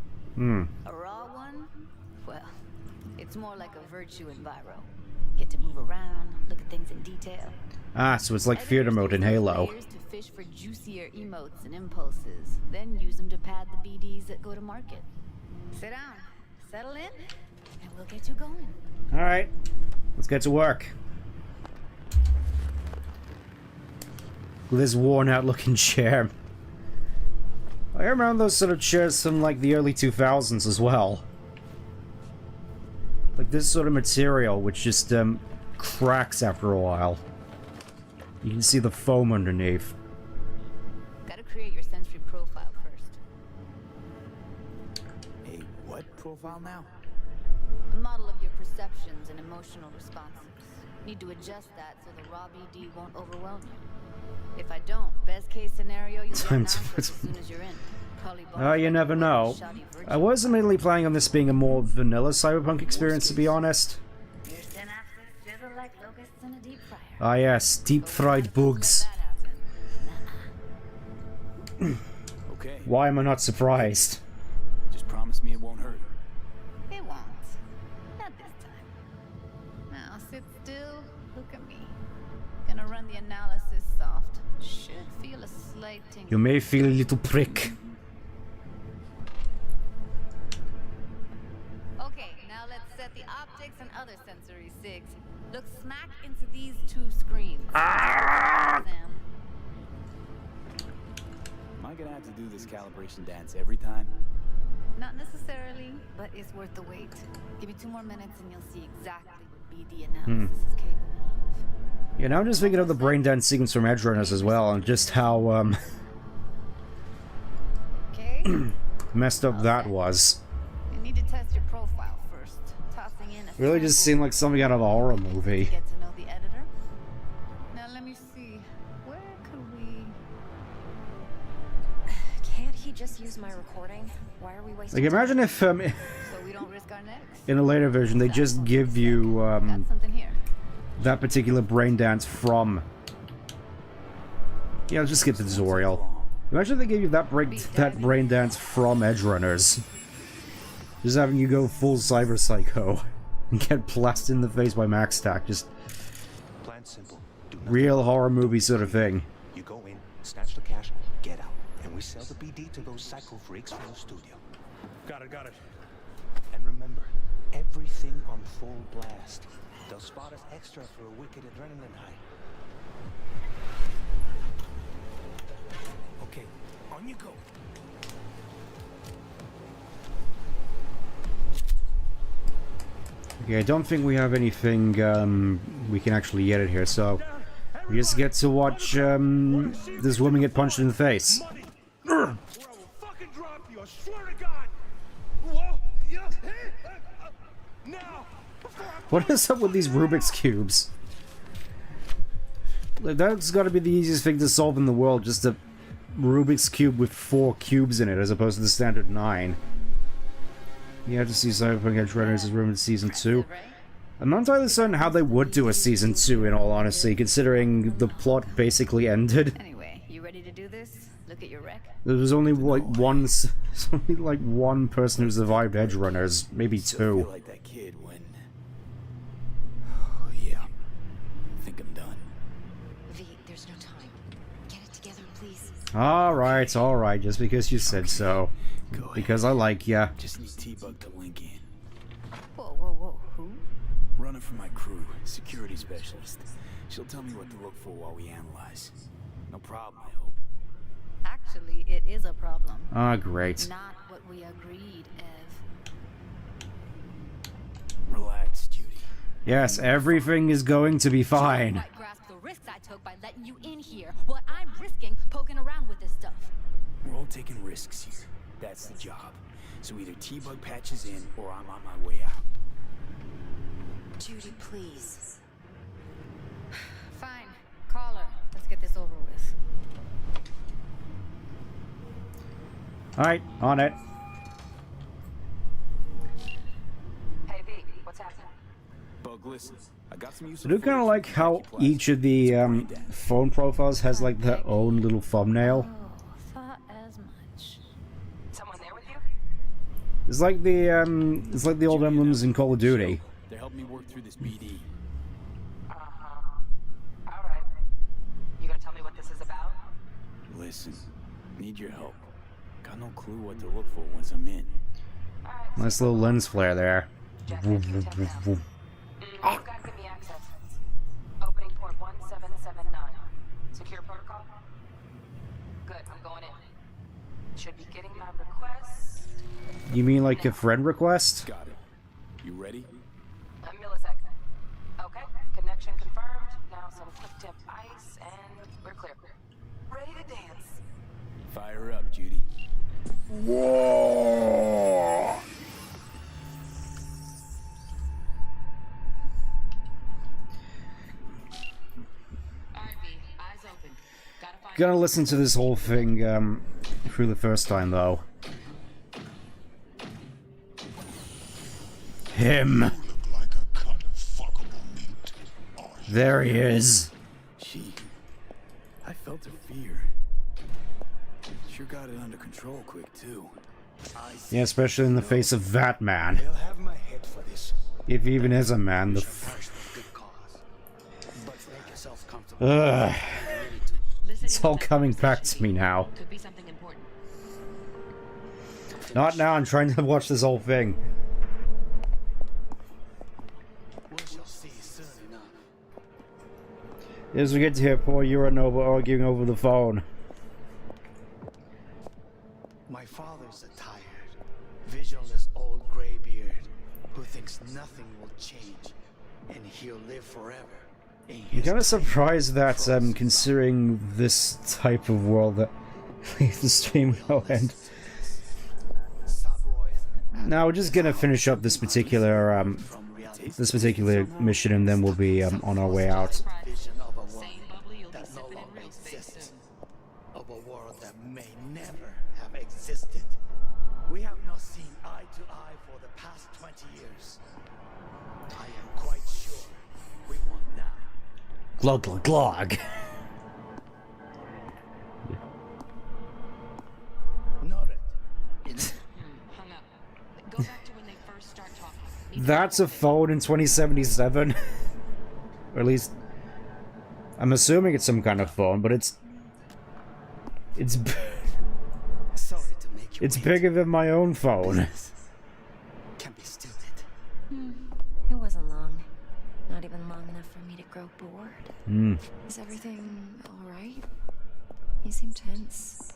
A raw one? Well, it's more like a virtue enviro. Get to move around, look at things in detail. Ah, so it's like theater mode in Halo. To fish for juicier emotes and impulses, then use them to pad the BDs that go to market. Sit down, settle in, and we'll get you going. Alright, let's get to work. With this worn out looking chair. I remember those sort of chairs from like the early 2000s as well. Like this sort of material, which just cracks after a while. You can see the foam underneath. Gotta create your sensory profile first. A what profile now? A model of your perceptions and emotional responses. Need to adjust that so the raw BD won't overwhelm you. If I don't, best case scenario, you'll get an answer as soon as you're in. You never know. I was mainly planning on this being a more vanilla Cyberpunk experience, to be honest. Ah yes, deep-fried bugs. Okay. Why am I not surprised? Just promise me it won't hurt. It won't. Not this time. Now sit still, look at me. Gonna run the analysis soft. Should feel a slight tingle. You may feel a little prick. Okay, now let's set the optics and other sensory sigs. Look smack into these two screens. Am I gonna have to do this calibration dance every time? Not necessarily, but it's worth the wait. Give me 2 more minutes and you'll see exactly what BD analysis is capable of. Yeah, now I'm just thinking of the brain dance sequence from Edge Runners as well, and just how, messed up that was. You need to test your profile first. Tossing in a Really just seemed like something out of a horror movie. Get to know the editor. Now let me see. Where could we... Can't he just use my recording? Why are we wasting Like, imagine if, So we don't risk our necks. in a later version, they just give you, Got something here. that particular brain dance from... Yeah, let's just skip the tutorial. Imagine if they gave you that brain dance from Edge Runners. Just having you go full Cyber Psycho and get blasted in the face by Max Tack. Just Plan simple. real horror movie sort of thing. You go in, snatch the cash, get out, and we sell the BD to those psycho freaks from the studio. Got it. And remember, everything on full blast. They'll spot us extra for a wicked adrenaline high. Okay, on you go. Okay, I don't think we have anything we can actually edit here, so we just get to watch this woman get punched in the face. What is up with these Rubik's Cubes? Like, that's gotta be the easiest thing to solve in the world, just a Rubik's Cube with 4 cubes in it, as opposed to the standard 9. You have to see Cyberpunk Edge Runners as rumored Season 2. I'm not entirely certain how they would do a Season 2, in all honesty, considering the plot basically ended. Anyway, you ready to do this? Look at your rec. There was only like one person who survived Edge Runners, maybe 2. Like that kid when... Oh, yeah. I think I'm done. V, there's no time. Get it together, please. Alright, just because you said so. Because I like ya. Just need T-Bug to link in. Whoa, who? Runner for my crew, security specialist. She'll tell me what to look for while we analyze. No problem, I hope. Actually, it is a problem. Ah, great. Not what we agreed, Ev. Relax, Judy. Yes, everything is going to be fine. You might grasp the risks I took by letting you in here. What I'm risking poking around with this stuff. We're all taking risks here. That's the job. So either T-Bug patches in, or I'm on my way out. Judy, please. Fine. Call her. Let's get this over with. Alright, on it. Hey V, what's happening? Bug, listen. I got some I do kind of like how each of the phone profiles has like their own little thumbnail. Thought as much. Someone there with you? It's like the old emblems in Call of Duty. They helped me work through this BD. Alright. You gonna tell me what this is about? Listen, need your help. Got no clue what to look for once I'm in. Nice little lens flare there. You've got to give me access. Opening port 1779. Secure protocol? Good, I'm going in. Should be getting my request. You mean like a friend request? Got it. You ready? A millisecond. Okay, connect. Gonna listen to this whole thing through the first time though. Him. There he is. Gee, I felt her fear. Sure got it under control quick too. Yeah, especially in the face of that man. They'll have my head for this. If he even is a man, the Ugh. It's all coming back to me now. Not now, I'm trying to watch this whole thing. As we get to hear poor Uranova arguing over the phone. My father's a tired, visionless old graybeard who thinks nothing will change and he'll live forever. I'm kind of surprised that, considering this type of world, that the stream will end. Now we're just gonna finish up this particular mission, and then we'll be on our way out. Of a world that may never have existed. We have not seen eye to eye for the past 20 years. I am quite sure we won't now. Glug glug glug. That's a phone in 2077. Or at least I'm assuming it's some kind of phone, but it's it's bigger than my own phone. Can be stupid. It wasn't long. Not even long enough for me to grow bored. Is everything alright? You seem tense.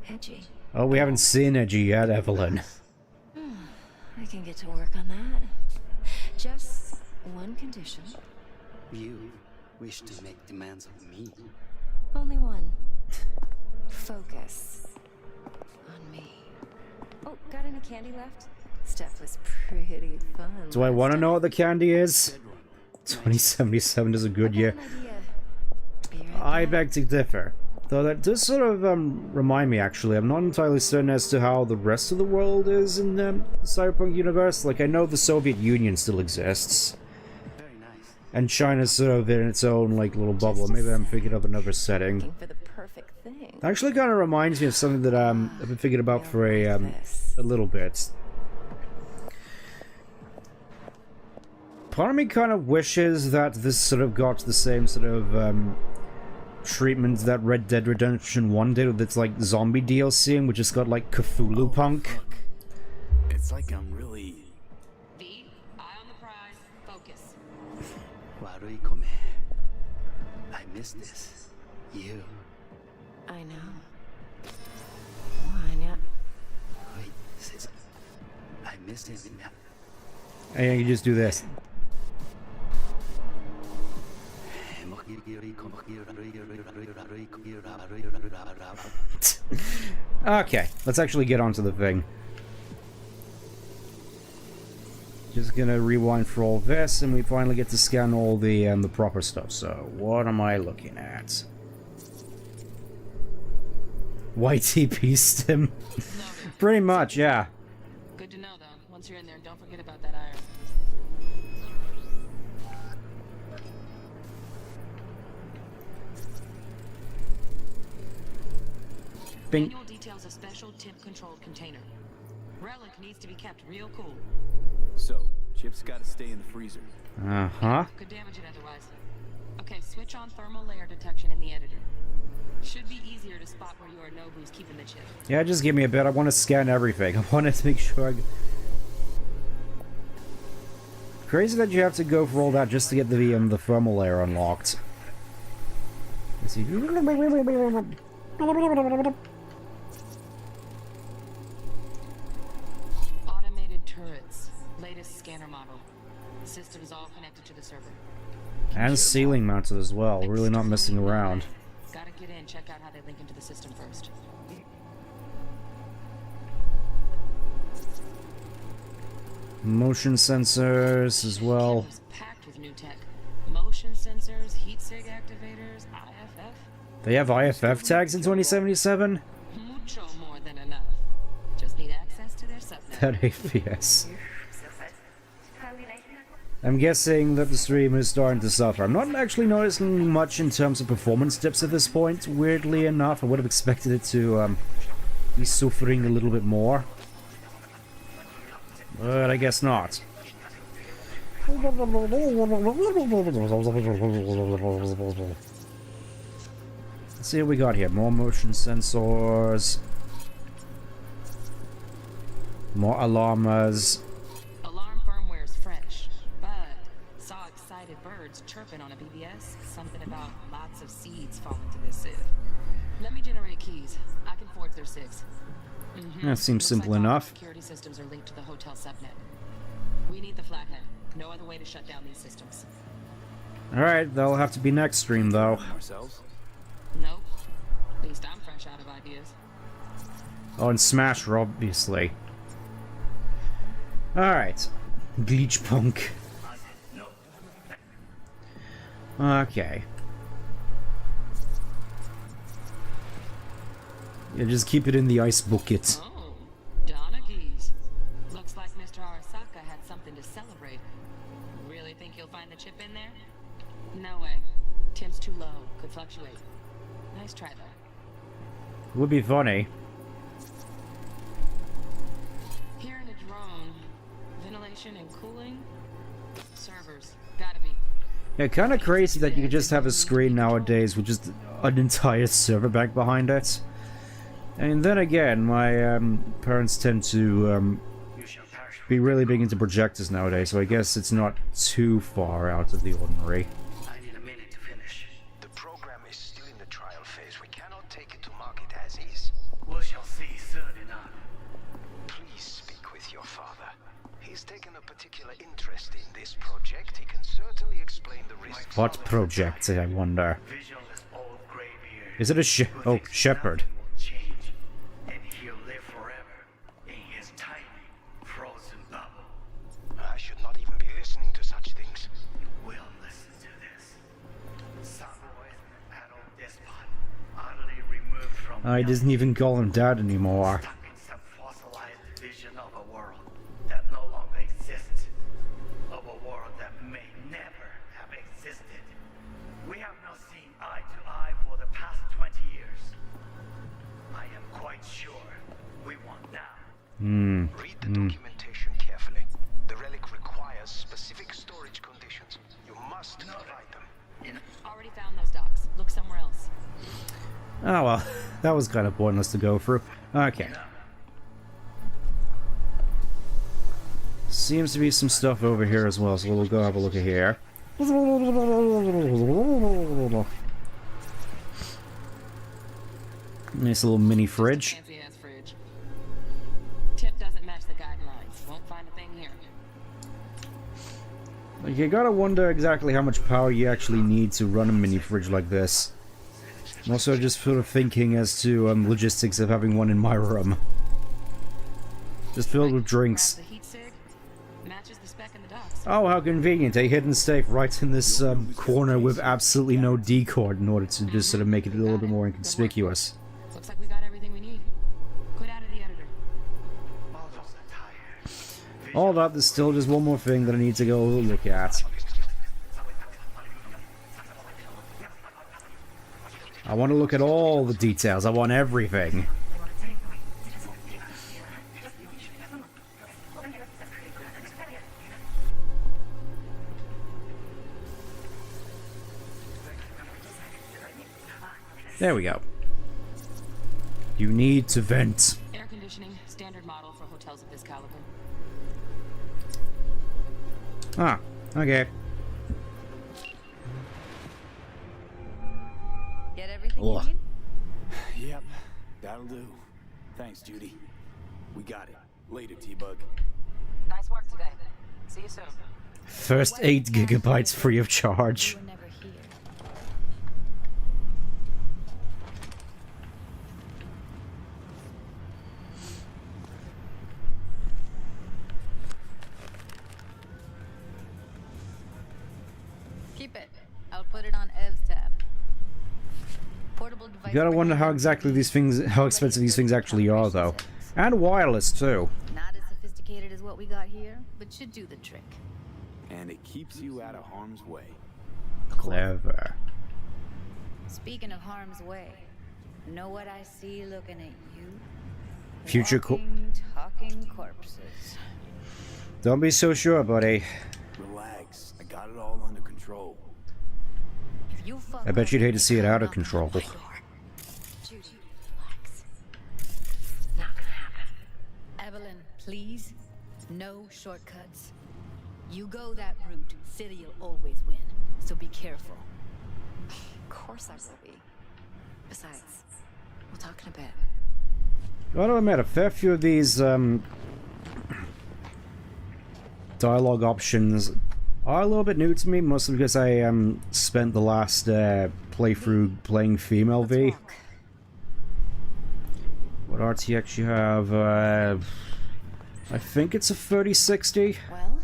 Edgy. Oh, we haven't seen Edgy yet, Evelyn. I can get to work on that. Just one condition. You wish to make demands of me. Only one. Focus on me. Oh, got any candy left? Stuff was pretty fun. Do I want to know what the candy is? 2077 is a good year. I beg to differ. Though that does sort of remind me, actually. I'm not entirely certain as to how the rest of the world is in the Cyberpunk universe. Like, I know the Soviet Union still exists. And China's sort of in its own, like, little bubble. Maybe I'm thinking of another setting. Actually kind of reminds me of something that I've been thinking about for a little bit. Part of me kind of wishes that this sort of got the same sort of treatment that Red Dead Redemption 1 did with its like zombie DLC, which has got like Cthulhu Punk. It's like I'm really... V, eye on the prize, focus. Warui Kome. I miss this. You. I know. Wanya. Wait, sis. I miss it. And you can just do this. Okay, let's actually get onto the thing. Just gonna rewind for all this, and we finally get to scan all the proper stuff. So, what am I looking at? YTP stim. Pretty much, yeah. Good to know, though. Once you're in there, don't forget about that iron. Bing. Manual details a special temp-controlled container. Relic needs to be kept real cool. So, chips gotta stay in the freezer. Uh-huh. Could damage it otherwise. Okay, switch on thermal layer detection in the editor. Should be easier to spot where Yorinobu's keeping the chip. Yeah, just give me a bit. I want to scan everything. I want to make sure Crazy that you have to go for all that just to get the thermal layer unlocked. Let's see. Automated turrets. Latest scanner model. Systems all connected to the server. And ceiling mounted as well. Really not messing around. Gotta get in, check out how they link into the system first. Motion sensors as well. Packed with new tech. Motion sensors, heat sig activators, IFF. They have IFF tags in 2077? Mucho more than enough. Just need access to their subnet. That APS. I'm guessing that the stream is starting to suffer. I'm not actually noticing much in terms of performance dips at this point, weirdly enough. I would have expected it to be suffering a little bit more. But I guess not. Let's see what we got here. More motion sensors. More alarmers. Alarm firmware is fresh, but saw excited birds chirping on a BBS. Something about lots of seeds falling to this sieve. Let me generate keys. I can forge their SIGs. That seems simple enough. Security systems are linked to the hotel subnet. We need the flathead. No other way to shut down these systems. Alright, that'll have to be next stream, though. Ourselves? Nope. At least I'm fresh out of ideas. Oh, and Smasher, obviously. Alright. Bleach Punk. Okay. Yeah, just keep it in the ice bucket. Oh, Donaghy's. Looks like Mr. Arasaka had something to celebrate. Really think you'll find the chip in there? No way. Temp's too low. Could fluctuate. Nice try, though. Would be funny. Here in a drone, ventilation and cooling. Servers. Gotta be. Yeah, kind of crazy that you could just have a screen nowadays with just an entire server back behind it. And then again, my parents tend to be really big into projectors nowadays, so I guess it's not too far out of the ordinary. I need a minute to finish. The program is still in the trial phase. We cannot take it to market as is. We shall see soon enough. Please speak with your father. He's taken a particular interest in this project. He can certainly explain the risks. What project, I wonder? Visionless old graybeard. Is it a oh, shepherd? Change, and he'll live forever in his tiny, frozen bubble. I should not even be listening to such things. We'll listen to this. Samboy's adult despot, utterly removed from I didn't even call him dad anymore. stuck in some fossilized vision of a world that no longer exists. Of a world that may never have existed. We have not seen eye to eye for the past 20 years. I am quite sure we want now. Read the documentation carefully. The relic requires specific storage conditions. You must provide them. Already found those docs. Look somewhere else. Oh well, that was kind of pointless to go through. Okay. Seems to be some stuff over here as well, so we'll go have a look at here. Nice little mini fridge. Fancy ass fridge. Tip doesn't match the guidelines. Won't find a thing here. You gotta wonder exactly how much power you actually need to run a mini fridge like this. I'm also just sort of thinking as to logistics of having one in my room. Just filled with drinks. The heat sig matches the spec in the docs. Oh, how convenient. A hidden safe right in this corner with absolutely no decor in order to just sort of make it a little bit more inconspicuous. Looks like we got everything we need. Quit out of the editor. All that, there's still just one more thing that I need to go look at. I want to look at all the details. I want everything. There we go. You need to vent. Air conditioning, standard model for hotels of this caliber. Ah, okay. Get everything Ugh. you need? Yep, that'll do. Thanks, Judy. We got it. Later, T-Bug. Nice work today. See you soon. First 8 gigabytes free of charge. You were never here. Keep it. I'll put it on Ev's tab. Portable You gotta wonder how expensive these things actually are, though. And wireless, too. Not as sophisticated as what we got here, but should do the trick. And it keeps you out of harm's way. Clever. Speaking of harm's way, know what I see looking at you? Future talking corpses. Don't be so sure, buddy. Relax. I got it all under control. I bet you'd hate to see it out of control. Judy, relax. Not gonna happen. Evelyn, please. No shortcuts. You go that route, City'll always win. So be careful. Of course I will be. Besides, we'll talk in a bit. Gotta admit, a fair few of these dialogue options are a little bit new to me, mostly because I spent the last playthrough playing female V. What RTX you have? I think it's a 3060. Well,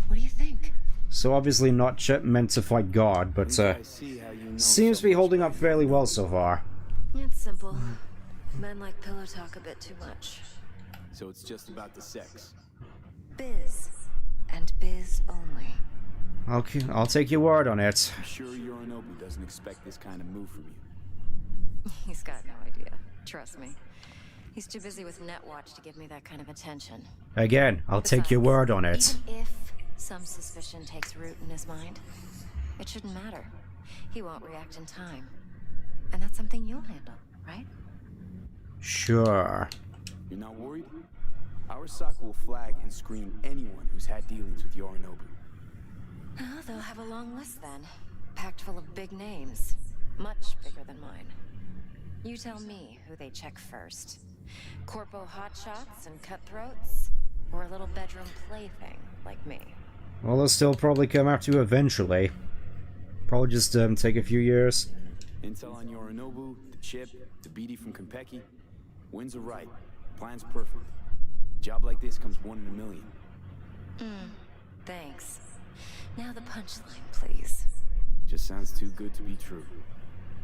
what do you think? So obviously not meant to fight God, but seems to be holding up fairly well so far. It's simple. Men like pillow talk a bit too much. So it's just about the sex. Biz. And biz only. Okay, I'll take your word on it. I'm sure Yorinobu doesn't expect this kind of move from you. He's got no idea. Trust me. He's too busy with Netwatch to give me that kind of attention. Again, I'll take your word on it. Even if some suspicion takes root in his mind, it shouldn't matter. He won't react in time. And that's something you'll handle, right? Sure. You're not worried? Arasaka will flag and screen anyone who's had dealings with Yorinobu. Oh, they'll have a long list then. Packed full of big names. Much bigger than mine. You tell me who they check first. Corpo hotshots and cutthroats? Or a little bedroom plaything like me? Well, they'll still probably come after you eventually. Probably just take a few years. Intel on Yorinobu, the chip, the BD from Konpeki. Winds are right. Plan's perfect. Job like this comes 1 in a million. Thanks. Now the punchline, please. Just sounds too good to be true.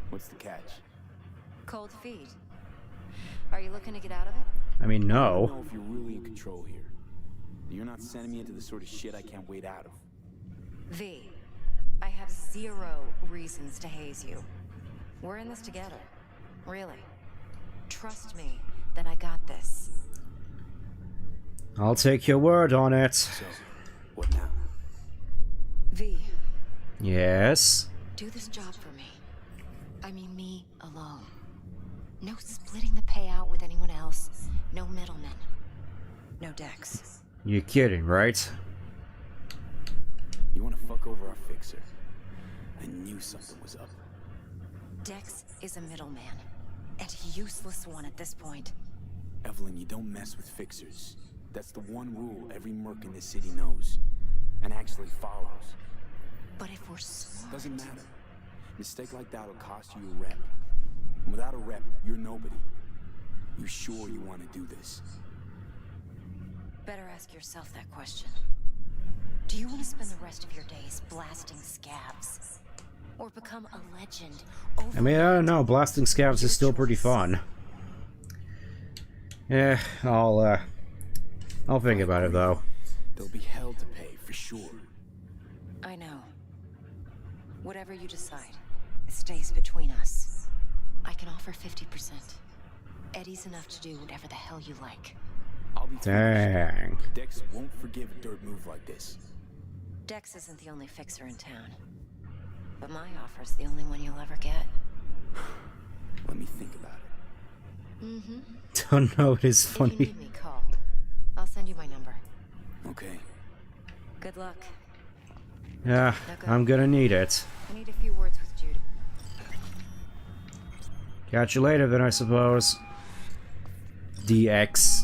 What's the catch? Cold feet. Are you looking to get out of it? I mean, I no. don't know if you're really in control here. You're not sending me into the sort of shit I can't wait out of. V, I have 0 reasons to haze you. We're in this together. Really. Trust me that I got this. I'll take your word on it. So, what now? V, Yes? do this job for me. I mean me alone. No splitting the payout with anyone else. No middlemen. No Dex. You're kidding, right? You want to fuck over our fixer? I knew something was up. Dex is a middleman. And a useless one at this point. Evelyn, you don't mess with fixers. That's the one rule every merc in this city knows. And actually follows. But if we're smart... Doesn't matter. Mistake like that'll cost you a rep. And without a rep, you're nobody. You sure you want to do this? Better ask yourself that question. Do you want to spend the rest of your days blasting scabs? Or become a legend? I mean, I don't know. Blasting scabs is still pretty fun. Yeah, I'll think about it, though. They'll be hell to pay, for sure. I know. Whatever you decide, it stays between us. I can offer 50%. Eddie's enough to do whatever the hell you like. I'll be Dang. Dex won't forgive a dirt move like this. Dex isn't the only fixer in town. But my offer's the only one you'll ever get. Let me think about it. Don't know, it is If you funny. need me, call. I'll send you my number. Okay. Good luck. Yeah, I'm gonna need it. I need a few words with Jude. Catch you later, then, I suppose. DX.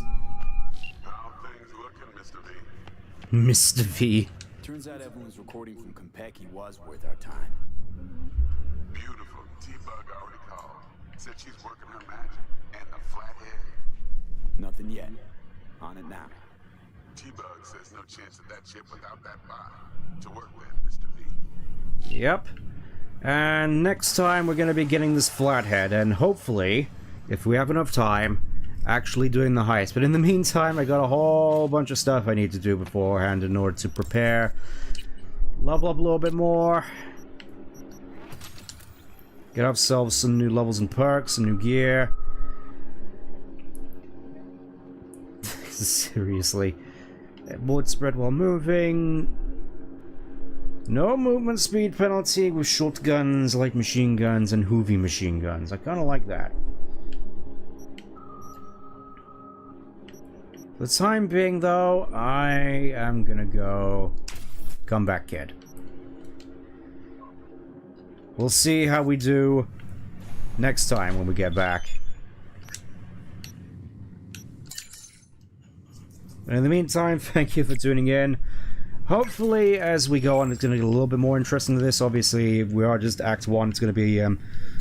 How things looking, Mr. V? Mr. V. Turns out Evelyn's recording from Konpeki was worth our time. Beautiful. T-Bug already called. Said she's working her magic. And the flathead. Nothing yet. On it now. T-Bug says no chance of that chip without that bot. To work with, Mr. V. Yep. And next time we're going to be getting this flathead, and hopefully, if we have enough time, actually doing the heist. But in the meantime, I got a whole bunch of stuff I need to do beforehand in order to prepare. Level up a little bit more. Get ourselves some new levels and perks, some new gear. Seriously. Bullet spread while moving. No movement speed penalty with shotguns, light machine guns, and heavy machine guns. I kind of like that. For the time being, though, I am gonna go... Come back, kid. We'll see how we do next time when we get back. And in the meantime, thank you for tuning in. Hopefully, as we go on, it's going to get a little bit more interesting than this. Obviously, we are just Act 1. It's going to be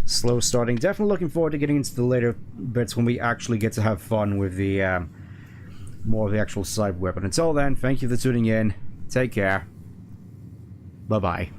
slow starting. Definitely looking forward to getting into the later bits when we actually get to have fun with the more of the actual cyberware. But until then, thank you for tuning in. Take care. Bye-bye.